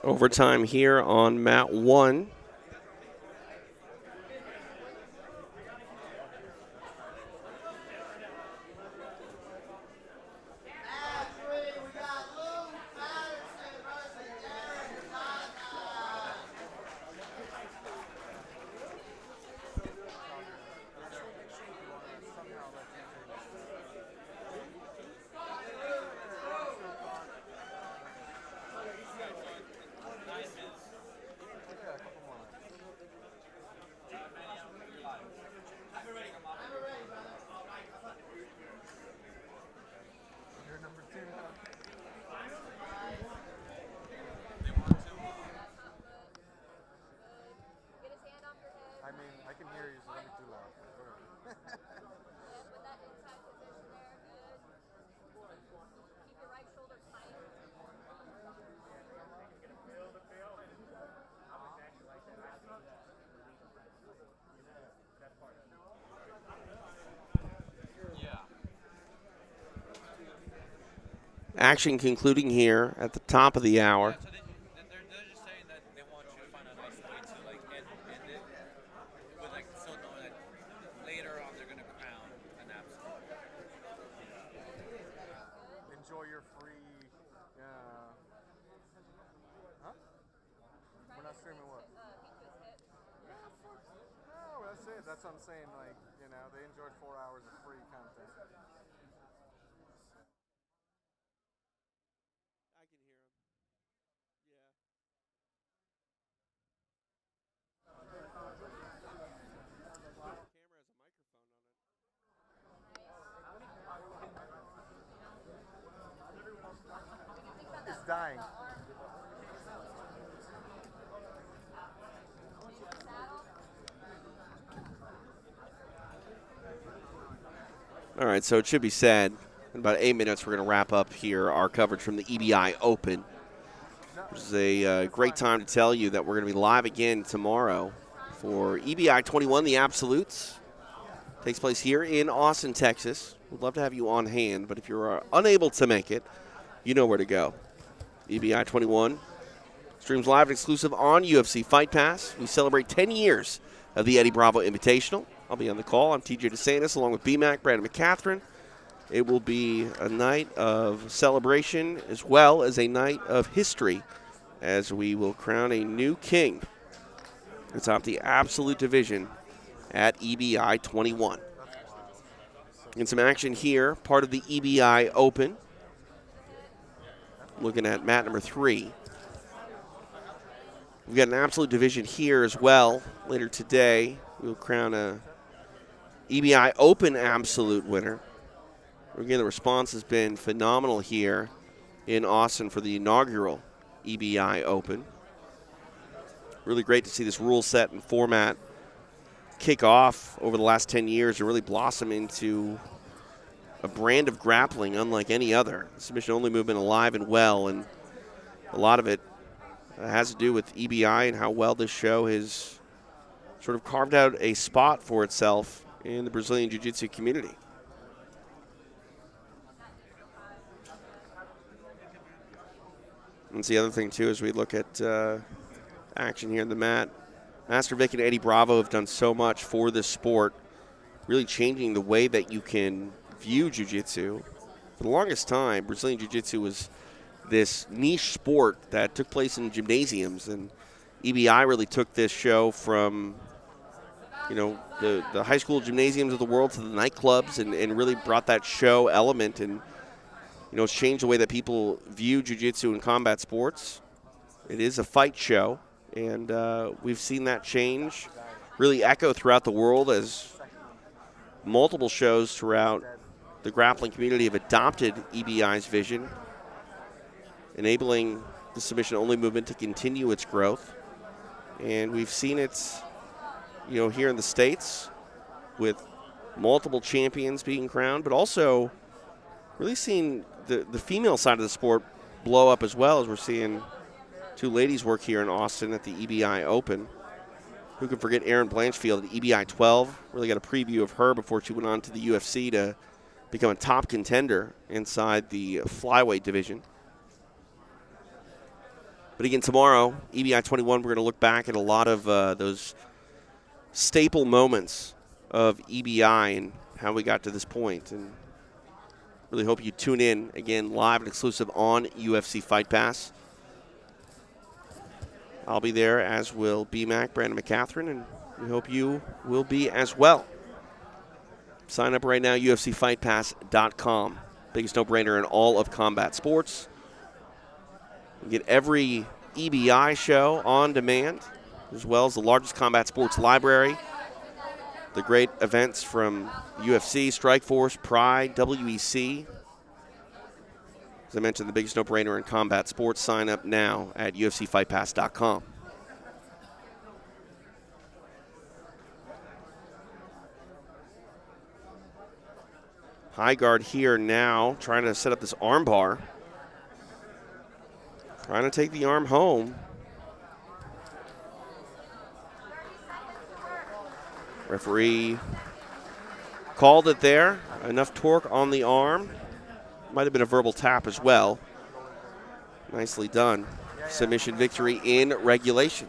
Speaker 5: Overtime here on mat 1.
Speaker 9: I mean, I can hear you, so don't be too loud.
Speaker 5: Action concluding here at the top of the hour.
Speaker 1: So they're just saying that they want you to find a nice way to like end it, but like still knowing that later on they're gonna crown an absolute.
Speaker 9: Enjoy your free. Huh? We're not streaming what? No, that's it. That's what I'm saying. Like, you know, they enjoyed 4 hours of free content. It's dying.
Speaker 5: All right, so it should be said in about 8 minutes we're going to wrap up here our coverage from the EBI Open. This is a great time to tell you that we're going to be live again tomorrow for EBI 21, the Absolutes. Takes place here in Austin, Texas. We'd love to have you on hand, but if you're unable to make it, you know where to go. EBI 21 streams live and exclusive on UFC Fight Pass. We celebrate 10 years of the Eddie Bravo Invitational. I'll be on the call. I'm TJ DeSantis along with BMAC, Brandon McCatherine. It will be a night of celebration as well as a night of history as we will crown a new king atop the Absolute Division at EBI 21. In some action here, part of the EBI Open. Looking at mat number 3. We've got an Absolute Division here as well. Later today, we'll crown a EBI Open Absolute winner. Again, the response has been phenomenal here in Austin for the inaugural EBI Open. Really great to see this rule set and format kick off over the last 10 years and really blossom into a brand of grappling unlike any other. Submission-only movement alive and well, and a lot of it has to do with EBI and how well this show has sort of carved out a spot for itself in the Brazilian Jiu-Jitsu community. That's the other thing, too, as we look at action here in the mat. Master Vic and Eddie Bravo have done so much for this sport, really changing the way that you can view Jiu-Jitsu. For the longest time, Brazilian Jiu-Jitsu was this niche sport that took place in gymnasiums, and EBI really took this show from, you know, the high school gymnasiums of the world to the nightclubs and really brought that show element and, you know, it's changed the way that people view Jiu-Jitsu and combat sports. It is a fight show, and we've seen that change really echo throughout the world as multiple shows throughout the grappling community have adopted EBI's vision, enabling the submission-only movement to continue its growth. And we've seen it, you know, here in the States with multiple champions being crowned, but also really seeing the female side of the sport blow up as well, as we're seeing 2 ladies work here in Austin at the EBI Open. Who can forget Erin Blanchfield at EBI 12? Really got a preview of her before she went on to the UFC to become a top contender inside the flyweight division. But again, tomorrow, EBI 21, we're going to look back at a lot of those staple moments of EBI and how we got to this point. And really hope you tune in, again, live and exclusive on UFC Fight Pass. I'll be there, as will BMAC, Brandon McCatherine, and we hope you will be as well. Sign up right now, UFCFightPass.com. Biggest no-brainer in all of combat sports. You get every EBI show on demand, as well as the largest combat sports library. The great events from UFC, Strikeforce, Pride, WEC. As I mentioned, the biggest no-brainer in combat sports. Sign up now at UFCFightPass.com. High guard here now, trying to set up this arm bar. Trying to take the arm home. Referee called it there. Enough torque on the arm. Might have been a verbal tap as well. Nicely done. Submission victory in regulation.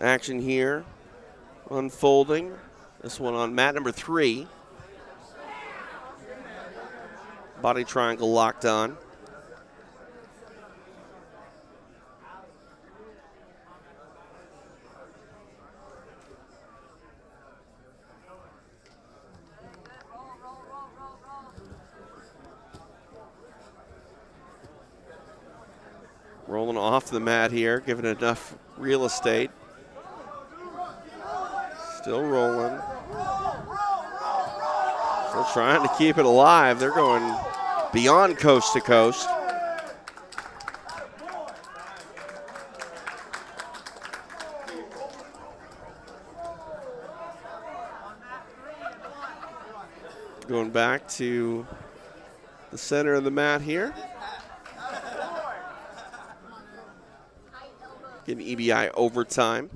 Speaker 5: Action here unfolding. This one on mat number 3. Body triangle locked on. Rolling off the mat here, giving it enough real estate. Still rolling. Still trying to keep it alive. They're going beyond coast to coast. Going back to the center of the mat here. Getting EBI overtime.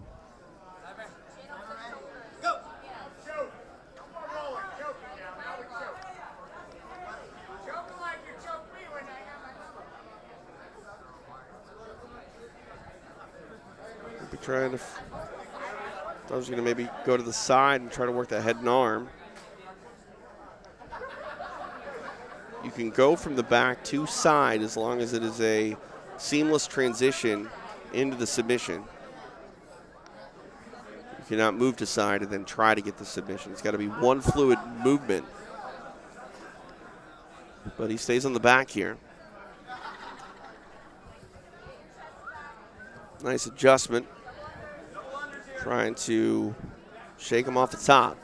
Speaker 5: Trying to, I was going to maybe go to the side and try to work that head and arm. You can go from the back to side as long as it is a seamless transition into the submission. You cannot move to side and then try to get the submission. It's got to be one fluid movement. But he stays on the back here. Nice adjustment. Trying to shake him off the top.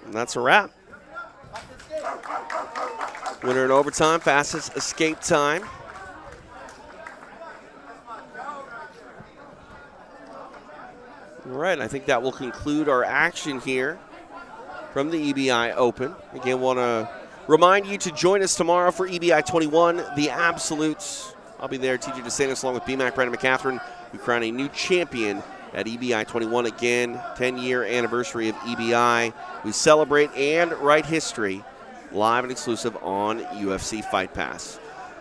Speaker 5: And that's a wrap. Winner in overtime, fastest escape time. All right, I think that will conclude our action here from the EBI Open. Again, want to remind you to join us tomorrow for EBI 21, the Absolutes. I'll be there, TJ DeSantis, along with BMAC, Brandon McCatherine. We crown a new champion at EBI 21 again, 10-year anniversary of EBI. We celebrate and write history, live and exclusive on UFC Fight Pass.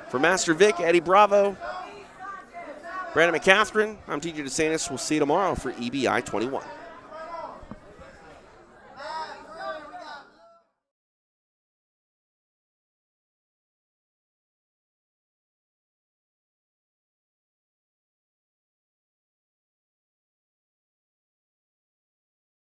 Speaker 5: For Master Vic, Eddie Bravo, Brandon McCatherine, I'm TJ DeSantis. We'll see you tomorrow for EBI 21.